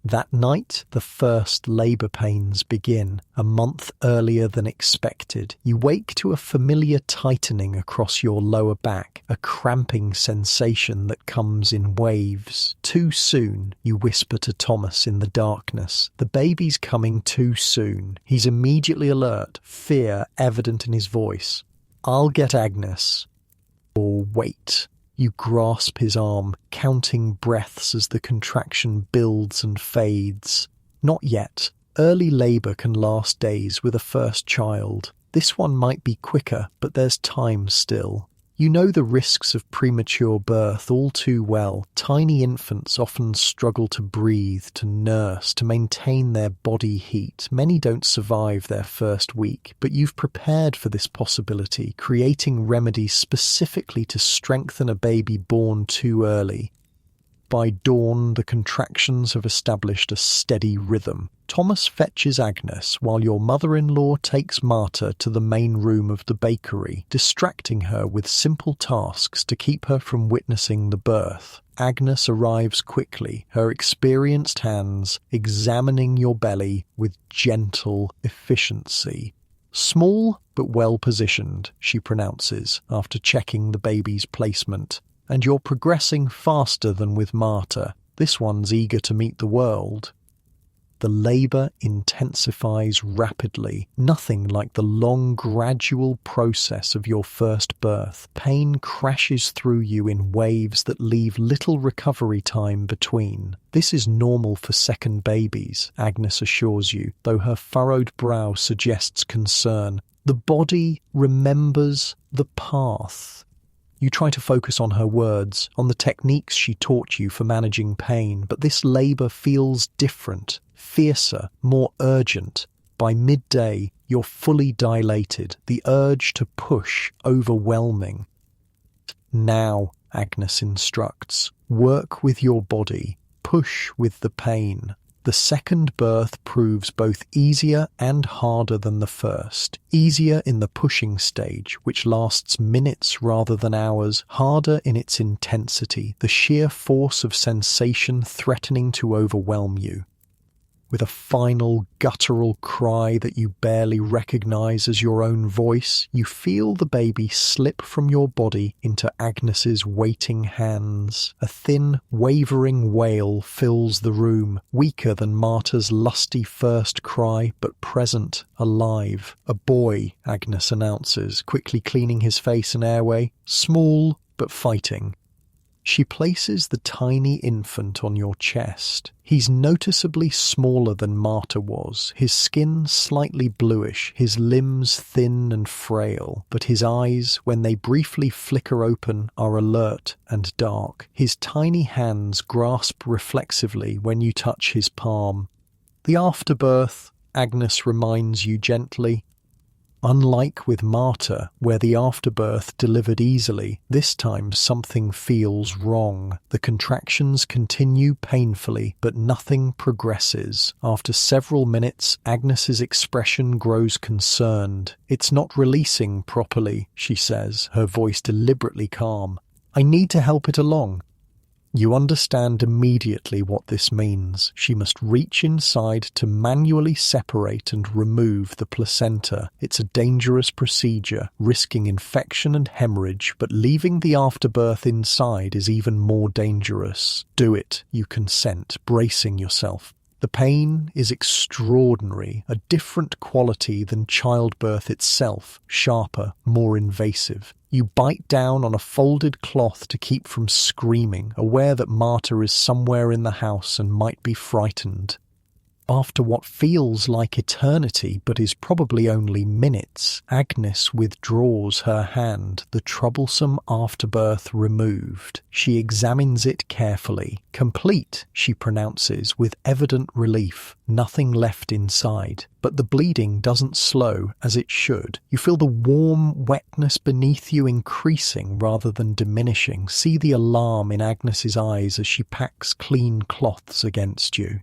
That night, the first labour pains begin, a month earlier than expected. You wake to a familiar tightening across your lower back, a cramping sensation that comes in waves. "Too soon," you whisper to Thomas in the darkness. "The baby's coming too soon." He's immediately alert, fear evident in his voice. "I'll get Agnes." Or wait. You grasp his arm, counting breaths as the contraction builds and fades. Not yet. Early labour can last days with a first child. This one might be quicker, but there's time still. You know the risks of premature birth all too well. Tiny infants often struggle to breathe, to nurse, to maintain their body heat. Many don't survive their first week, but you've prepared for this possibility, creating remedies specifically to strengthen a baby born too early. By dawn, the contractions have established a steady rhythm. Thomas fetches Agnes while your mother-in-law takes Marta to the main room of the bakery, distracting her with simple tasks to keep her from witnessing the birth. Agnes arrives quickly, her experienced hands examining your belly with gentle efficiency. "Small but well positioned," she pronounces after checking the baby's placement. "And you're progressing faster than with Marta. This one's eager to meet the world." The labour intensifies rapidly, nothing like the long, gradual process of your first birth. Pain crashes through you in waves that leave little recovery time between. "This is normal for second babies," Agnes assures you, though her furrowed brow suggests concern. "The body remembers the path." You try to focus on her words, on the techniques she taught you for managing pain, but this labour feels different, fiercer, more urgent. By midday, you're fully dilated, the urge to push overwhelming. "Now," Agnes instructs, "work with your body, push with the pain." The second birth proves both easier and harder than the first. Easier in the pushing stage, which lasts minutes rather than hours, harder in its intensity, the sheer force of sensation threatening to overwhelm you. with a final guttural cry that you barely recognize as your own voice, you feel the baby slip from your body into Agnes's waiting hands. A thin, wavering wail fills the room, weaker than Marta's lusty first cry, but present, alive. A boy, Agnes announces, quickly cleaning his face and airway, small but fighting. She places the tiny infant on your chest. He's noticeably smaller than Marta was, his skin slightly bluish, his limbs thin and frail, but his eyes, when they briefly flicker open, are alert and dark. His tiny hands grasp reflexively when you touch his palm. The afterbirth, Agnes reminds you gently. Unlike with Marta, where the afterbirth delivered easily, this time something feels wrong. The contractions continue painfully, but nothing progresses. After several minutes, Agnes's expression grows concerned. "It's not releasing properly," she says, her voice deliberately calm. "I need to help it along." You understand immediately what this means. She must reach inside to manually separate and remove the placenta. It's a dangerous procedure, risking infection and hemorrhage, but leaving the afterbirth inside is even more dangerous. Do it, you consent, bracing yourself. The pain is extraordinary, a different quality than childbirth itself, sharper, more invasive. You bite down on a folded cloth to keep from screaming, aware that Marta is somewhere in the house and might be frightened. After what feels like eternity but is probably only minutes, Agnes withdraws her hand, the troublesome afterbirth removed. She examines it carefully. Complete, she pronounces with evident relief. Nothing left inside. But the bleeding doesn't slow as it should. You feel the warm wetness beneath you increasing rather than diminishing. See the alarm in Agnes's eyes as she packs clean cloths against you.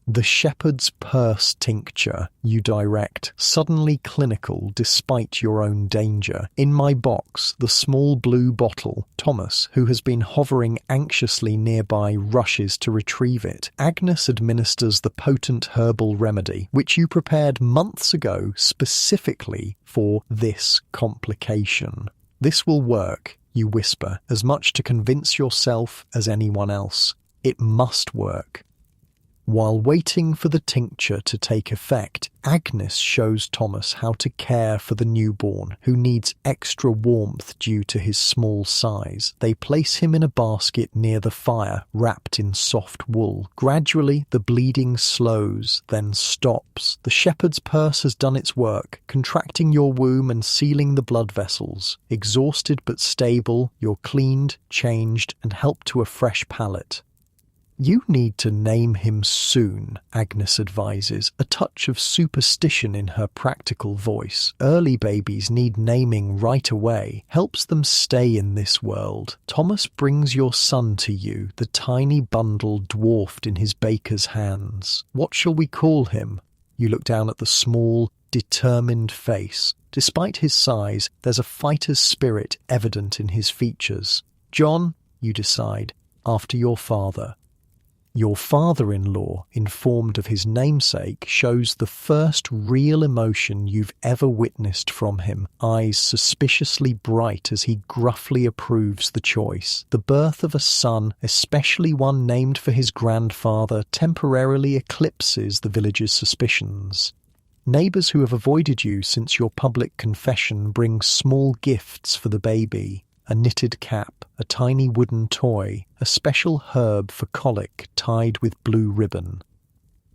The shepherd's purse tincture you direct, suddenly clinical despite your own danger. In my box, the small blue bottle. Thomas, who has been hovering anxiously nearby, rushes to retrieve it. Agnes administers the potent herbal remedy, which you prepared months ago specifically for this complication. This will work, you whisper, as much to convince yourself as anyone else. It must work. While waiting for the tincture to take effect, Agnes shows Thomas how to care for the newborn, who needs extra warmth due to his small size. They place him in a basket near the fire, wrapped in soft wool. Gradually, the bleeding slows, then stops. The shepherd's purse has done its work, contracting your womb and sealing the blood vessels. Exhausted but stable, you're cleaned, changed, and helped to a fresh palate. "You need to name him soon," Agnes advises, a touch of superstition in her practical voice. Early babies need naming right away, helps them stay in this world. Thomas brings your son to you, the tiny bundle dwarfed in his baker's hands. "What shall we call him?" You look down at the small, determined face. Despite his size, there's a fighter's spirit evident in his features. "John," you decide, "after your father." Your father-in-law, informed of his namesake, shows the first real emotion you've ever witnessed from him, eyes suspiciously bright as he gruffly approves the choice. The birth of a son, especially one named for his grandfather, temporarily eclipses the village's suspicions. Neighbours who have avoided you since your public confession bring small gifts for the baby. A knitted cap, a tiny wooden toy, a special herb for colic tied with blue ribbon.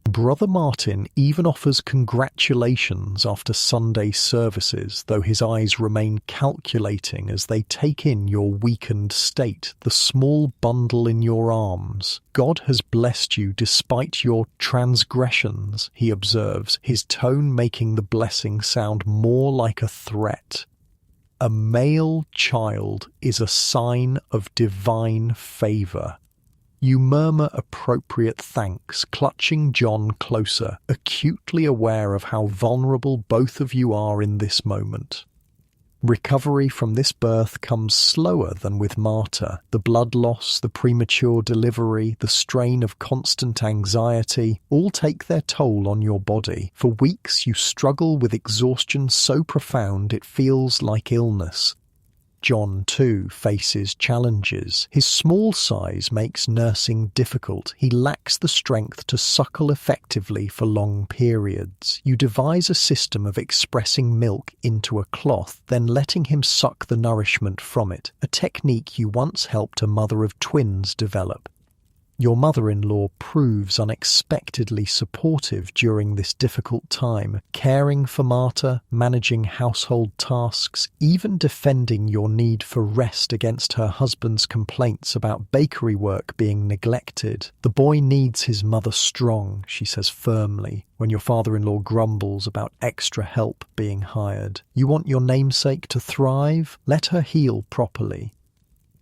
Brother Martin even offers congratulations after Sunday services, though his eyes remain calculating as they take in your weakened state, the small bundle in your arms. "God has blessed you despite your transgressions," he observes, his tone making the blessing sound more like a threat. A male child is a sign of divine favour. You murmur appropriate thanks, clutching John closer, acutely aware of how vulnerable both of you are in this moment. Recovery from this birth comes slower than with Marta. The blood loss, the premature delivery, the strain of constant anxiety all take their toll on your body. For weeks you struggle with exhaustion so profound it feels like illness. John, too, faces challenges. His small size makes nursing difficult. He lacks the strength to suckle effectively for long periods. You devise a system of expressing milk into a cloth, then letting him suck the nourishment from it, a technique you once helped a mother of twins develop. Your mother-in-law proves unexpectedly supportive during this difficult time, caring for Marta, managing household tasks, even defending your need for rest against her husband's complaints about bakery work being neglected. The boy needs his mother strong, she says firmly, when your father-in-law grumbles about extra help being hired. You want your namesake to thrive? Let her heal properly.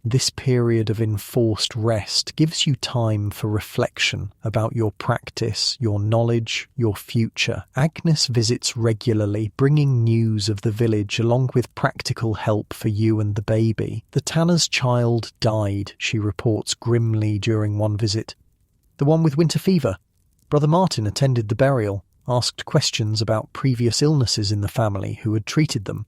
This period of enforced rest gives you time for reflection about your practice, your knowledge, your future. Agnes visits regularly, bringing news of the village along with practical help for you and the baby. The tanner's child died, she reports grimly during one visit. The one with winter fever. Brother Martin attended the burial, asked questions about previous illnesses in the family who had treated them.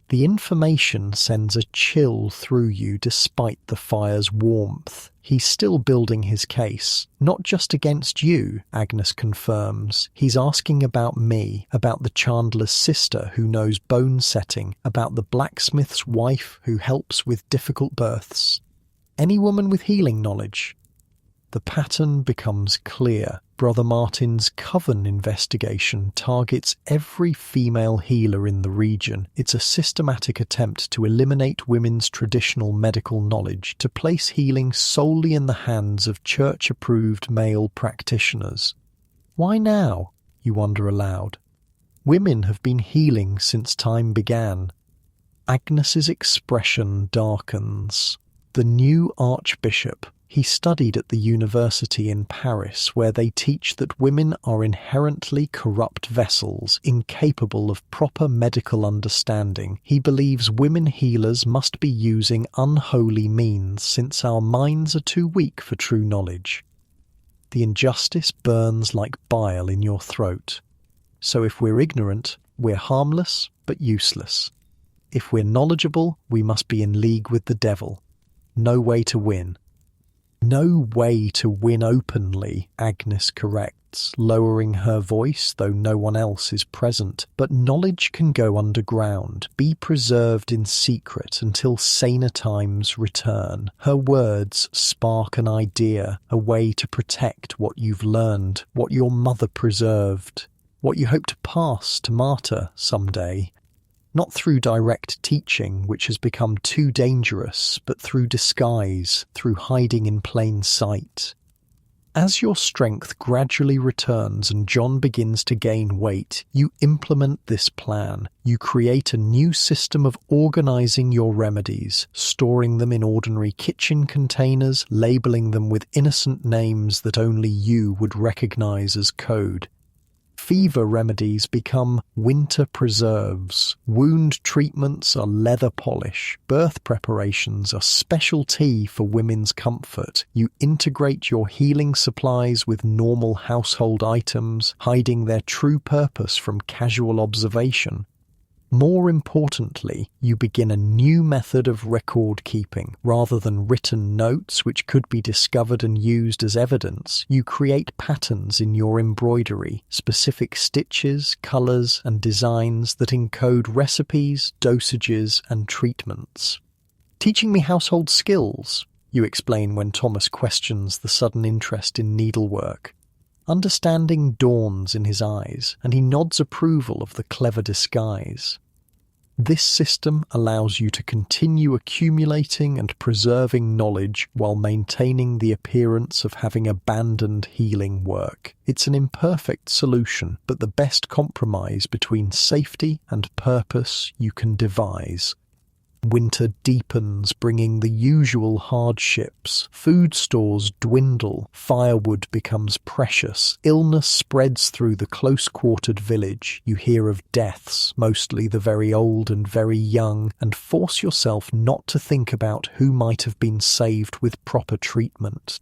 The information sends a chill through you despite the fire's warmth. He's still building his case. Not just against you, Agnes confirms. He's asking about me, about the chandler's sister who knows bone setting, about the blacksmith's wife who helps with difficult births. Any woman with healing knowledge. The pattern becomes clear. Brother Martin's coven investigation targets every female healer in the region. It's a systematic attempt to eliminate women's traditional medical knowledge, to place healing solely in the hands of church-approved male practitioners. Why now, you wonder aloud? Women have been healing since time began. Agnes's expression darkens. The new archbishop. He studied at the university in Paris, where they teach that women are inherently corrupt vessels, incapable of proper medical understanding. He believes women healers must be using unholy means, since our minds are too weak for true knowledge. The injustice burns like bile in your throat. So if we're ignorant, we're harmless but useless. If we're knowledgeable, we must be in league with the devil. No way to win. No way to win openly, Agnes corrects, lowering her voice though no one else is present. But knowledge can go underground, be preserved in secret until saner times return. Her words spark an idea, a way to protect what you've learned, what your mother preserved, what you hope to pass to Marta someday. Not through direct teaching, which has become too dangerous, but through disguise, through hiding in plain sight. As your strength gradually returns and John begins to gain weight, you implement this plan. You create a new system of organizing your remedies, storing them in ordinary kitchen containers, labeling them with innocent names that only you would recognize as code. Fever remedies become winter preserves. Wound treatments are leather polish. Birth preparations are special tea for women's comfort. You integrate your healing supplies with normal household items, hiding their true purpose from casual observation. More importantly, you begin a new method of record keeping. Rather than written notes which could be discovered and used as evidence, you create patterns in your embroidery, specific stitches, colours and designs that encode recipes, dosages and treatments. Teaching me household skills, you explain when Thomas questions the sudden interest in needlework. Understanding dawns in his eyes, and he nods approval of the clever disguise. This system allows you to continue accumulating and preserving knowledge while maintaining the appearance of having abandoned healing work. It's an imperfect solution, but the best compromise between safety and purpose you can devise. Winter deepens, bringing the usual hardships. Food stores dwindle, firewood becomes precious, illness spreads through the close-quartered village. You hear of deaths, mostly the very old and very young, and force yourself not to think about who might have been saved with proper treatment.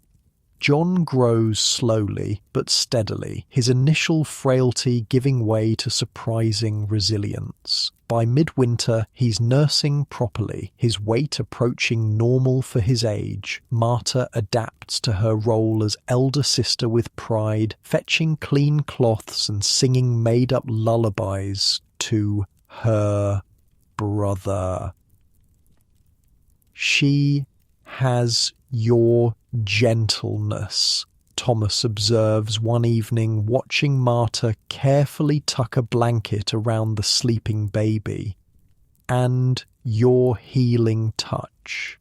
John grows slowly but steadily, his initial frailty giving way to surprising resilience. By midwinter, he's nursing properly, his weight approaching normal for his age. Marta adapts to her role as elder sister with pride, fetching clean cloths and singing made-up lullabies to her brother. She has your gentleness, Thomas observes one evening, watching Marta carefully tuck a blanket around the sleeping baby. And your healing touch.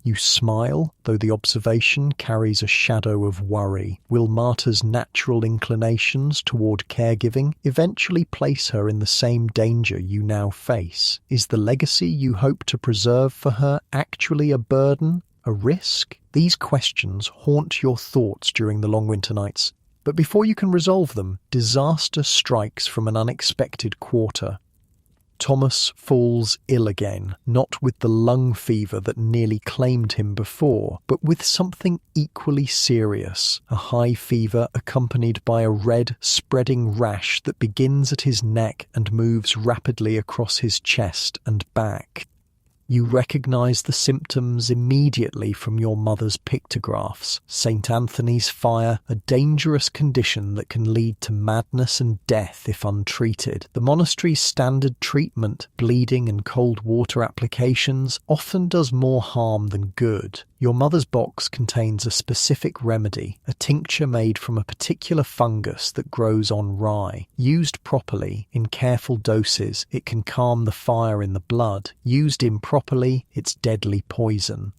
You smile, though the observation carries a shadow of worry. Will Marta's natural inclinations toward caregiving eventually place her in the same danger you now face? Is the legacy you hope to preserve for her actually a burden? A risk? These questions haunt your thoughts during the long winter nights. But before you can resolve them, disaster strikes from an unexpected quarter. Thomas falls ill again, not with the lung fever that nearly claimed him before, but with something equally serious, a high fever accompanied by a red, spreading rash that begins at his neck and moves rapidly across his chest and back. You recognize the symptoms immediately from your mother's pictographs. St. Anthony's fire, a dangerous condition that can lead to madness and death if untreated. The monastery's standard treatment, bleeding and cold water applications, often does more harm than good. Your mother's box contains a specific remedy, a tincture made from a particular fungus that grows on rye. Used properly, in careful doses, it can calm the fire in the blood. Used improperly, it's deadly poison.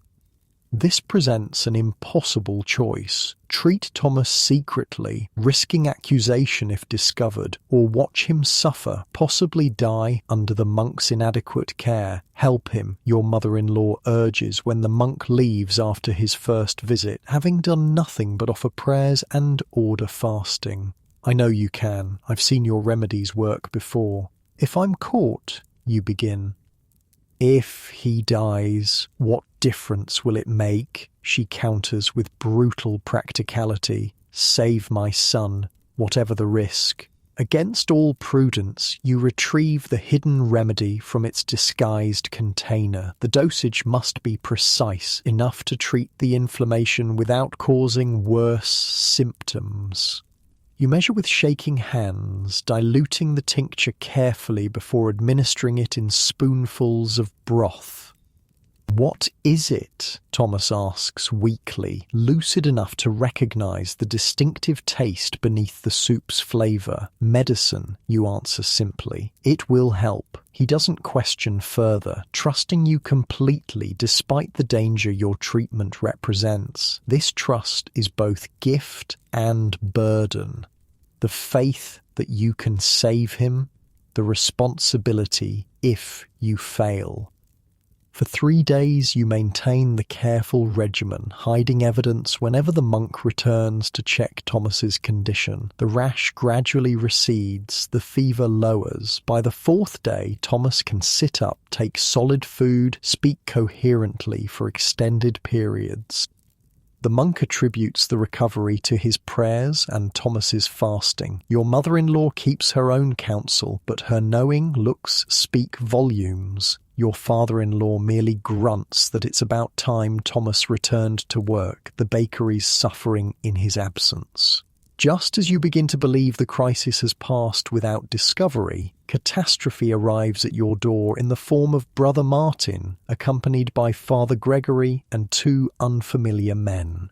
This presents an impossible choice. Treat Thomas secretly, risking accusation if discovered, or watch him suffer, possibly die under the monk's inadequate care. Help him, your mother-in-law urges when the monk leaves after his first visit, having done nothing but offer prayers and order fasting. I know you can. I've seen your remedies work before. If I'm caught, you begin. If he dies, what difference will it make? She counters with brutal practicality. Save my son, whatever the risk. Against all prudence, you retrieve the hidden remedy from its disguised container. The dosage must be precise, enough to treat the inflammation without causing worse symptoms. You measure with shaking hands, diluting the tincture carefully before administering it in spoonfuls of broth. What is it? Thomas asks weakly, lucid enough to recognize the distinctive taste beneath the soup's flavor. Medicine, you answer simply. It will help. He doesn't question further, trusting you completely despite the danger your treatment represents. This trust is both gift and burden. The faith that you can save him, the responsibility if you fail. For 3 days you maintain the careful regimen, hiding evidence whenever the monk returns to check Thomas's condition. The rash gradually recedes, the fever lowers. By the 4th day, Thomas can sit up, take solid food, speak coherently for extended periods. The monk attributes the recovery to his prayers and Thomas's fasting. Your mother-in-law keeps her own counsel, but her knowing looks speak volumes. Your father-in-law merely grunts that it's about time Thomas returned to work, the bakery's suffering in his absence. Just as you begin to believe the crisis has passed without discovery, catastrophe arrives at your door in the form of Brother Martin, accompanied by Father Gregory and 2 unfamiliar men.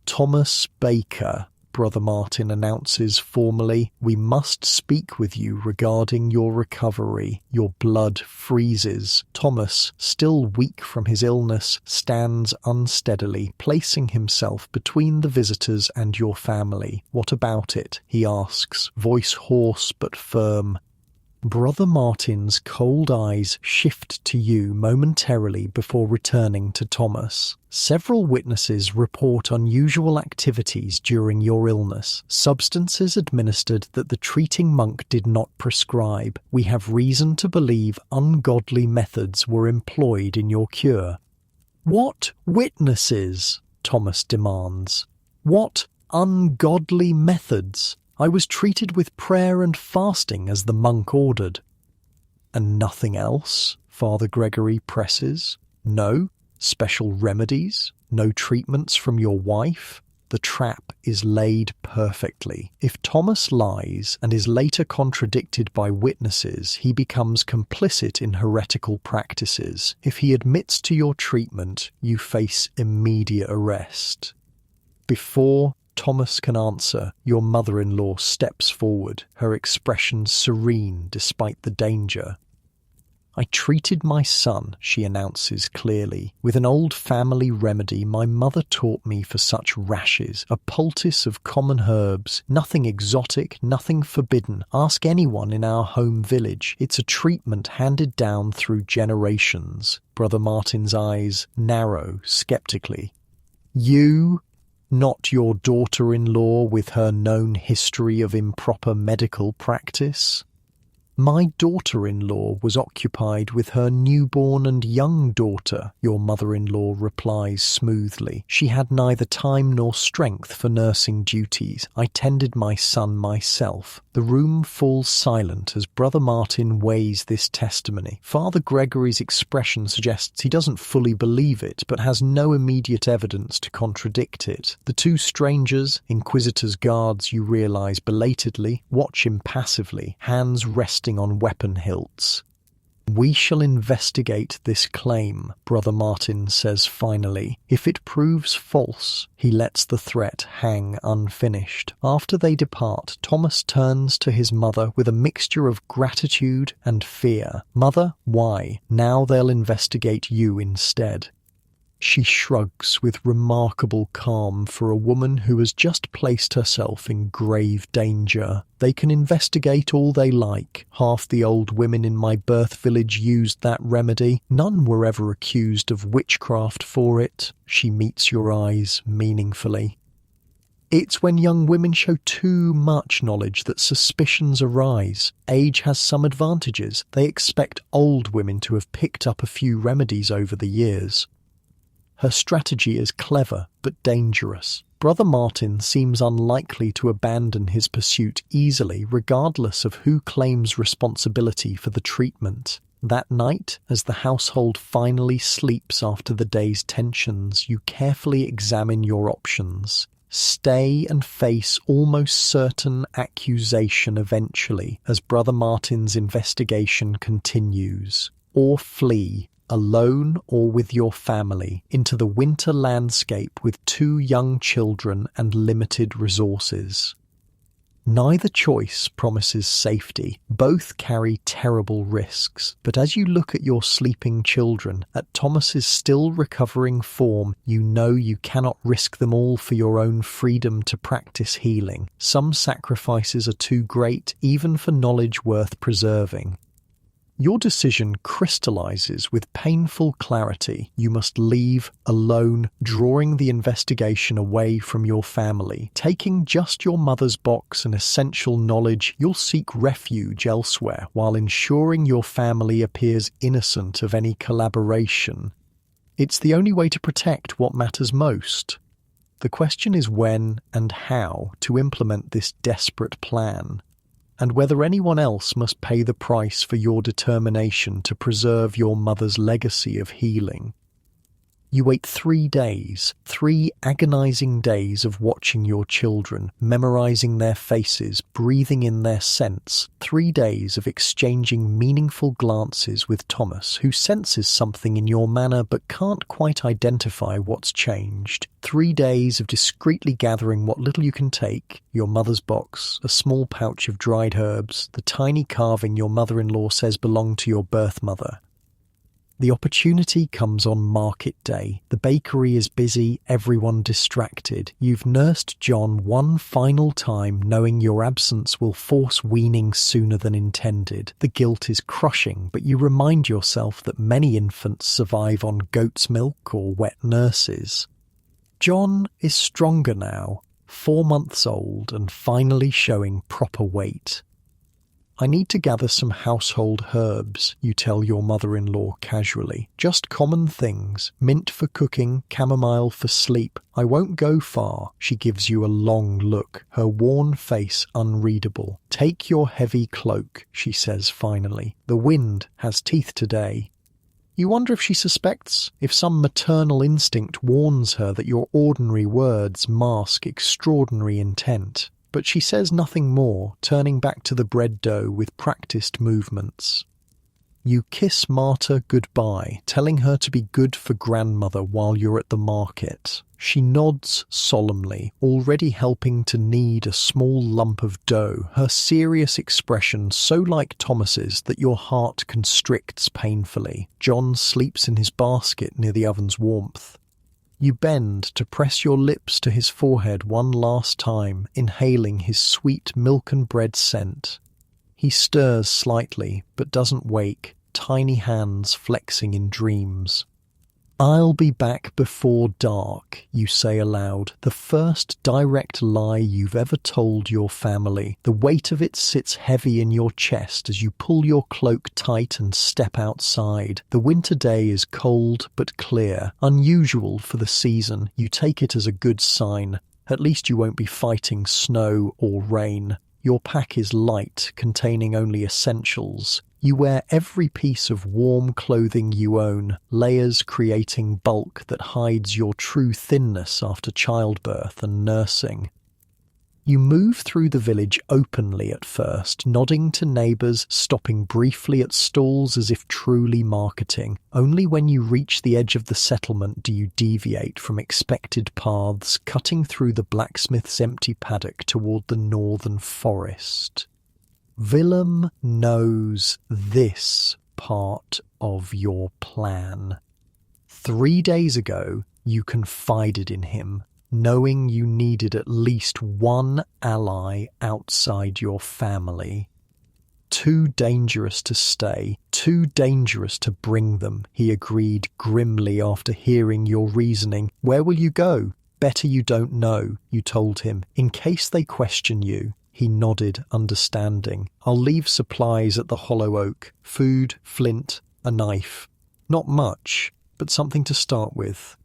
Thomas Baker, Brother Martin announces formally, we must speak with you regarding your recovery. Your blood freezes. Thomas, still weak from his illness, stands unsteadily, placing himself between the visitors and your family. What about it? He asks, voice hoarse but firm. Brother Martin's cold eyes shift to you momentarily before returning to Thomas. Several witnesses report unusual activities during your illness, substances administered that the treating monk did not prescribe. We have reason to believe ungodly methods were employed in your cure. What witnesses? Thomas demands. What ungodly methods? I was treated with prayer and fasting as the monk ordered. And nothing else? Father Gregory presses. No special remedies? No treatments from your wife? The trap is laid perfectly. If Thomas lies and is later contradicted by witnesses, he becomes complicit in heretical practices. If he admits to your treatment, you face immediate arrest. Before Thomas can answer, your mother-in-law steps forward, her expression serene despite the danger. I treated my son, she announces clearly, with an old family remedy my mother taught me for such rashes, a poultice of common herbs, nothing exotic, nothing forbidden. Ask anyone in our home village. It's a treatment handed down through generations. Brother Martin's eyes narrow skeptically. You? Not your daughter-in-law with her known history of improper medical practice? My daughter-in-law was occupied with her newborn and young daughter, your mother-in-law replies smoothly. She had neither time nor strength for nursing duties. I tended my son myself. The room falls silent as Brother Martin weighs this testimony. Father Gregory's expression suggests he doesn't fully believe it, but has no immediate evidence to contradict it. The two strangers, Inquisitor's guards, you realize belatedly, watch impassively, hands resting on weapon hilts. We shall investigate this claim, Brother Martin says finally. If it proves false, he lets the threat hang unfinished. After they depart, Thomas turns to his mother with a mixture of gratitude and fear. Mother, why? Now they'll investigate you instead. She shrugs with remarkable calm for a woman who has just placed herself in grave danger. They can investigate all they like. Half the old women in my birth village used that remedy. None were ever accused of witchcraft for it. She meets your eyes meaningfully. It's when young women show too much knowledge that suspicions arise. Age has some advantages. They expect old women to have picked up a few remedies over the years. Her strategy is clever but dangerous. Brother Martin seems unlikely to abandon his pursuit easily, regardless of who claims responsibility for the treatment. That night, as the household finally sleeps after the day's tensions, you carefully examine your options. Stay and face almost certain accusation eventually, as Brother Martin's investigation continues. Or flee, alone or with your family, into the winter landscape with 2 young children and limited resources. Neither choice promises safety. Both carry terrible risks. But as you look at your sleeping children, at Thomas's still recovering form, you know you cannot risk them all for your own freedom to practice healing. Some sacrifices are too great, even for knowledge worth preserving. Your decision crystallizes with painful clarity. You must leave alone, drawing the investigation away from your family. Taking just your mother's box and essential knowledge, you'll seek refuge elsewhere while ensuring your family appears innocent of any collaboration. It's the only way to protect what matters most. The question is when and how to implement this desperate plan, and whether anyone else must pay the price for your determination to preserve your mother's legacy of healing. You wait 3 days, 3 agonizing days of watching your children, memorizing their faces, breathing in their scents. 3 days of exchanging meaningful glances with Thomas, who senses something in your manner but can't quite identify what's changed. 3 days of discreetly gathering what little you can take, your mother's box, a small pouch of dried herbs, the tiny carving your mother-in-law says belonged to your birth mother. The opportunity comes on market day. The bakery is busy, everyone distracted. You've nursed John one final time, knowing your absence will force weaning sooner than intended. The guilt is crushing, but you remind yourself that many infants survive on goat's milk or wet nurses. John is stronger now, 4 months old and finally showing proper weight. I need to gather some household herbs, you tell your mother-in-law casually. Just common things. Mint for cooking, chamomile for sleep. I won't go far. She gives you a long look, her worn face unreadable. Take your heavy cloak, she says finally. The wind has teeth today. You wonder if she suspects, if some maternal instinct warns her that your ordinary words mask extraordinary intent. But she says nothing more, turning back to the bread dough with practiced movements. You kiss Marta goodbye, telling her to be good for grandmother while you're at the market. She nods solemnly, already helping to knead a small lump of dough, her serious expression so like Thomas's that your heart constricts painfully. John sleeps in his basket near the oven's warmth. You bend to press your lips to his forehead one last time, inhaling his sweet milk and bread scent. He stirs slightly, but doesn't wake, tiny hands flexing in dreams. I'll be back before dark, you say aloud, the first direct lie you've ever told your family. The weight of it sits heavy in your chest as you pull your cloak tight and step outside. The winter day is cold but clear, unusual for the season. You take it as a good sign. At least you won't be fighting snow or rain. Your pack is light, containing only essentials. You wear every piece of warm clothing you own, layers creating bulk that hides your true thinness after childbirth and nursing. You move through the village openly at first, nodding to neighbours, stopping briefly at stalls as if truly marketing. Only when you reach the edge of the settlement do you deviate from expected paths, cutting through the blacksmith's empty paddock toward the northern forest. Willem knows this part of your plan. 3 days ago, you confided in him, knowing you needed at least one ally outside your family. Too dangerous to stay, too dangerous to bring them, he agreed grimly after hearing your reasoning. Where will you go? Better you don't know, you told him, in case they question you. He nodded, understanding. I'll leave supplies at the Hollow Oak. Food, flint, a knife. Not much, but something to start with.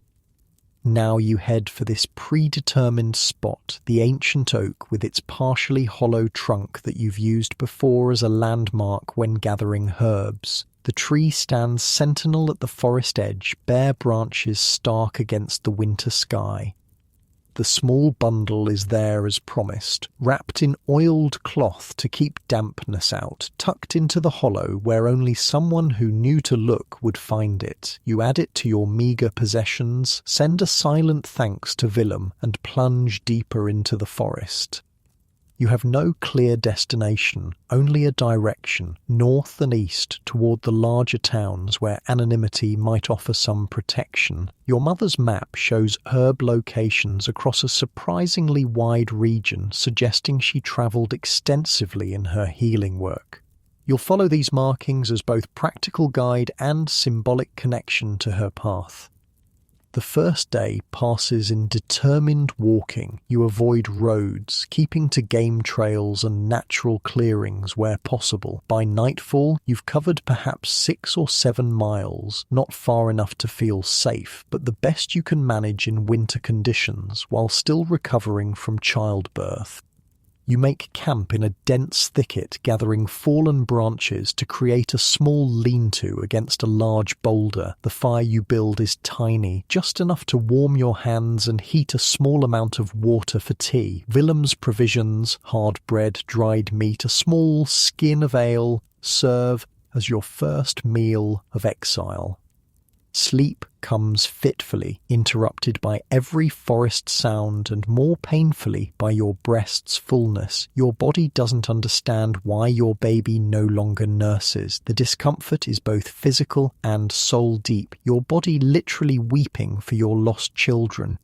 Now you head for this predetermined spot, the ancient oak with its partially hollow trunk that you've used before as a landmark when gathering herbs. The tree stands sentinel at the forest edge, bare branches stark against the winter sky. The small bundle is there as promised, wrapped in oiled cloth to keep dampness out, tucked into the hollow where only someone who knew to look would find it. You add it to your meagre possessions, send a silent thanks to Willem, and plunge deeper into the forest. You have no clear destination, only a direction, north and east, toward the larger towns where anonymity might offer some protection. Your mother's map shows herb locations across a surprisingly wide region, suggesting she travelled extensively in her healing work. You'll follow these markings as both practical guide and symbolic connection to her path. The first day passes in determined walking. You avoid roads, keeping to game trails and natural clearings where possible. By nightfall, you've covered perhaps 6 or 7 miles, not far enough to feel safe, but the best you can manage in winter conditions while still recovering from childbirth. You make camp in a dense thicket, gathering fallen branches to create a small lean-to against a large boulder. The fire you build is tiny, just enough to warm your hands and heat a small amount of water for tea. Willem's provisions, hard bread, dried meat, a small skin of ale, serve as your first meal of exile. Sleep comes fitfully, interrupted by every forest sound and more painfully by your breast's fullness. Your body doesn't understand why your baby no longer nurses. The discomfort is both physical and soul deep, your body literally weeping for your lost children.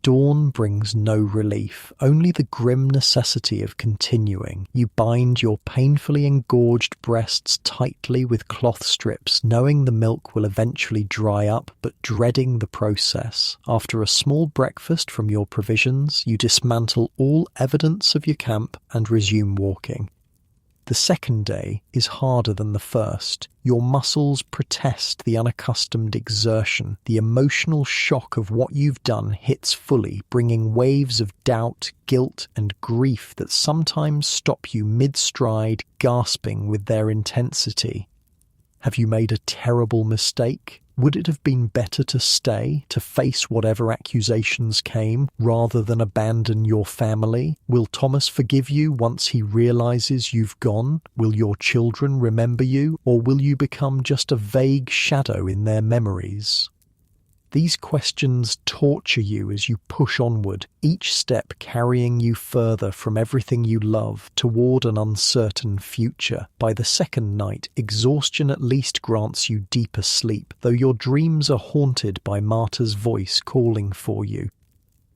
Dawn brings no relief, only the grim necessity of continuing. You bind your painfully engorged breasts tightly with cloth strips, knowing the milk will eventually dry up, but dreading the process. After a small breakfast from your provisions, you dismantle all evidence of your camp and resume walking. The second day is harder than the first. Your muscles protest the unaccustomed exertion. The emotional shock of what you've done hits fully, bringing waves of doubt, guilt, and grief that sometimes stop you mid-stride, gasping with their intensity. Have you made a terrible mistake? Would it have been better to stay, to face whatever accusations came, rather than abandon your family? Will Thomas forgive you once he realizes you've gone? Will your children remember you, or will you become just a vague shadow in their memories? These questions torture you as you push onward, each step carrying you further from everything you love toward an uncertain future. By the second night, exhaustion at least grants you deeper sleep, though your dreams are haunted by Marta's voice calling for you.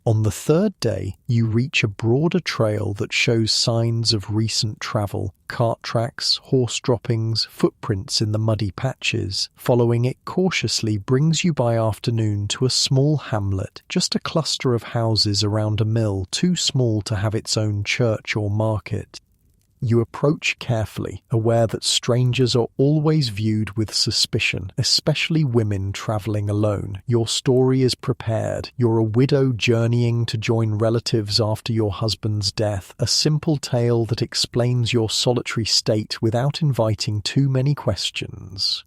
On the third day, you reach a broader trail that shows signs of recent travel, cart tracks, horse droppings, footprints in the muddy patches. Following it cautiously brings you by afternoon to a small hamlet, just a cluster of houses around a mill too small to have its own church or market. You approach carefully, aware that strangers are always viewed with suspicion, especially women travelling alone. Your story is prepared. You're a widow journeying to join relatives after your husband's death, a simple tale that explains your solitary state without inviting too many questions.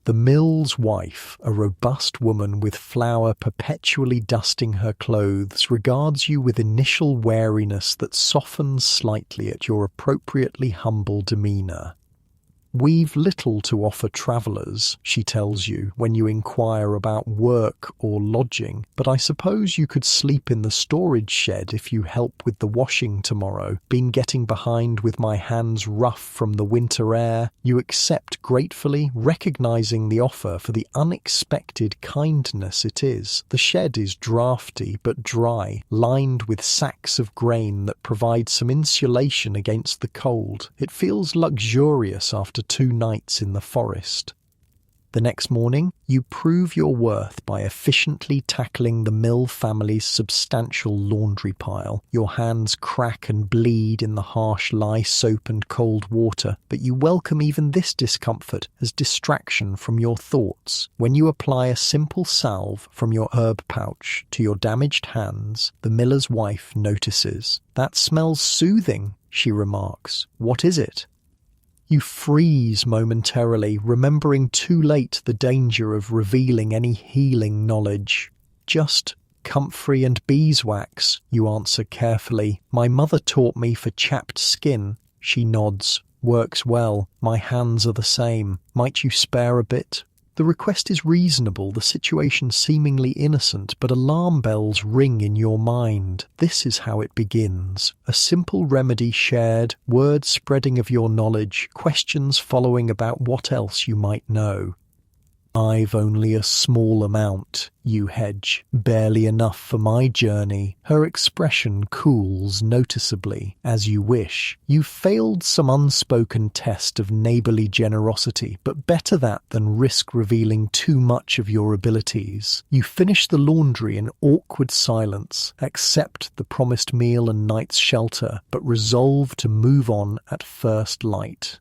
The mill's wife, a robust woman with flour perpetually dusting her clothes, regards you with initial wariness that softens slightly at your appropriately humble demeanour. "We've little to offer travellers," she tells you when you inquire about work or lodging, "but I suppose you could sleep in the storage shed if you help with the washing tomorrow. Been getting behind with my hands rough from the winter air." You accept gratefully, recognising the offer for the unexpected kindness it is. The shed is draughty but dry, lined with sacks of grain that provide some insulation against the cold. It feels luxurious after 2 nights in the forest. The next morning, you prove your worth by efficiently tackling the Mill family's substantial laundry pile. Your hands crack and bleed in the harsh lye soap and cold water, but you welcome even this discomfort as distraction from your thoughts. When you apply a simple salve from your herb pouch to your damaged hands, the miller's wife notices. "That smells soothing," she remarks. "What is it?" You freeze momentarily, remembering too late the danger of revealing any healing knowledge. "Just comfrey and beeswax," you answer carefully. "My mother taught me for chapped skin." She nods. "Works well. My hands are the same. Might you spare a bit?" The request is reasonable, the situation seemingly innocent, but alarm bells ring in your mind. This is how it begins. A simple remedy shared, word spreading of your knowledge, questions following about what else you might know. "I've only a small amount," you hedge. "Barely enough for my journey." Her expression cools noticeably. "As you wish. You've failed some unspoken test of neighbourly generosity, but better that than risk revealing too much of your abilities." You finish the laundry in awkward silence, accept the promised meal and night's shelter, but resolve to move on at first light.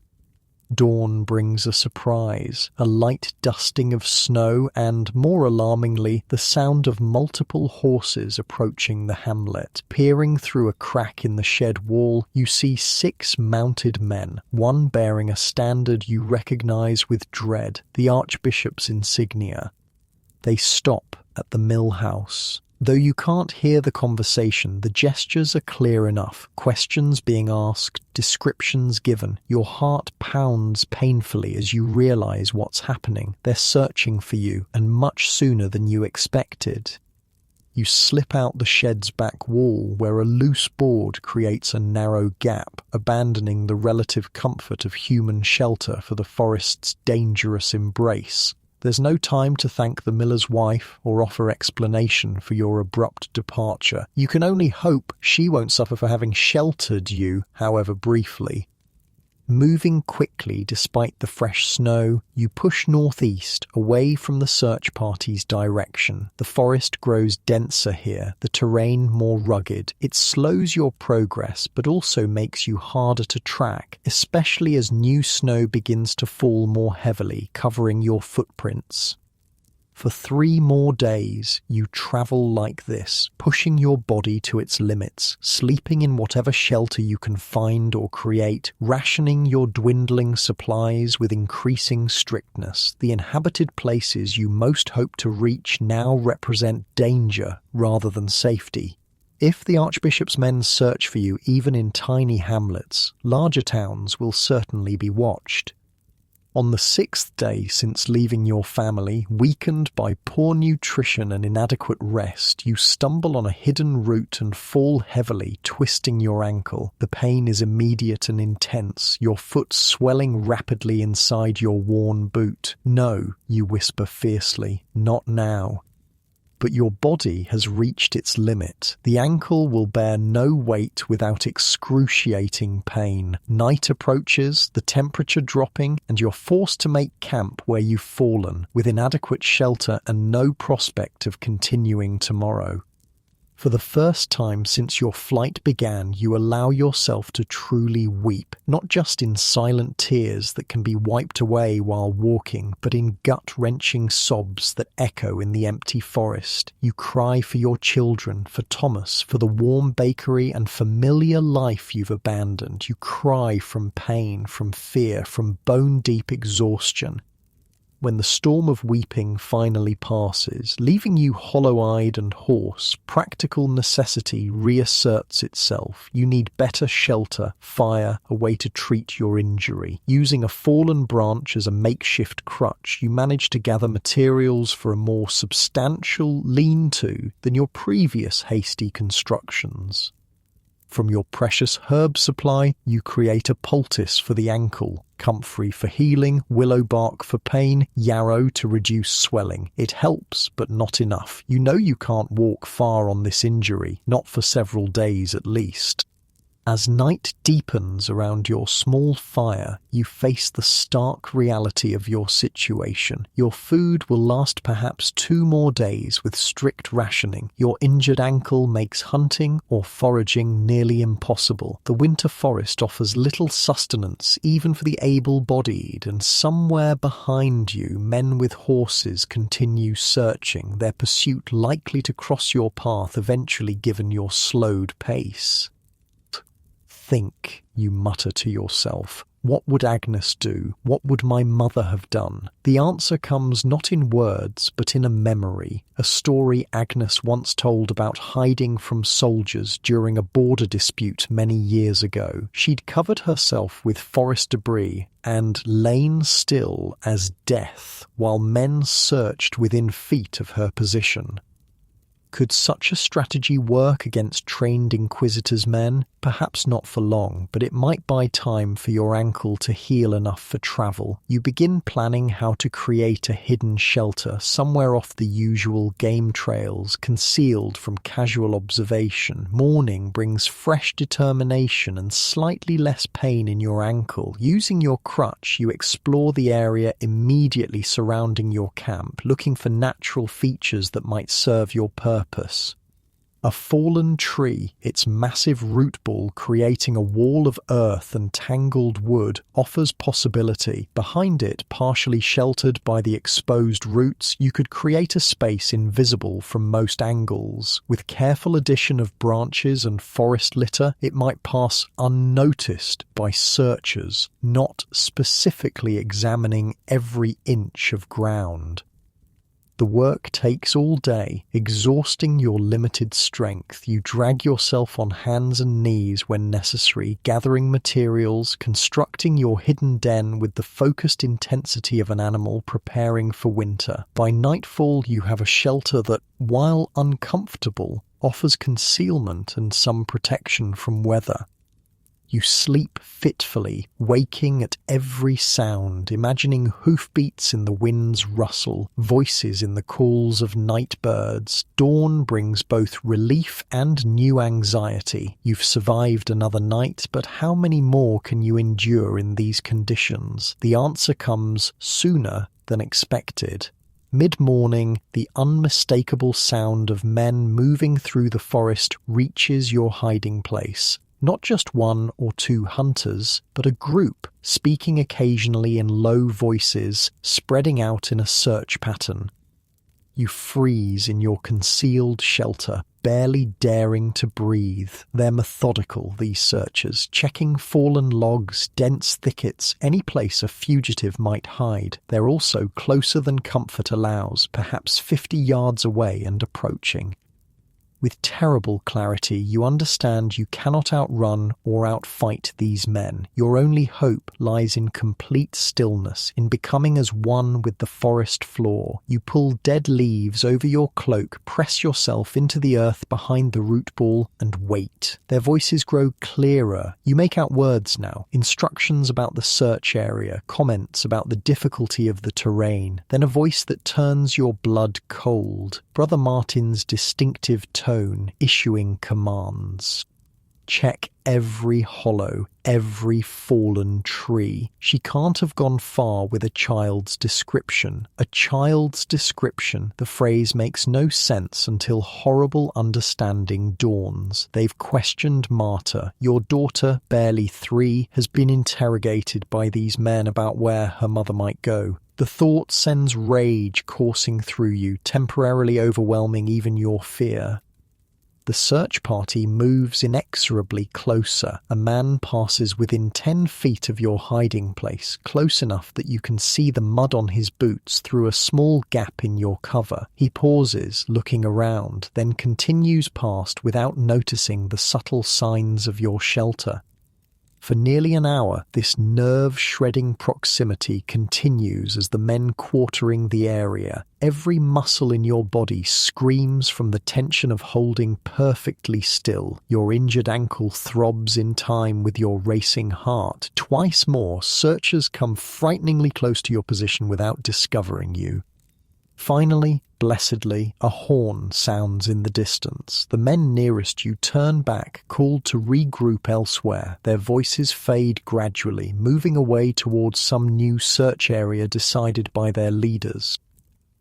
Dawn brings a surprise, a light dusting of snow and, more alarmingly, the sound of multiple horses approaching the hamlet. Peering through a crack in the shed wall, you see 6 mounted men, one bearing a standard you recognise with dread, the Archbishop's insignia. They stop at the mill house. Though you can't hear the conversation, the gestures are clear enough. Questions being asked, descriptions given. Your heart pounds painfully as you realize what's happening. They're searching for you, and much sooner than you expected. You slip out the shed's back wall, where a loose board creates a narrow gap, abandoning the relative comfort of human shelter for the forest's dangerous embrace. There's no time to thank the miller's wife or offer explanation for your abrupt departure. You can only hope she won't suffer for having sheltered you, however briefly. Moving quickly despite the fresh snow, you push northeast, away from the search party's direction. The forest grows denser here, the terrain more rugged. It slows your progress, but also makes you harder to track, especially as new snow begins to fall more heavily, covering your footprints. For 3 more days, you travel like this, pushing your body to its limits, sleeping in whatever shelter you can find or create, rationing your dwindling supplies with increasing strictness. The inhabited places you most hope to reach now represent danger rather than safety. If the Archbishop's men search for you even in tiny hamlets, larger towns will certainly be watched. On the 6th day since leaving your family, weakened by poor nutrition and inadequate rest, you stumble on a hidden route and fall heavily, twisting your ankle. The pain is immediate and intense, your foot swelling rapidly inside your worn boot. "No," you whisper fiercely, "not now." But your body has reached its limit. The ankle will bear no weight without excruciating pain. Night approaches, the temperature dropping, and you're forced to make camp where you've fallen, with inadequate shelter and no prospect of continuing tomorrow. For the first time since your flight began, you allow yourself to truly weep, not just in silent tears that can be wiped away while walking, but in gut-wrenching sobs that echo in the empty forest. You cry for your children, for Thomas, for the warm bakery and familiar life you've abandoned. You cry from pain, from fear, from bone-deep exhaustion. When the storm of weeping finally passes, leaving you hollow-eyed and hoarse, practical necessity reasserts itself. You need better shelter, fire, a way to treat your injury. Using a fallen branch as a makeshift crutch, you manage to gather materials for a more substantial lean-to than your previous hasty constructions. From your precious herb supply, you create a poultice for the ankle, comfrey for healing, willow bark for pain, yarrow to reduce swelling. It helps, but not enough. You know you can't walk far on this injury, not for several days at least. As night deepens around your small fire, you face the stark reality of your situation. Your food will last perhaps 2 more days with strict rationing. Your injured ankle makes hunting or foraging nearly impossible. The winter forest offers little sustenance even for the able-bodied, and somewhere behind you, men with horses continue searching, their pursuit likely to cross your path eventually given your slowed pace. Think, you mutter to yourself. What would Agnes do? What would my mother have done? The answer comes not in words, but in a memory, a story Agnes once told about hiding from soldiers during a border dispute many years ago. She'd covered herself with forest debris and lain still as death while men searched within feet of her position. Could such a strategy work against trained Inquisitor's men? Perhaps not for long, but it might buy time for your ankle to heal enough for travel. You begin planning how to create a hidden shelter somewhere off the usual game trails, concealed from casual observation. Morning brings fresh determination and slightly less pain in your ankle. Using your crutch, you explore the area immediately surrounding your camp, looking for natural features that might serve your purpose. A fallen tree, its massive root ball creating a wall of earth and tangled wood, offers possibility. Behind it, partially sheltered by the exposed roots, you could create a space invisible from most angles. With careful addition of branches and forest litter, it might pass unnoticed by searchers, not specifically examining every inch of ground. The work takes all day, exhausting your limited strength. You drag yourself on hands and knees when necessary, gathering materials, constructing your hidden den with the focused intensity of an animal preparing for winter. By nightfall, you have a shelter that, while uncomfortable, offers concealment and some protection from weather. You sleep fitfully, waking at every sound, imagining hoofbeats in the wind's rustle, voices in the calls of night birds. Dawn brings both relief and new anxiety. You've survived another night, but how many more can you endure in these conditions? The answer comes sooner than expected. Mid-morning, the unmistakable sound of men moving through the forest reaches your hiding place. Not just one or two hunters, but a group, speaking occasionally in low voices, spreading out in a search pattern. You freeze in your concealed shelter, barely daring to breathe. They're methodical, these searchers, checking fallen logs, dense thickets, any place a fugitive might hide. They're also closer than comfort allows, perhaps 50 yards away and approaching. With terrible clarity, you understand you cannot outrun or outfight these men. Your only hope lies in complete stillness, in becoming as one with the forest floor. You pull dead leaves over your cloak, press yourself into the earth behind the root ball, and wait. Their voices grow clearer. You make out words now, instructions about the search area, comments about the difficulty of the terrain, then a voice that turns your blood cold. Brother Martin's distinctive tone issuing commands. Check every hollow, every fallen tree. She can't have gone far with a child's description. A child's description. The phrase makes no sense until horrible understanding dawns. They've questioned Marta. Your daughter, barely 3, has been interrogated by these men about where her mother might go. The thought sends rage coursing through you, temporarily overwhelming even your fear. The search party moves inexorably closer. A man passes within 10 feet of your hiding place, close enough that you can see the mud on his boots through a small gap in your cover. He pauses, looking around, then continues past without noticing the subtle signs of your shelter. For nearly an hour, this nerve-shredding proximity continues as the men quartering the area. Every muscle in your body screams from the tension of holding perfectly still. Your injured ankle throbs in time with your racing heart. Twice more, searchers come frighteningly close to your position without discovering you. Finally, blessedly, a horn sounds in the distance. The men nearest you turn back, called to regroup elsewhere. Their voices fade gradually, moving away towards some new search area decided by their leaders.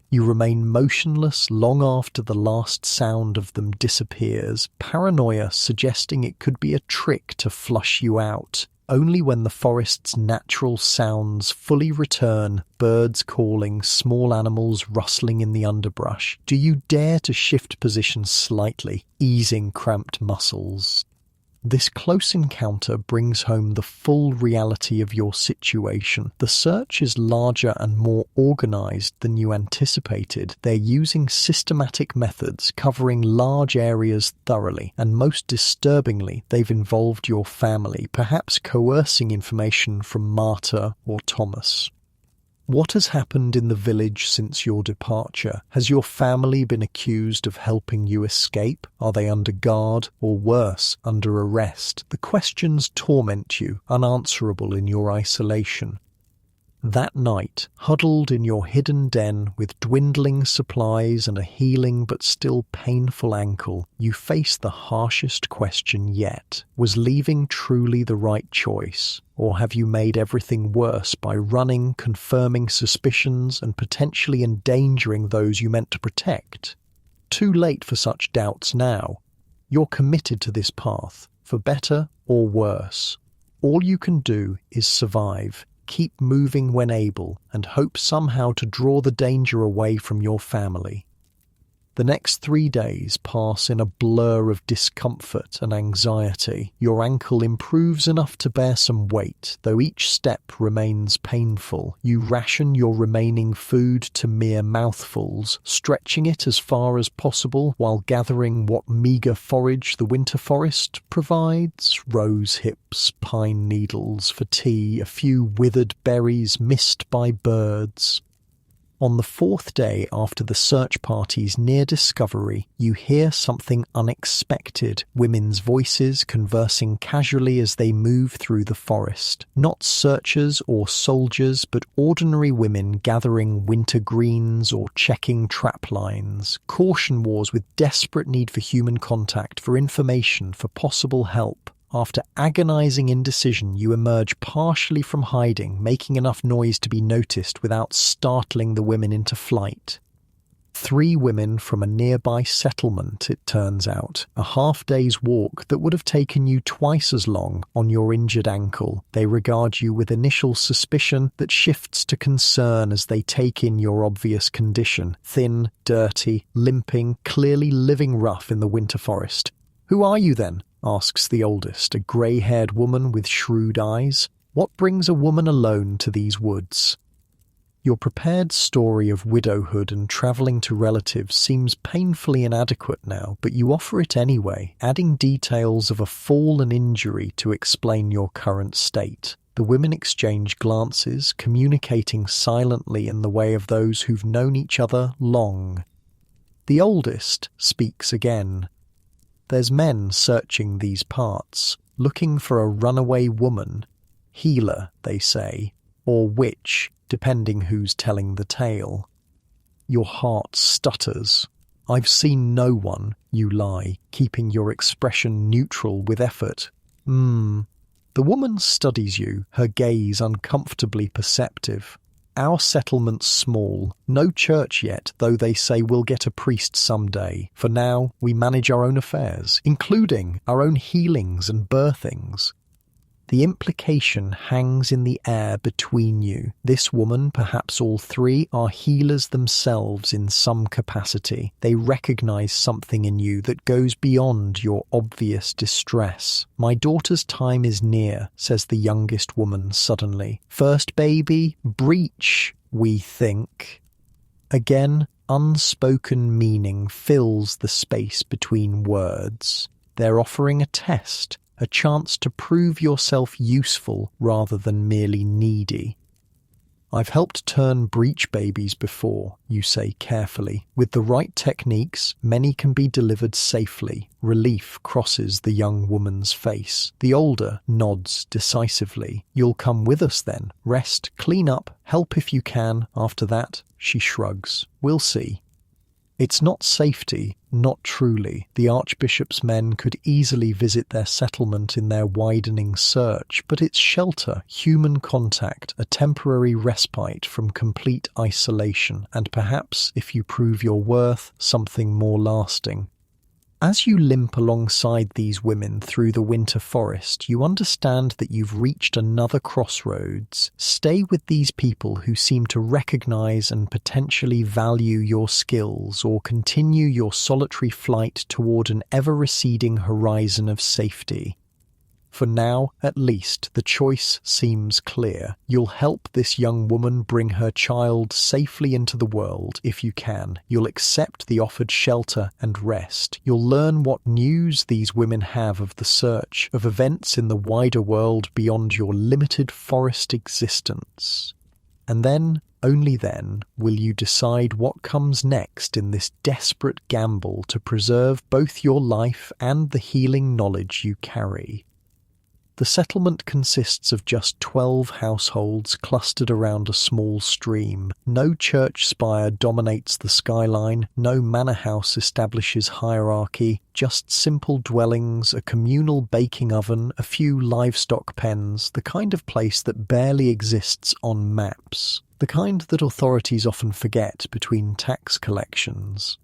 You remain motionless long after the last sound of them disappears, paranoia suggesting it could be a trick to flush you out. Only when the forest's natural sounds fully return, birds calling, small animals rustling in the underbrush, do you dare to shift position slightly, easing cramped muscles. This close encounter brings home the full reality of your situation. The search is larger and more organized than you anticipated. They're using systematic methods, covering large areas thoroughly, and most disturbingly, they've involved your family, perhaps coercing information from Marta or Thomas. What has happened in the village since your departure? Has your family been accused of helping you escape? Are they under guard, or worse, under arrest? The questions torment you, unanswerable in your isolation. That night, huddled in your hidden den with dwindling supplies and a healing but still painful ankle, you face the harshest question yet. Was leaving truly the right choice? Or have you made everything worse by running, confirming suspicions, and potentially endangering those you meant to protect? Too late for such doubts now. You're committed to this path, for better or worse. All you can do is survive. Keep moving when able, and hope somehow to draw the danger away from your family. The next 3 days pass in a blur of discomfort and anxiety. Your ankle improves enough to bear some weight, though each step remains painful. You ration your remaining food to mere mouthfuls, stretching it as far as possible while gathering what meagre forage the winter forest provides: rose hips, pine needles for tea, a few withered berries missed by birds. On the 4th day after the search party's near discovery, you hear something unexpected, women's voices conversing casually as they move through the forest. Not searchers or soldiers, but ordinary women gathering winter greens or checking trap lines. Caution wars with desperate need for human contact, for information, for possible help. After agonizing indecision, you emerge partially from hiding, making enough noise to be noticed without startling the women into flight. 3 women from a nearby settlement, it turns out. A half-day's walk that would have taken you twice as long on your injured ankle. They regard you with initial suspicion that shifts to concern as they take in your obvious condition. Thin, dirty, limping, clearly living rough in the winter forest. "Who are you then?" asks the oldest, a grey-haired woman with shrewd eyes. "What brings a woman alone to these woods?" Your prepared story of widowhood and travelling to relatives seems painfully inadequate now, but you offer it anyway, adding details of a fall and injury to explain your current state. The women exchange glances, communicating silently in the way of those who've known each other long. The oldest speaks again. "There's men searching these parts, looking for a runaway woman. Healer, they say, or witch, depending who's telling the tale." Your heart stutters. "I've seen no one," you lie, keeping your expression neutral with effort. The woman studies you, her gaze uncomfortably perceptive. "Our settlement's small, no church yet, though they say we'll get a priest someday. For now, we manage our own affairs, including our own healings and birthings." The implication hangs in the air between you. This woman, perhaps all 3, are healers themselves in some capacity. They recognize something in you that goes beyond your obvious distress. "My daughter's time is near," says the youngest woman suddenly. "First baby, breech, we think." Again, unspoken meaning fills the space between words. They're offering a test, a chance to prove yourself useful rather than merely needy. "I've helped turn breech babies before," you say carefully. "With the right techniques, many can be delivered safely." Relief crosses the young woman's face. The older nods decisively. "You'll come with us then. Rest, clean up, help if you can. After that," she shrugs, "we'll see." It's not safety, not truly. The Archbishop's men could easily visit their settlement in their widening search, but it's shelter, human contact, a temporary respite from complete isolation, and perhaps, if you prove your worth, something more lasting. As you limp alongside these women through the winter forest, you understand that you've reached another crossroads. Stay with these people who seem to recognize and potentially value your skills, or continue your solitary flight toward an ever-receding horizon of safety. For now, at least, the choice seems clear. You'll help this young woman bring her child safely into the world, if you can. You'll accept the offered shelter and rest. You'll learn what news these women have of the search, of events in the wider world beyond your limited forest existence. And then, only then, will you decide what comes next in this desperate gamble to preserve both your life and the healing knowledge you carry. The settlement consists of just 12 households clustered around a small stream. No church spire dominates the skyline, no manor house establishes hierarchy, just simple dwellings, a communal baking oven, a few livestock pens, the kind of place that barely exists on maps, the kind that authorities often forget between tax collections.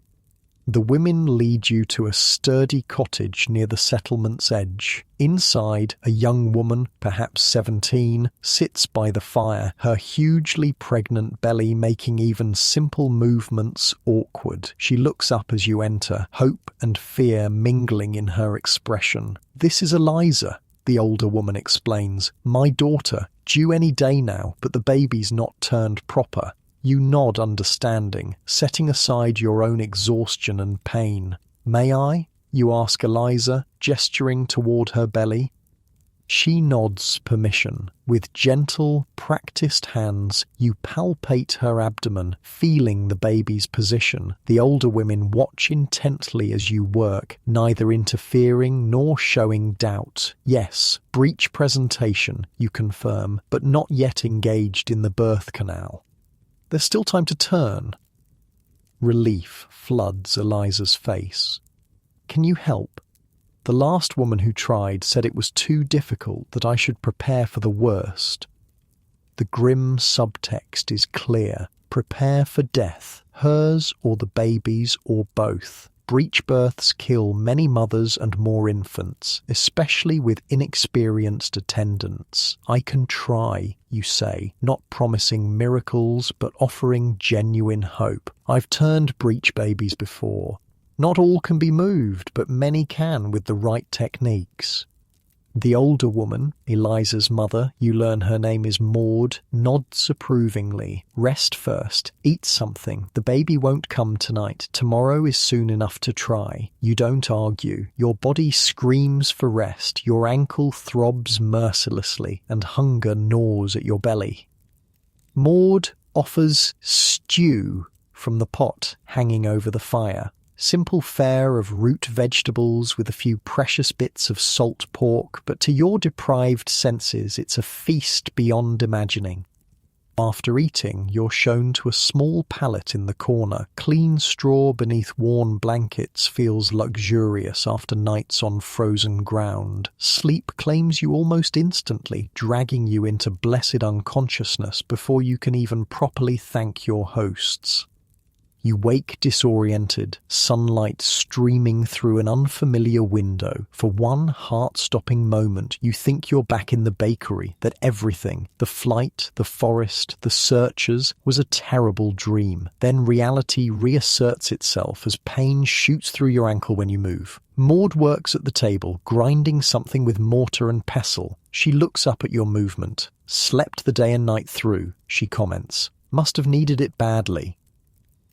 The women lead you to a sturdy cottage near the settlement's edge. Inside, a young woman, perhaps 17, sits by the fire, her hugely pregnant belly making even simple movements awkward. She looks up as you enter, hope and fear mingling in her expression. "This is Eliza," the older woman explains. "My daughter, due any day now, but the baby's not turned proper." You nod understanding, setting aside your own exhaustion and pain. "May I?" you ask Eliza, gesturing toward her belly. She nods permission. With gentle, practiced hands, you palpate her abdomen, feeling the baby's position. The older women watch intently as you work, neither interfering nor showing doubt. Yes, breech presentation, you confirm, but not yet engaged in the birth canal. There's still time to turn. Relief floods Eliza's face. "Can you help? The last woman who tried said it was too difficult, that I should prepare for the worst." The grim subtext is clear. Prepare for death, hers or the baby's or both. Breech births kill many mothers and more infants, especially with inexperienced attendants. "I can try," you say, not promising miracles but offering genuine hope. "I've turned breech babies before. Not all can be moved, but many can with the right techniques." The older woman, Eliza's mother, you learn her name is Maud, nods approvingly. "Rest first. Eat something. The baby won't come tonight. Tomorrow is soon enough to try." You don't argue. Your body screams for rest. Your ankle throbs mercilessly, and hunger gnaws at your belly. Maud offers stew from the pot hanging over the fire. Simple fare of root vegetables with a few precious bits of salt pork, but to your deprived senses it's a feast beyond imagining. After eating, you're shown to a small pallet in the corner. Clean straw beneath worn blankets feels luxurious after nights on frozen ground. Sleep claims you almost instantly, dragging you into blessed unconsciousness before you can even properly thank your hosts. You wake disoriented, sunlight streaming through an unfamiliar window. For one heart-stopping moment, you think you're back in the bakery, that everything, the flight, the forest, the searchers, was a terrible dream. Then reality reasserts itself as pain shoots through your ankle when you move. Maud works at the table, grinding something with mortar and pestle. She looks up at your movement. "Slept the day and night through," she comments. "Must have needed it badly."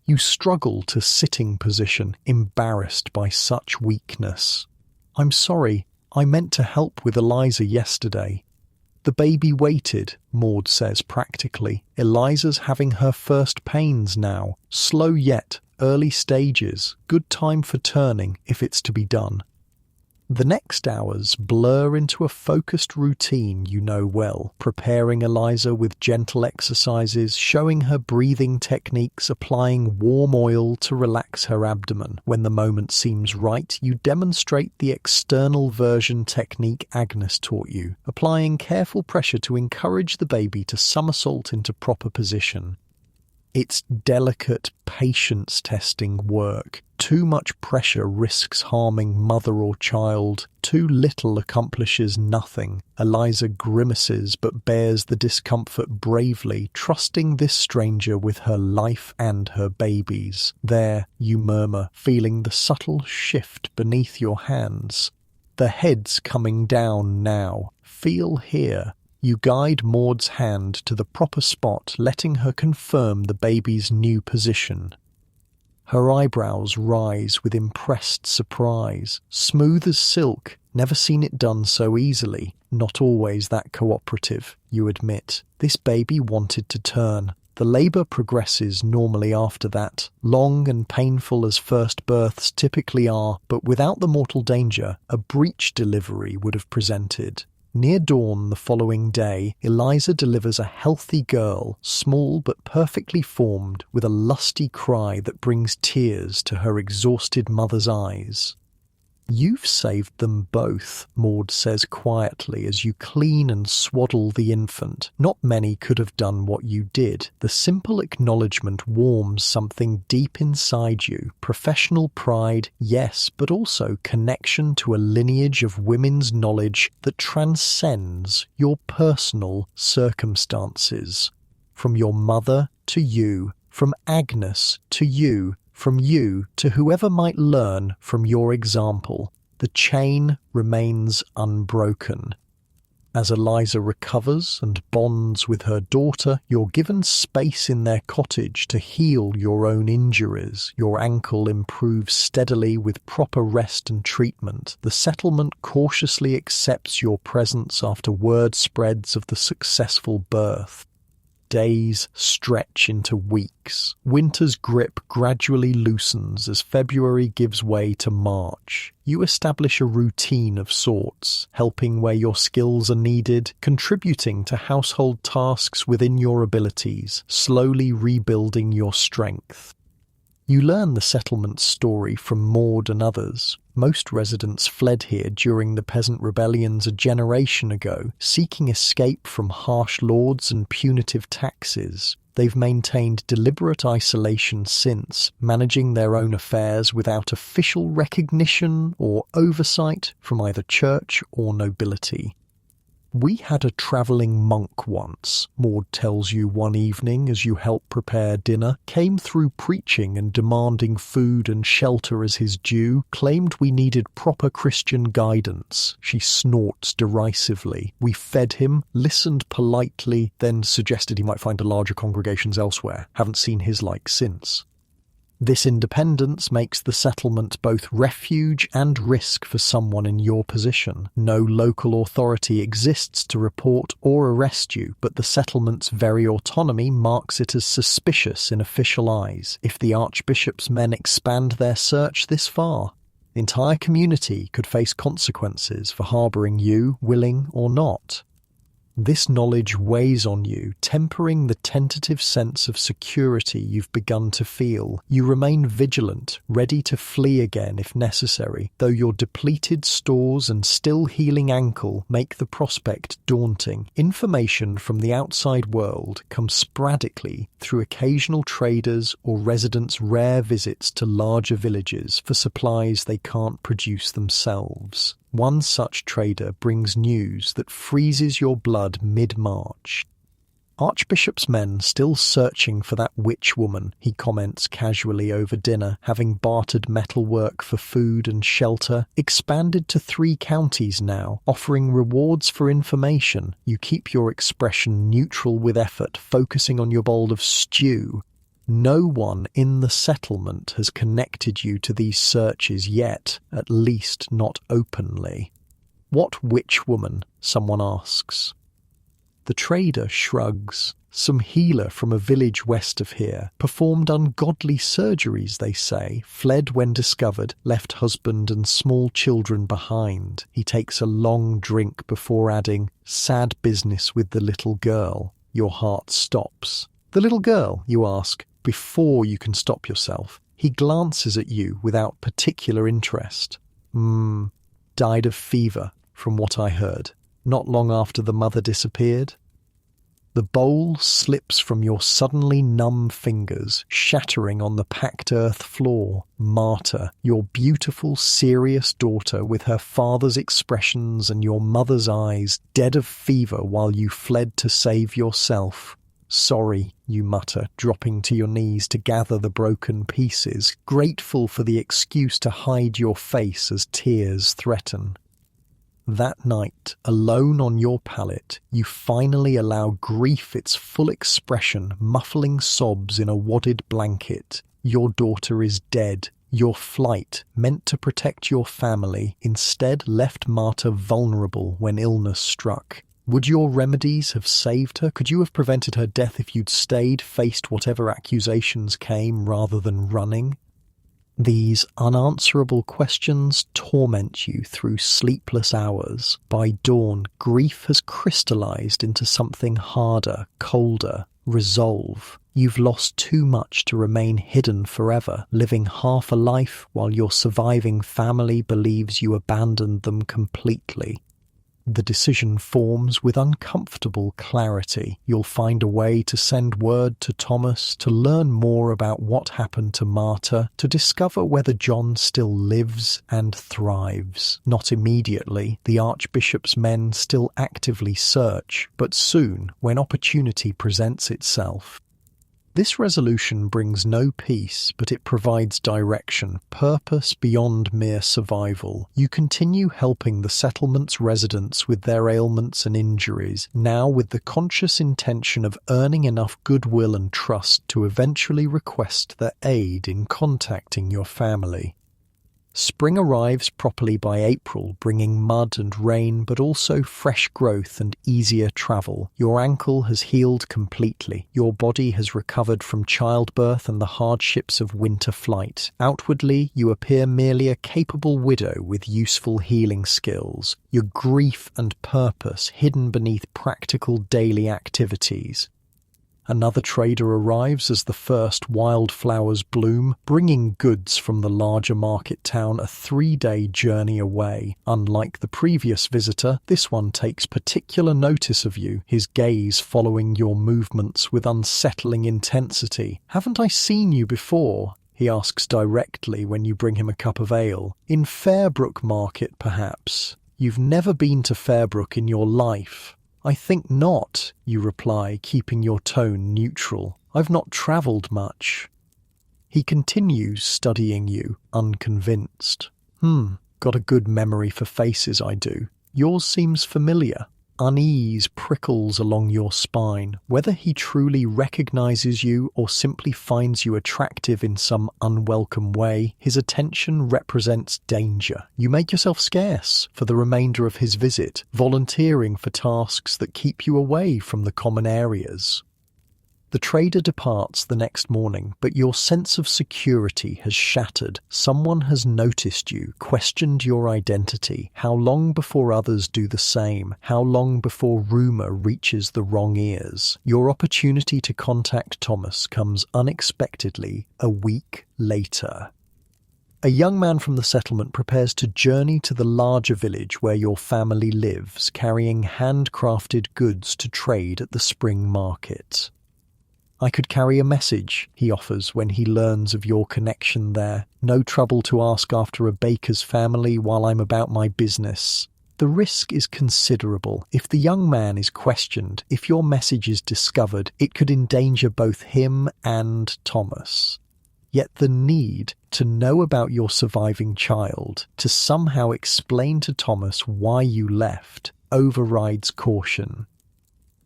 You struggle to sitting position, embarrassed by such weakness. "I'm sorry, I meant to help with Eliza yesterday." "The baby waited," Maud says practically. "Eliza's having her first pains now. Slow yet, early stages. Good time for turning, if it's to be done." The next hours blur into a focused routine you know well, preparing Eliza with gentle exercises, showing her breathing techniques, applying warm oil to relax her abdomen. When the moment seems right, you demonstrate the external version technique Agnes taught you, applying careful pressure to encourage the baby to somersault into proper position. It's delicate, patience-testing work. Too much pressure risks harming mother or child. Too little accomplishes nothing. Eliza grimaces but bears the discomfort bravely, trusting this stranger with her life and her baby's. "There," you murmur, feeling the subtle shift beneath your hands. "The head's coming down now. Feel here." You guide Maud's hand to the proper spot, letting her confirm the baby's new position. Her eyebrows rise with impressed surprise. Smooth as silk, never seen it done so easily. Not always that cooperative, you admit. This baby wanted to turn. The labour progresses normally after that, long and painful as first births typically are, but without the mortal danger a breech delivery would have presented. Near dawn the following day, Eliza delivers a healthy girl, small but perfectly formed, with a lusty cry that brings tears to her exhausted mother's eyes. "You've saved them both," Maud says quietly as you clean and swaddle the infant. "Not many could have done what you did." The simple acknowledgement warms something deep inside you. Professional pride, yes, but also connection to a lineage of women's knowledge that transcends your personal circumstances. From your mother to you, from Agnes to you, from you to whoever might learn from your example, the chain remains unbroken. As Eliza recovers and bonds with her daughter, you're given space in their cottage to heal your own injuries. Your ankle improves steadily with proper rest and treatment. The settlement cautiously accepts your presence after word spreads of the successful birth. Days stretch into weeks. Winter's grip gradually loosens as February gives way to March. You establish a routine of sorts, helping where your skills are needed, contributing to household tasks within your abilities, slowly rebuilding your strength. You learn the settlement's story from Maud and others. Most residents fled here during the peasant rebellions a generation ago, seeking escape from harsh lords and punitive taxes. They've maintained deliberate isolation since, managing their own affairs without official recognition or oversight from either church or nobility. "We had a travelling monk once," Maud tells you one evening as you help prepare dinner, "came through preaching and demanding food and shelter as his due, claimed we needed proper Christian guidance." She snorts derisively. "We fed him, listened politely, then suggested he might find a larger congregations elsewhere. Haven't seen his like since." This independence makes the settlement both refuge and risk for someone in your position. No local authority exists to report or arrest you, but the settlement's very autonomy marks it as suspicious in official eyes. If the Archbishop's men expand their search this far, the entire community could face consequences for harbouring you, willing or not. This knowledge weighs on you, tempering the tentative sense of security you've begun to feel. You remain vigilant, ready to flee again if necessary, though your depleted stores and still healing ankle make the prospect daunting. Information from the outside world comes sporadically through occasional traders or residents' rare visits to larger villages for supplies they can't produce themselves. One such trader brings news that freezes your blood mid-March. "Archbishop's men still searching for that witch woman," he comments casually over dinner, having bartered metalwork for food and shelter. "Expanded to 3 counties now, offering rewards for information." You keep your expression neutral with effort, focusing on your bowl of stew. No one in the settlement has connected you to these searches yet, at least not openly. "What witch woman?" someone asks. The trader shrugs. "Some healer from a village west of here. Performed ungodly surgeries, they say. Fled when discovered, left husband and small children behind." He takes a long drink before adding, "Sad business with the little girl." Your heart stops. "The little girl?" you ask, before you can stop yourself. He glances at you without particular interest. Died of fever, from what I heard. Not long after the mother disappeared." The bowl slips from your suddenly numb fingers, shattering on the packed earth floor. Marta, your beautiful, serious daughter with her father's expressions and your mother's eyes, dead of fever while you fled to save yourself. "Sorry," you mutter, dropping to your knees to gather the broken pieces, grateful for the excuse to hide your face as tears threaten. That night, alone on your pallet, you finally allow grief its full expression, muffling sobs in a wadded blanket. Your daughter is dead. Your flight, meant to protect your family, instead left Marta vulnerable when illness struck. Would your remedies have saved her? Could you have prevented her death if you'd stayed, faced whatever accusations came, rather than running? These unanswerable questions torment you through sleepless hours. By dawn, grief has crystallized into something harder, colder, resolve. You've lost too much to remain hidden forever, living half a life while your surviving family believes you abandoned them completely. The decision forms with uncomfortable clarity. You'll find a way to send word to Thomas, to learn more about what happened to Marta, to discover whether John still lives and thrives. Not immediately. The Archbishop's men still actively search, but soon, when opportunity presents itself. This resolution brings no peace, but it provides direction, purpose beyond mere survival. You continue helping the settlement's residents with their ailments and injuries, now with the conscious intention of earning enough goodwill and trust to eventually request their aid in contacting your family. Spring arrives properly by April, bringing mud and rain, but also fresh growth and easier travel. Your ankle has healed completely. Your body has recovered from childbirth and the hardships of winter flight. Outwardly, you appear merely a capable widow with useful healing skills, your grief and purpose hidden beneath practical daily activities. Another trader arrives as the first wildflowers bloom, bringing goods from the larger market town a 3-day journey away. Unlike the previous visitor, this one takes particular notice of you, his gaze following your movements with unsettling intensity. "Haven't I seen you before?" he asks directly when you bring him a cup of ale. "In Fairbrook Market, perhaps? You've never been to Fairbrook in your life." "I think not," you reply, keeping your tone neutral. "I've not travelled much." He continues studying you, unconvinced. Got a good memory for faces, I do. Yours seems familiar." Unease prickles along your spine. Whether he truly recognizes you or simply finds you attractive in some unwelcome way, his attention represents danger. You make yourself scarce for the remainder of his visit, volunteering for tasks that keep you away from the common areas. The trader departs the next morning, but your sense of security has shattered. Someone has noticed you, questioned your identity. How long before others do the same? How long before rumour reaches the wrong ears? Your opportunity to contact Thomas comes unexpectedly a week later. A young man from the settlement prepares to journey to the larger village where your family lives, carrying handcrafted goods to trade at the spring market. "I could carry a message," he offers when he learns of your connection there. "No trouble to ask after a baker's family while I'm about my business." The risk is considerable. If the young man is questioned, if your message is discovered, it could endanger both him and Thomas. Yet the need to know about your surviving child, to somehow explain to Thomas why you left, overrides caution.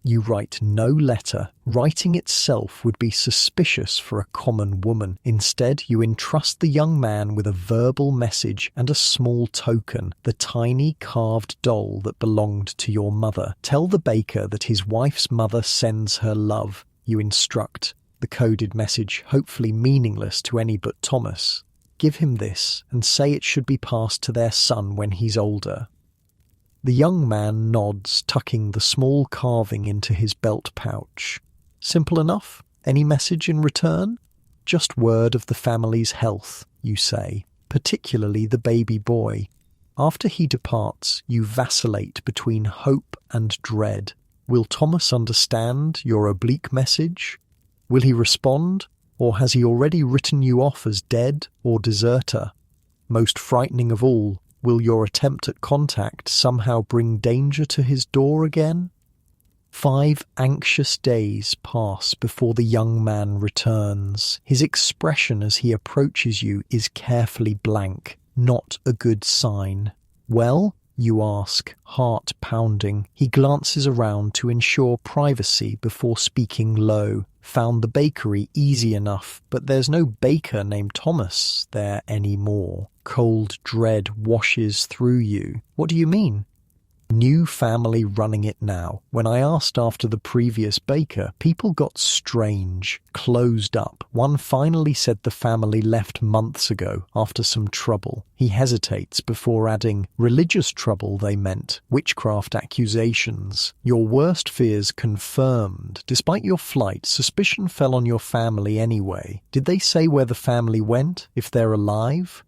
You write no letter. Writing itself would be suspicious for a common woman. Instead, you entrust the young man with a verbal message and a small token, the tiny carved doll that belonged to your mother. Tell the baker that his wife's mother sends her love. You instruct. The coded message, hopefully meaningless to any but Thomas. Give him this and say it should be passed to their son when he's older. The young man nods, tucking the small carving into his belt pouch. Simple enough? Any message in return? Just word of the family's health, you say, particularly the baby boy. After he departs, you vacillate between hope and dread. Will Thomas understand your oblique message? Will he respond, or has he already written you off as dead or deserter? Most frightening of all, will your attempt at contact somehow bring danger to his door again? 5 anxious days pass before the young man returns. His expression as he approaches you is carefully blank, not a good sign. "Well?" you ask, heart pounding. He glances around to ensure privacy before speaking low. "Found the bakery easy enough, but there's no baker named Thomas there anymore." Cold dread washes through you. "What do you mean?" New family running it now. When I asked after the previous baker, people got strange, closed up. One finally said the family left months ago after some trouble. He hesitates before adding, religious trouble they meant, witchcraft accusations. Your worst fears confirmed. Despite your flight, suspicion fell on your family anyway. Did they say where the family went, if they're alive?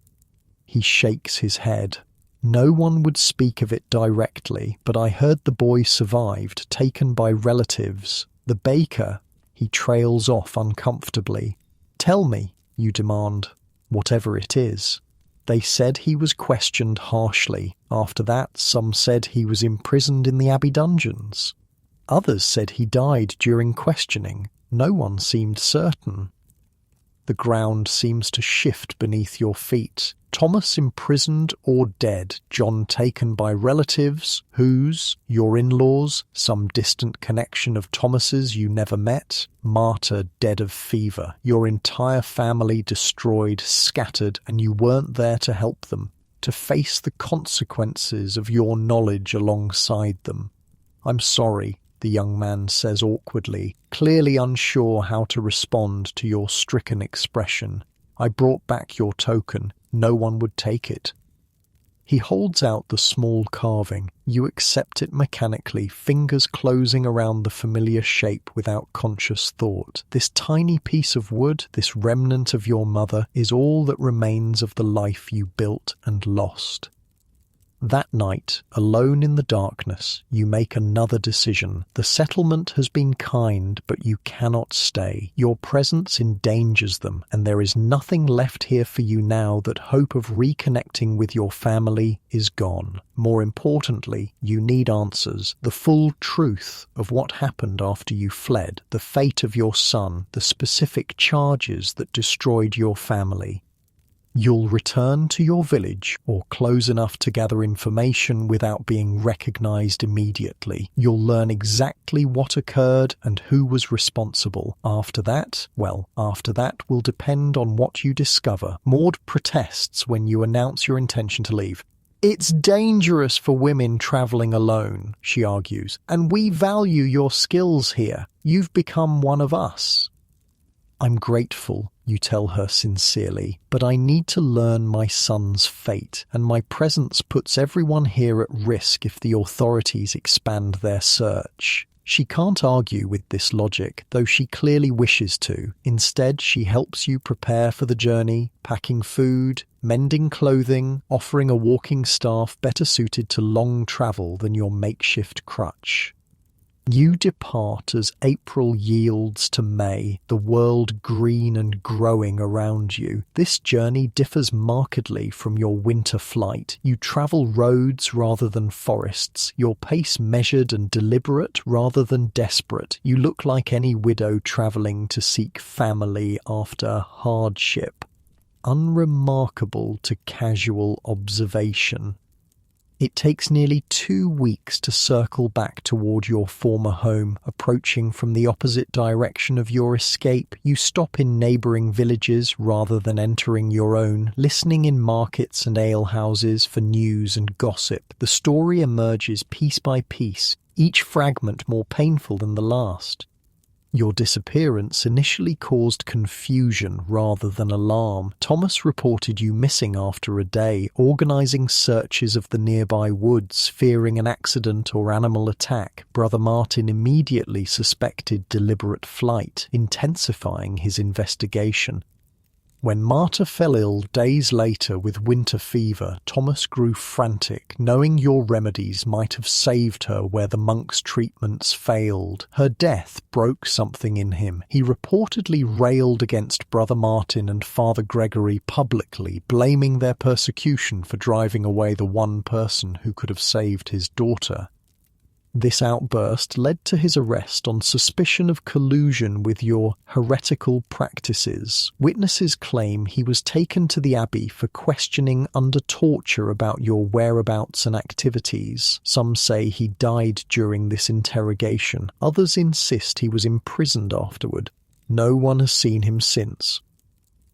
He shakes his head. No one would speak of it directly, but I heard the boy survived, taken by relatives. The baker, he trails off uncomfortably. Tell me, you demand, whatever it is. They said he was questioned harshly. After that, some said he was imprisoned in the Abbey dungeons. Others said he died during questioning. No one seemed certain. The ground seems to shift beneath your feet. Thomas imprisoned or dead, John taken by relatives, whose, your in-laws, some distant connection of Thomas's you never met, Marta dead of fever, your entire family destroyed, scattered, and you weren't there to help them, to face the consequences of your knowledge alongside them. I'm sorry, the young man says awkwardly, clearly unsure how to respond to your stricken expression. I brought back your token. No one would take it. He holds out the small carving. You accept it mechanically, fingers closing around the familiar shape without conscious thought. This tiny piece of wood, this remnant of your mother, is all that remains of the life you built and lost. That night, alone in the darkness, you make another decision. The settlement has been kind, but you cannot stay. Your presence endangers them, and there is nothing left here for you now that hope of reconnecting with your family is gone. More importantly, you need answers, the full truth of what happened after you fled, the fate of your son, the specific charges that destroyed your family. You'll return to your village or close enough to gather information without being recognized immediately. You'll learn exactly what occurred and who was responsible. After that will depend on what you discover. Maud protests when you announce your intention to leave. It's dangerous for women traveling alone, she argues, and we value your skills here. You've become one of us. I'm grateful, you tell her sincerely, but I need to learn my son's fate, and my presence puts everyone here at risk if the authorities expand their search. She can't argue with this logic, though she clearly wishes to. Instead, she helps you prepare for the journey, packing food, mending clothing, offering a walking staff better suited to long travel than your makeshift crutch. You depart as April yields to May, the world green and growing around you. This journey differs markedly from your winter flight. You travel roads rather than forests, your pace measured and deliberate rather than desperate. You look like any widow travelling to seek family after hardship. Unremarkable to casual observation. It takes nearly 2 weeks to circle back toward your former home. Approaching from the opposite direction of your escape, you stop in neighbouring villages rather than entering your own, listening in markets and alehouses for news and gossip. The story emerges piece by piece, each fragment more painful than the last. Your disappearance initially caused confusion rather than alarm. Thomas reported you missing after a day, organising searches of the nearby woods, fearing an accident or animal attack. Brother Martin immediately suspected deliberate flight, intensifying his investigation. When Marta fell ill days later with winter fever, Thomas grew frantic, knowing your remedies might have saved her where the monk's treatments failed. Her death broke something in him. He reportedly railed against Brother Martin and Father Gregory publicly, blaming their persecution for driving away the one person who could have saved his daughter. This outburst led to his arrest on suspicion of collusion with your heretical practices. Witnesses claim he was taken to the abbey for questioning under torture about your whereabouts and activities. Some say he died during this interrogation. Others insist he was imprisoned afterward. No one has seen him since.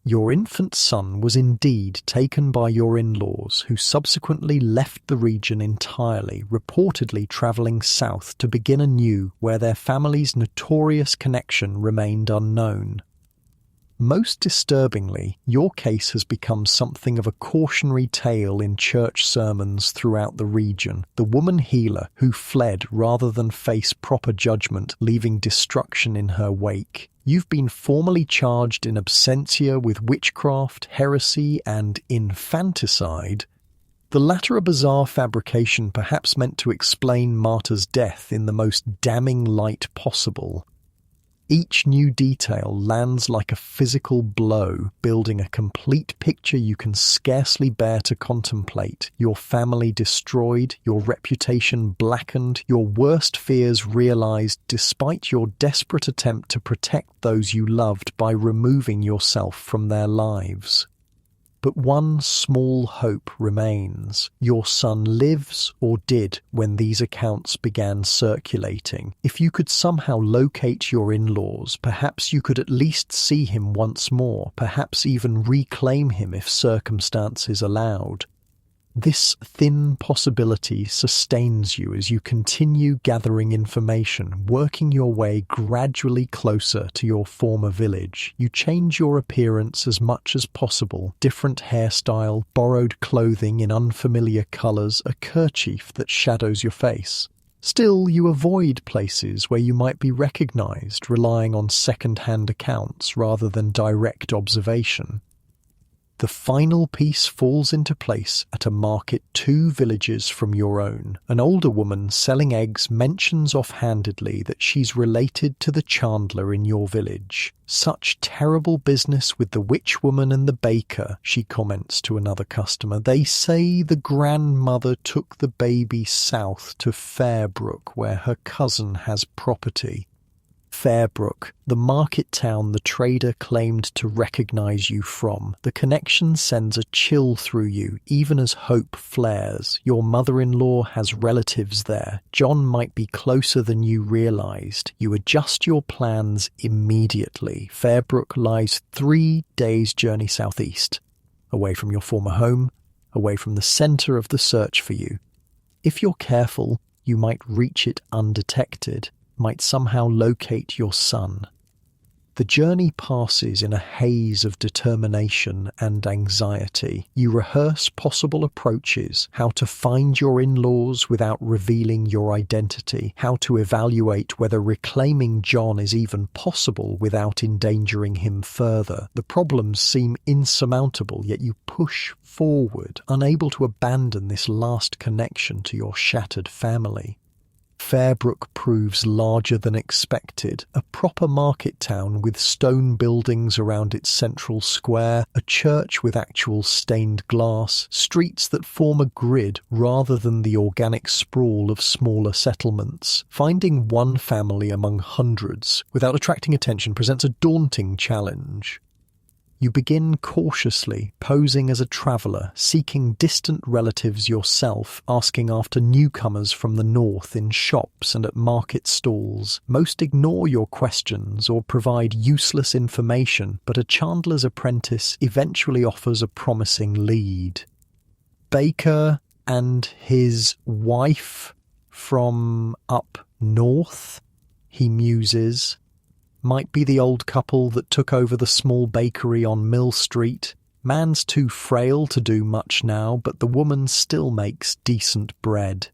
Your infant son was indeed taken by your in-laws, who subsequently left the region entirely, reportedly travelling south to begin anew where their family's notorious connection remained unknown. Most disturbingly, your case has become something of a cautionary tale in church sermons throughout the region. The woman healer who fled rather than face proper judgment, leaving destruction in her wake. You've been formally charged in absentia with witchcraft, heresy, and infanticide. The latter a bizarre fabrication perhaps meant to explain Marta's death in the most damning light possible. Each new detail lands like a physical blow, building a complete picture you can scarcely bear to contemplate. Your family destroyed, your reputation blackened, your worst fears realized despite your desperate attempt to protect those you loved by removing yourself from their lives. But one small hope remains. Your son lives, or did, when these accounts began circulating. If you could somehow locate your in-laws, perhaps you could at least see him once more, perhaps even reclaim him if circumstances allowed. This thin possibility sustains you as you continue gathering information, working your way gradually closer to your former village. You change your appearance as much as possible, different hairstyle, borrowed clothing in unfamiliar colours, a kerchief that shadows your face. Still, you avoid places where you might be recognised, relying on second-hand accounts rather than direct observation. The final piece falls into place at a market 2 villages from your own. An older woman selling eggs mentions offhandedly that she's related to the chandler in your village. "Such terrible business with the witch woman and the baker," she comments to another customer. "They say the grandmother took the baby south to Fairbrook, where her cousin has property." Fairbrook, the market town the trader claimed to recognize you from. The connection sends a chill through you, even as hope flares. Your mother-in-law has relatives there. John might be closer than you realized. You adjust your plans immediately. Fairbrook lies 3 days' journey southeast, away from your former home, away from the center of the search for you. If you're careful, you might reach it undetected, might somehow locate your son. The journey passes in a haze of determination and anxiety. You rehearse possible approaches, how to find your in-laws without revealing your identity, how to evaluate whether reclaiming John is even possible without endangering him further. The problems seem insurmountable, yet you push forward, unable to abandon this last connection to your shattered family. Fairbrook proves larger than expected, a proper market town with stone buildings around its central square, a church with actual stained glass, streets that form a grid rather than the organic sprawl of smaller settlements. Finding one family among hundreds without attracting attention presents a daunting challenge. You begin cautiously, posing as a traveller, seeking distant relatives yourself, asking after newcomers from the north in shops and at market stalls. Most ignore your questions or provide useless information, but a chandler's apprentice eventually offers a promising lead. Baker and his wife from up north, he muses. Might be the old couple that took over the small bakery on Mill Street. Man's too frail to do much now, but the woman still makes decent bread.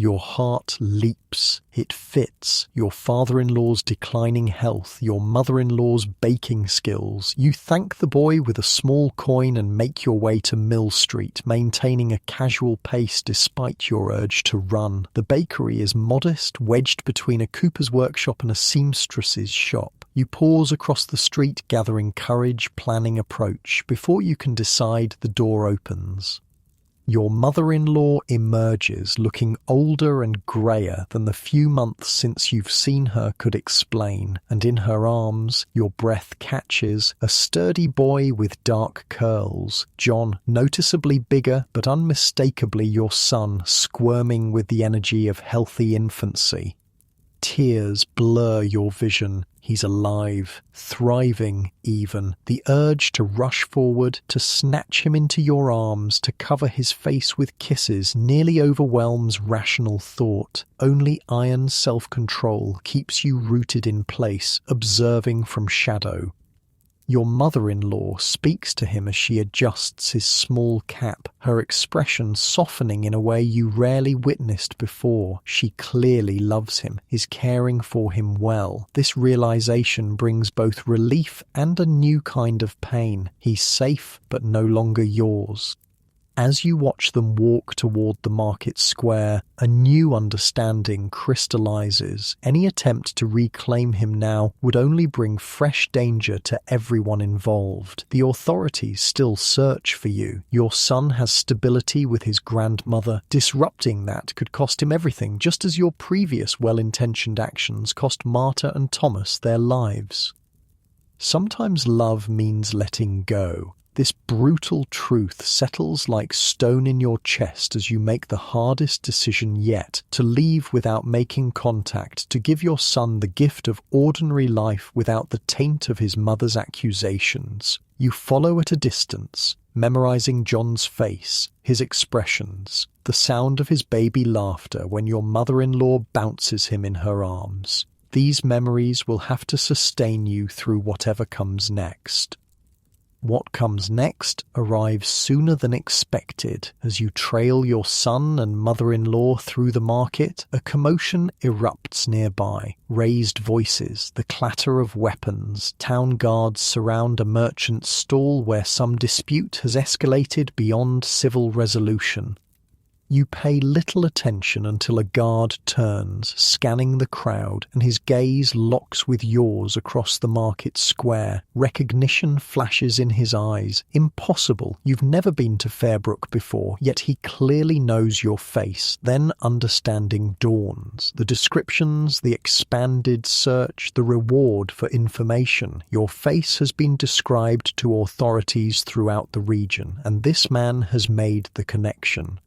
Your heart leaps. It fits. Your father-in-law's declining health, your mother-in-law's baking skills. You thank the boy with a small coin and make your way to Mill Street, maintaining a casual pace despite your urge to run. The bakery is modest, wedged between a cooper's workshop and a seamstress's shop. You pause across the street, gathering courage, planning approach. Before you can decide, the door opens. Your mother-in-law emerges, looking older and greyer than the few months since you've seen her could explain, and in her arms, your breath catches, a sturdy boy with dark curls. John, noticeably bigger, but unmistakably your son, squirming with the energy of healthy infancy. Tears blur your vision. He's alive, thriving even. The urge to rush forward, to snatch him into your arms, to cover his face with kisses nearly overwhelms rational thought. Only iron self-control keeps you rooted in place, observing from shadow. Your mother-in-law speaks to him as she adjusts his small cap, her expression softening in a way you rarely witnessed before. She clearly loves him, is caring for him well. This realization brings both relief and a new kind of pain. He's safe, but no longer yours. As you watch them walk toward the market square, a new understanding crystallizes. Any attempt to reclaim him now would only bring fresh danger to everyone involved. The authorities still search for you. Your son has stability with his grandmother. Disrupting that could cost him everything, just as your previous well-intentioned actions cost Marta and Thomas their lives. Sometimes love means letting go. This brutal truth settles like stone in your chest as you make the hardest decision yet, to leave without making contact, to give your son the gift of ordinary life without the taint of his mother's accusations. You follow at a distance, memorizing John's face, his expressions, the sound of his baby laughter when your mother-in-law bounces him in her arms. These memories will have to sustain you through whatever comes next. What comes next arrives sooner than expected. As you trail your son and mother-in-law through the market, a commotion erupts nearby. Raised voices, the clatter of weapons, town guards surround a merchant's stall where some dispute has escalated beyond civil resolution. You pay little attention until a guard turns, scanning the crowd, and his gaze locks with yours across the market square. Recognition flashes in his eyes. Impossible. You've never been to Fairbrook before, yet he clearly knows your face. Then understanding dawns. The descriptions, the expanded search, the reward for information. Your face has been described to authorities throughout the region, and this man has made the connection.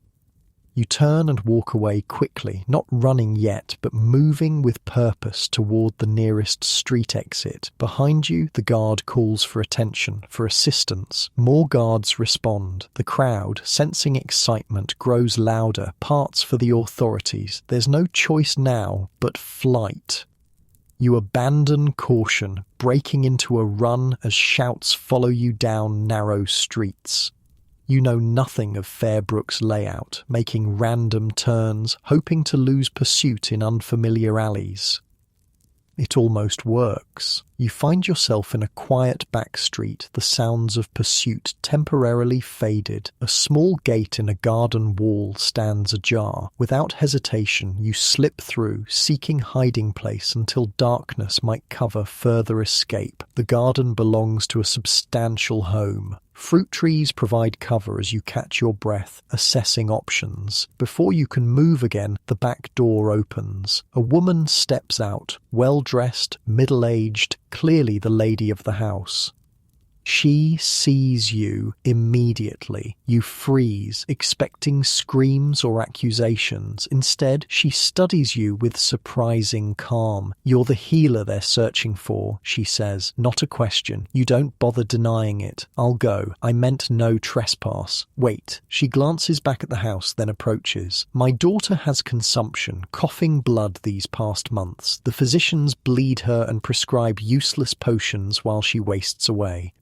You turn and walk away quickly, not running yet, but moving with purpose toward the nearest street exit. Behind you, the guard calls for attention, for assistance. More guards respond. The crowd, sensing excitement, grows louder, parts for the authorities. There's no choice now but flight. You abandon caution, breaking into a run as shouts follow you down narrow streets. You know nothing of Fairbrook's layout, making random turns, hoping to lose pursuit in unfamiliar alleys. It almost works. You find yourself in a quiet back street, the sounds of pursuit temporarily faded. A small gate in a garden wall stands ajar. Without hesitation, you slip through, seeking hiding place until darkness might cover further escape. The garden belongs to a substantial home. Fruit trees provide cover as you catch your breath, assessing options. Before you can move again, the back door opens. A woman steps out, well-dressed, middle-aged, clearly the lady of the house. She sees you immediately. You freeze, expecting screams or accusations. Instead, she studies you with surprising calm. "You're the healer they're searching for," she says. "Not a question. You don't bother denying it. I'll go. I meant no trespass. Wait." She glances back at the house, then approaches. "My daughter has consumption, coughing blood these past months. The physicians bleed her and prescribe useless potions while she wastes away."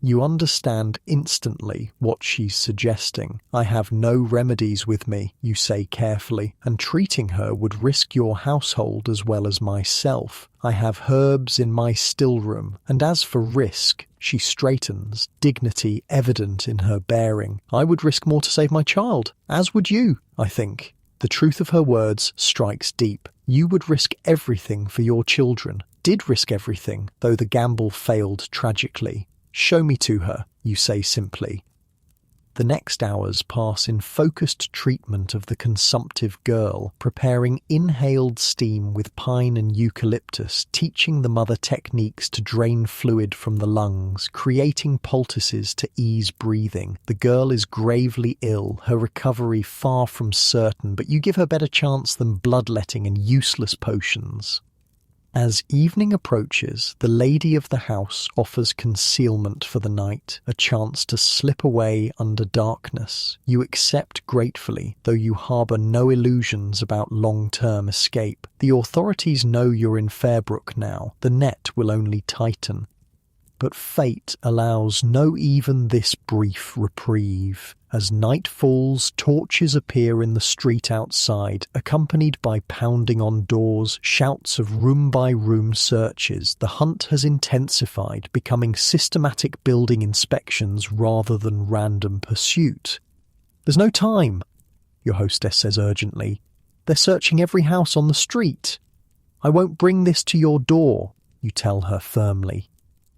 You understand instantly what she's suggesting. "I have no remedies with me," you say carefully, "and treating her would risk your household as well as myself. I have herbs in my still room, and as for risk," she straightens, dignity evident in her bearing, "I would risk more to save my child, as would you, I think." The truth of her words strikes deep. You would risk everything for your children, did risk everything, though the gamble failed tragically. "Show me to her," you say simply. The next hours pass in focused treatment of the consumptive girl, preparing inhaled steam with pine and eucalyptus, teaching the mother techniques to drain fluid from the lungs, creating poultices to ease breathing. The girl is gravely ill, her recovery far from certain, but you give her better chance than bloodletting and useless potions. As evening approaches, the lady of the house offers concealment for the night, a chance to slip away under darkness. You accept gratefully, though you harbour no illusions about long-term escape. The authorities know you're in Fairbrook now. The net will only tighten. But fate allows no even this brief reprieve. As night falls, torches appear in the street outside, accompanied by pounding on doors, shouts of room-by-room searches. The hunt has intensified, becoming systematic building inspections rather than random pursuit. "There's no time," your hostess says urgently. "They're searching every house on the street." "I won't bring this to your door," you tell her firmly.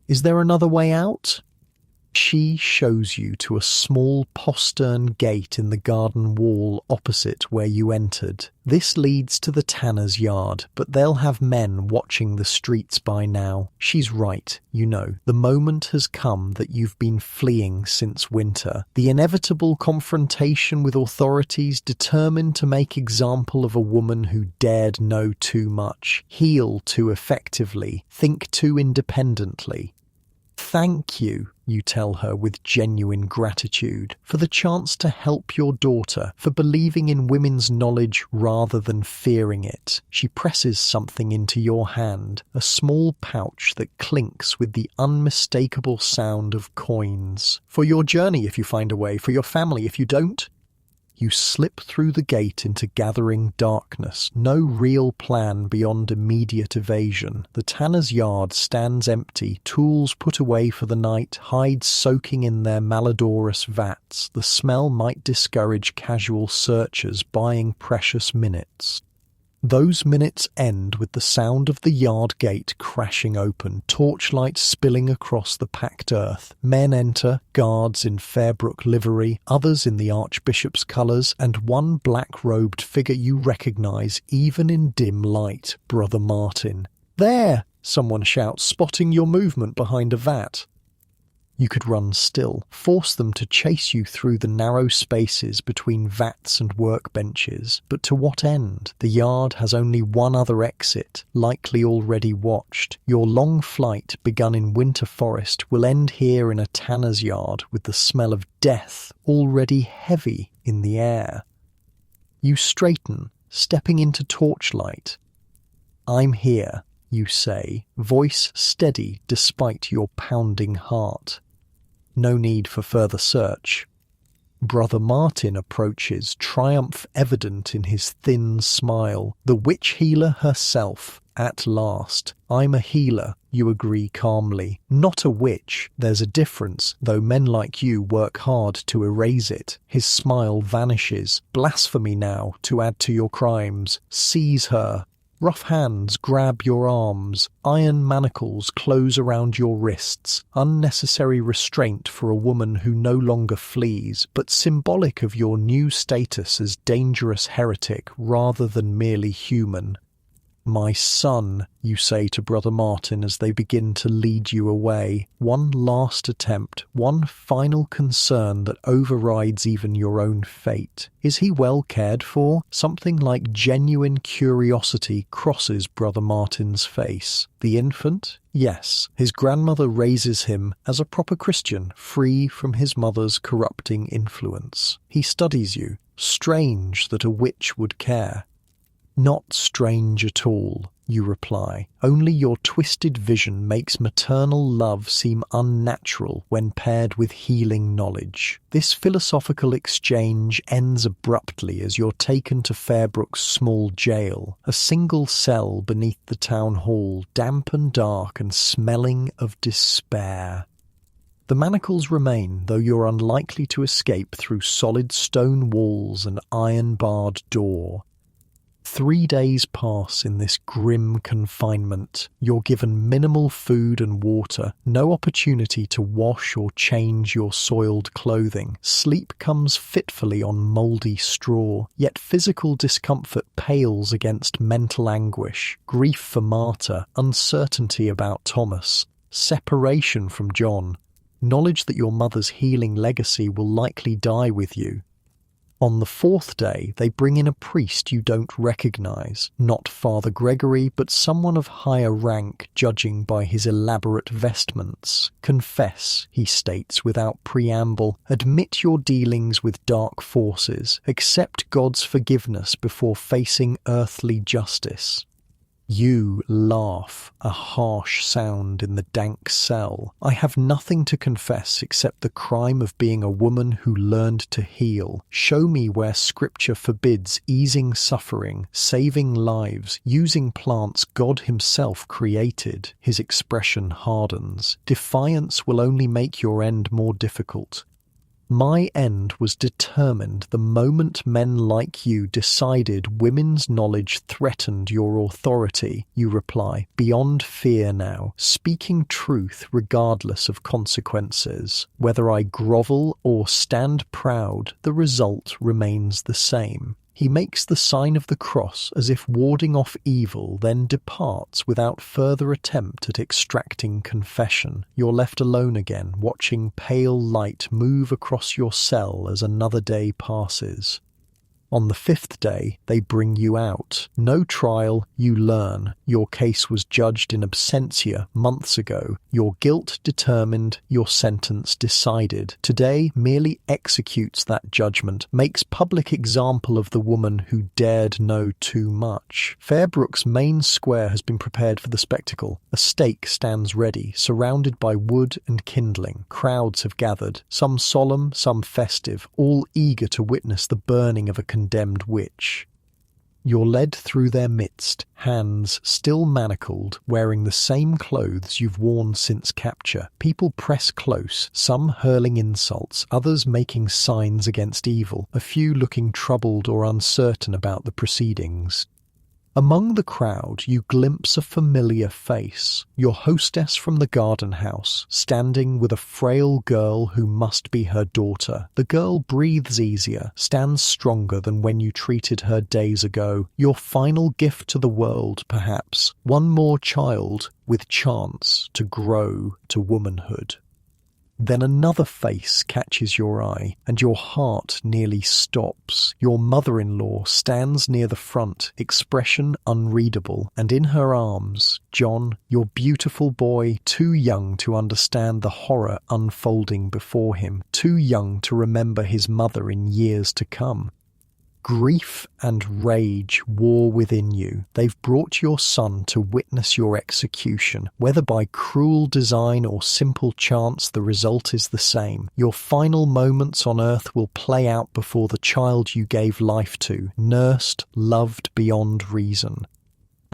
"Is there another way out?" She shows you to a small postern gate in the garden wall opposite where you entered. This leads to the tanner's yard, but they'll have men watching the streets by now. She's right, you know. The moment has come that you've been fleeing since winter. The inevitable confrontation with authorities determined to make example of a woman who dared know too much, heal too effectively, think too independently. "Thank you," you tell her with genuine gratitude, "for the chance to help your daughter, for believing in women's knowledge rather than fearing it." She presses something into your hand, a small pouch that clinks with the unmistakable sound of coins. "For your journey if you find a way, for your family if you don't." You slip through the gate into gathering darkness, no real plan beyond immediate evasion. The tanner's yard stands empty, tools put away for the night, hides soaking in their malodorous vats. The smell might discourage casual searchers buying precious minutes. Those minutes end with the sound of the yard gate crashing open, torchlight spilling across the packed earth. Men enter, guards in Fairbrook livery, others in the Archbishop's colours, and one black-robed figure you recognise even in dim light, Brother Martin. "There!" someone shouts, spotting your movement behind a vat. You could run still, force them to chase you through the narrow spaces between vats and workbenches. But to what end? The yard has only one other exit, likely already watched. Your long flight, begun in winter forest, will end here in a tanner's yard with the smell of death already heavy in the air. You straighten, stepping into torchlight. "I'm here," you say, voice steady despite your pounding heart. No need for further search. Brother Martin approaches, triumph evident in his thin smile. The witch healer herself, at last. "I'm a healer," you agree calmly. "Not a witch. There's a difference, though men like you work hard to erase it." His smile vanishes. "Blasphemy now, to add to your crimes. Seize her." Rough hands grab your arms, iron manacles close around your wrists, unnecessary restraint for a woman who no longer flees, but symbolic of your new status as dangerous heretic rather than merely human. "My son," you say to Brother Martin as they begin to lead you away. One last attempt, one final concern that overrides even your own fate. Is he well cared for? Something like genuine curiosity crosses Brother Martin's face. The infant? Yes. His grandmother raises him as a proper Christian, free from his mother's corrupting influence. He studies you. Strange that a witch would care. "Not strange at all," you reply. "Only your twisted vision makes maternal love seem unnatural when paired with healing knowledge." This philosophical exchange ends abruptly as you're taken to Fairbrook's small jail, a single cell beneath the town hall, damp and dark and smelling of despair. The manacles remain, though you're unlikely to escape through solid stone walls and iron-barred door. 3 days pass in this grim confinement. You're given minimal food and water, no opportunity to wash or change your soiled clothing. Sleep comes fitfully on mouldy straw, yet physical discomfort pales against mental anguish. Grief for Marta, uncertainty about Thomas, separation from John, knowledge that your mother's healing legacy will likely die with you. On the 4th day, they bring in a priest you don't recognize, not Father Gregory, but someone of higher rank, judging by his elaborate vestments. Confess, he states without preamble. Admit your dealings with dark forces. Accept God's forgiveness before facing earthly justice. You laugh, a harsh sound in the dank cell. I have nothing to confess except the crime of being a woman who learned to heal. Show me where scripture forbids easing suffering, saving lives, using plants God himself created. His expression hardens. Defiance will only make your end more difficult. My end was determined the moment men like you decided women's knowledge threatened your authority. You reply, beyond fear now, speaking truth regardless of consequences. Whether I grovel or stand proud, the result remains the same. He makes the sign of the cross as if warding off evil, then departs without further attempt at extracting confession. You're left alone again, watching pale light move across your cell as another day passes. On the 5th day, they bring you out. No trial, you learn. Your case was judged in absentia months ago. Your guilt determined, your sentence decided. Today merely executes that judgment, makes public example of the woman who dared know too much. Fairbrook's main square has been prepared for the spectacle. A stake stands ready, surrounded by wood and kindling. Crowds have gathered, some solemn, some festive, all eager to witness the burning of a condemned witch. You're led through their midst, hands still manacled, wearing the same clothes you've worn since capture. People press close, some hurling insults, others making signs against evil, a few looking troubled or uncertain about the proceedings. Among the crowd, you glimpse a familiar face, your hostess from the garden house, standing with a frail girl who must be her daughter. The girl breathes easier, stands stronger than when you treated her days ago. Your final gift to the world, perhaps. One more child with chance to grow to womanhood. Then another face catches your eye, and your heart nearly stops. Your mother-in-law stands near the front, expression unreadable, and in her arms, John, your beautiful boy, too young to understand the horror unfolding before him, too young to remember his mother in years to come. Grief and rage war within you. They've brought your son to witness your execution. Whether by cruel design or simple chance, the result is the same. Your final moments on earth will play out before the child you gave life to, nursed, loved beyond reason.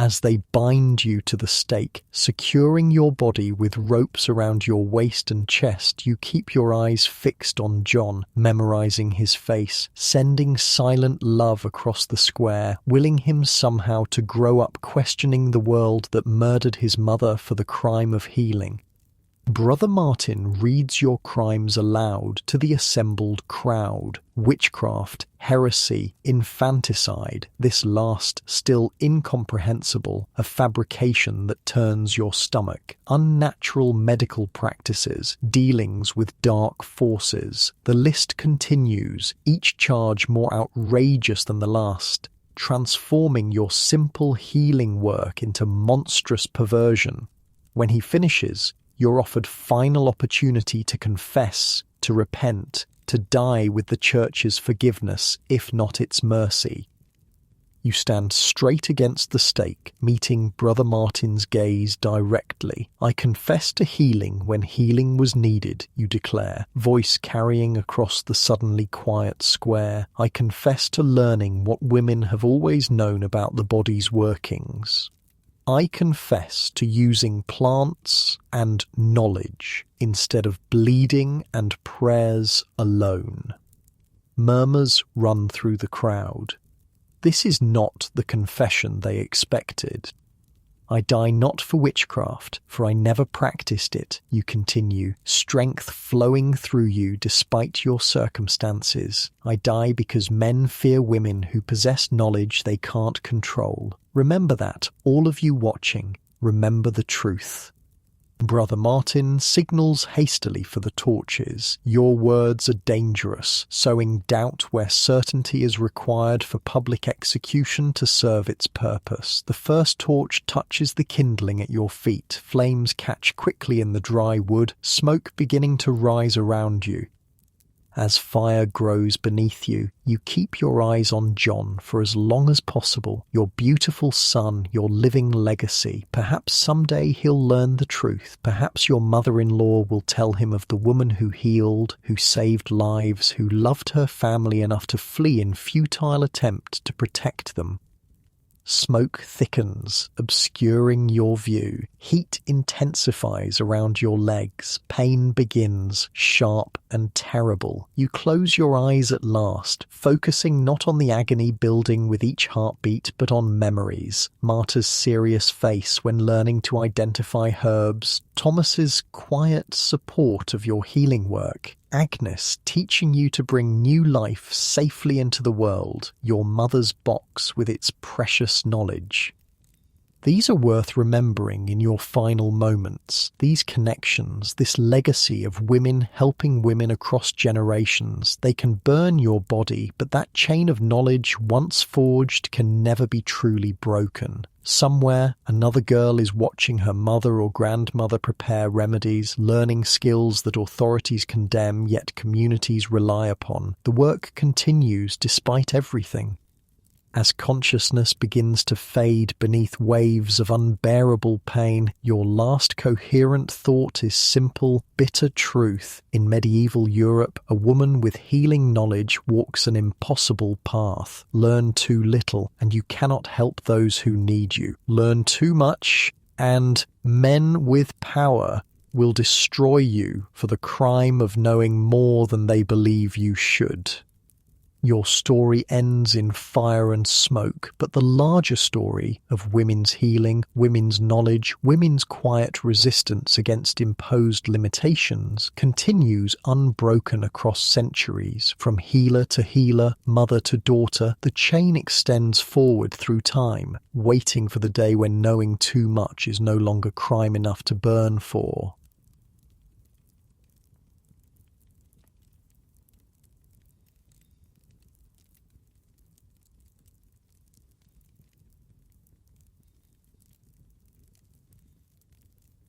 As they bind you to the stake, securing your body with ropes around your waist and chest, you keep your eyes fixed on John, memorizing his face, sending silent love across the square, willing him somehow to grow up questioning the world that murdered his mother for the crime of healing. Brother Martin reads your crimes aloud to the assembled crowd. Witchcraft, heresy, infanticide, this last still incomprehensible, a fabrication that turns your stomach. Unnatural medical practices, dealings with dark forces. The list continues, each charge more outrageous than the last, transforming your simple healing work into monstrous perversion. When he finishes, you're offered final opportunity to confess, to repent, to die with the Church's forgiveness, if not its mercy. You stand straight against the stake, meeting Brother Martin's gaze directly. I confess to healing when healing was needed, you declare, voice carrying across the suddenly quiet square. I confess to learning what women have always known about the body's workings. I confess to using plants and knowledge instead of bleeding and prayers alone. Murmurs run through the crowd. This is not the confession they expected. I die not for witchcraft, for I never practiced it, you continue, strength flowing through you despite your circumstances. I die because men fear women who possess knowledge they can't control. Remember that, all of you watching, remember the truth. Brother Martin signals hastily for the torches. Your words are dangerous, sowing doubt where certainty is required for public execution to serve its purpose. The first torch touches the kindling at your feet. Flames catch quickly in the dry wood, smoke beginning to rise around you. As fire grows beneath you, you keep your eyes on John for as long as possible, your beautiful son, your living legacy. Perhaps someday he'll learn the truth. Perhaps your mother-in-law will tell him of the woman who healed, who saved lives, who loved her family enough to flee in futile attempt to protect them. Smoke thickens, obscuring your view. Heat intensifies around your legs. Pain begins, sharp and terrible. You close your eyes at last, focusing not on the agony building with each heartbeat, but on memories. Marta's serious face when learning to identify herbs. Thomas's quiet support of your healing work. Agnes teaching you to bring new life safely into the world, your mother's box with its precious knowledge. These are worth remembering in your final moments. These connections, this legacy of women helping women across generations, they can burn your body, but that chain of knowledge, once forged, can never be truly broken. Somewhere, another girl is watching her mother or grandmother prepare remedies, learning skills that authorities condemn yet communities rely upon. The work continues despite everything. As consciousness begins to fade beneath waves of unbearable pain, your last coherent thought is simple, bitter truth. In medieval Europe, a woman with healing knowledge walks an impossible path. Learn too little, and you cannot help those who need you. Learn too much, and men with power will destroy you for the crime of knowing more than they believe you should. Your story ends in fire and smoke, but the larger story of women's healing, women's knowledge, women's quiet resistance against imposed limitations continues unbroken across centuries. From healer to healer, mother to daughter, the chain extends forward through time, waiting for the day when knowing too much is no longer crime enough to burn for.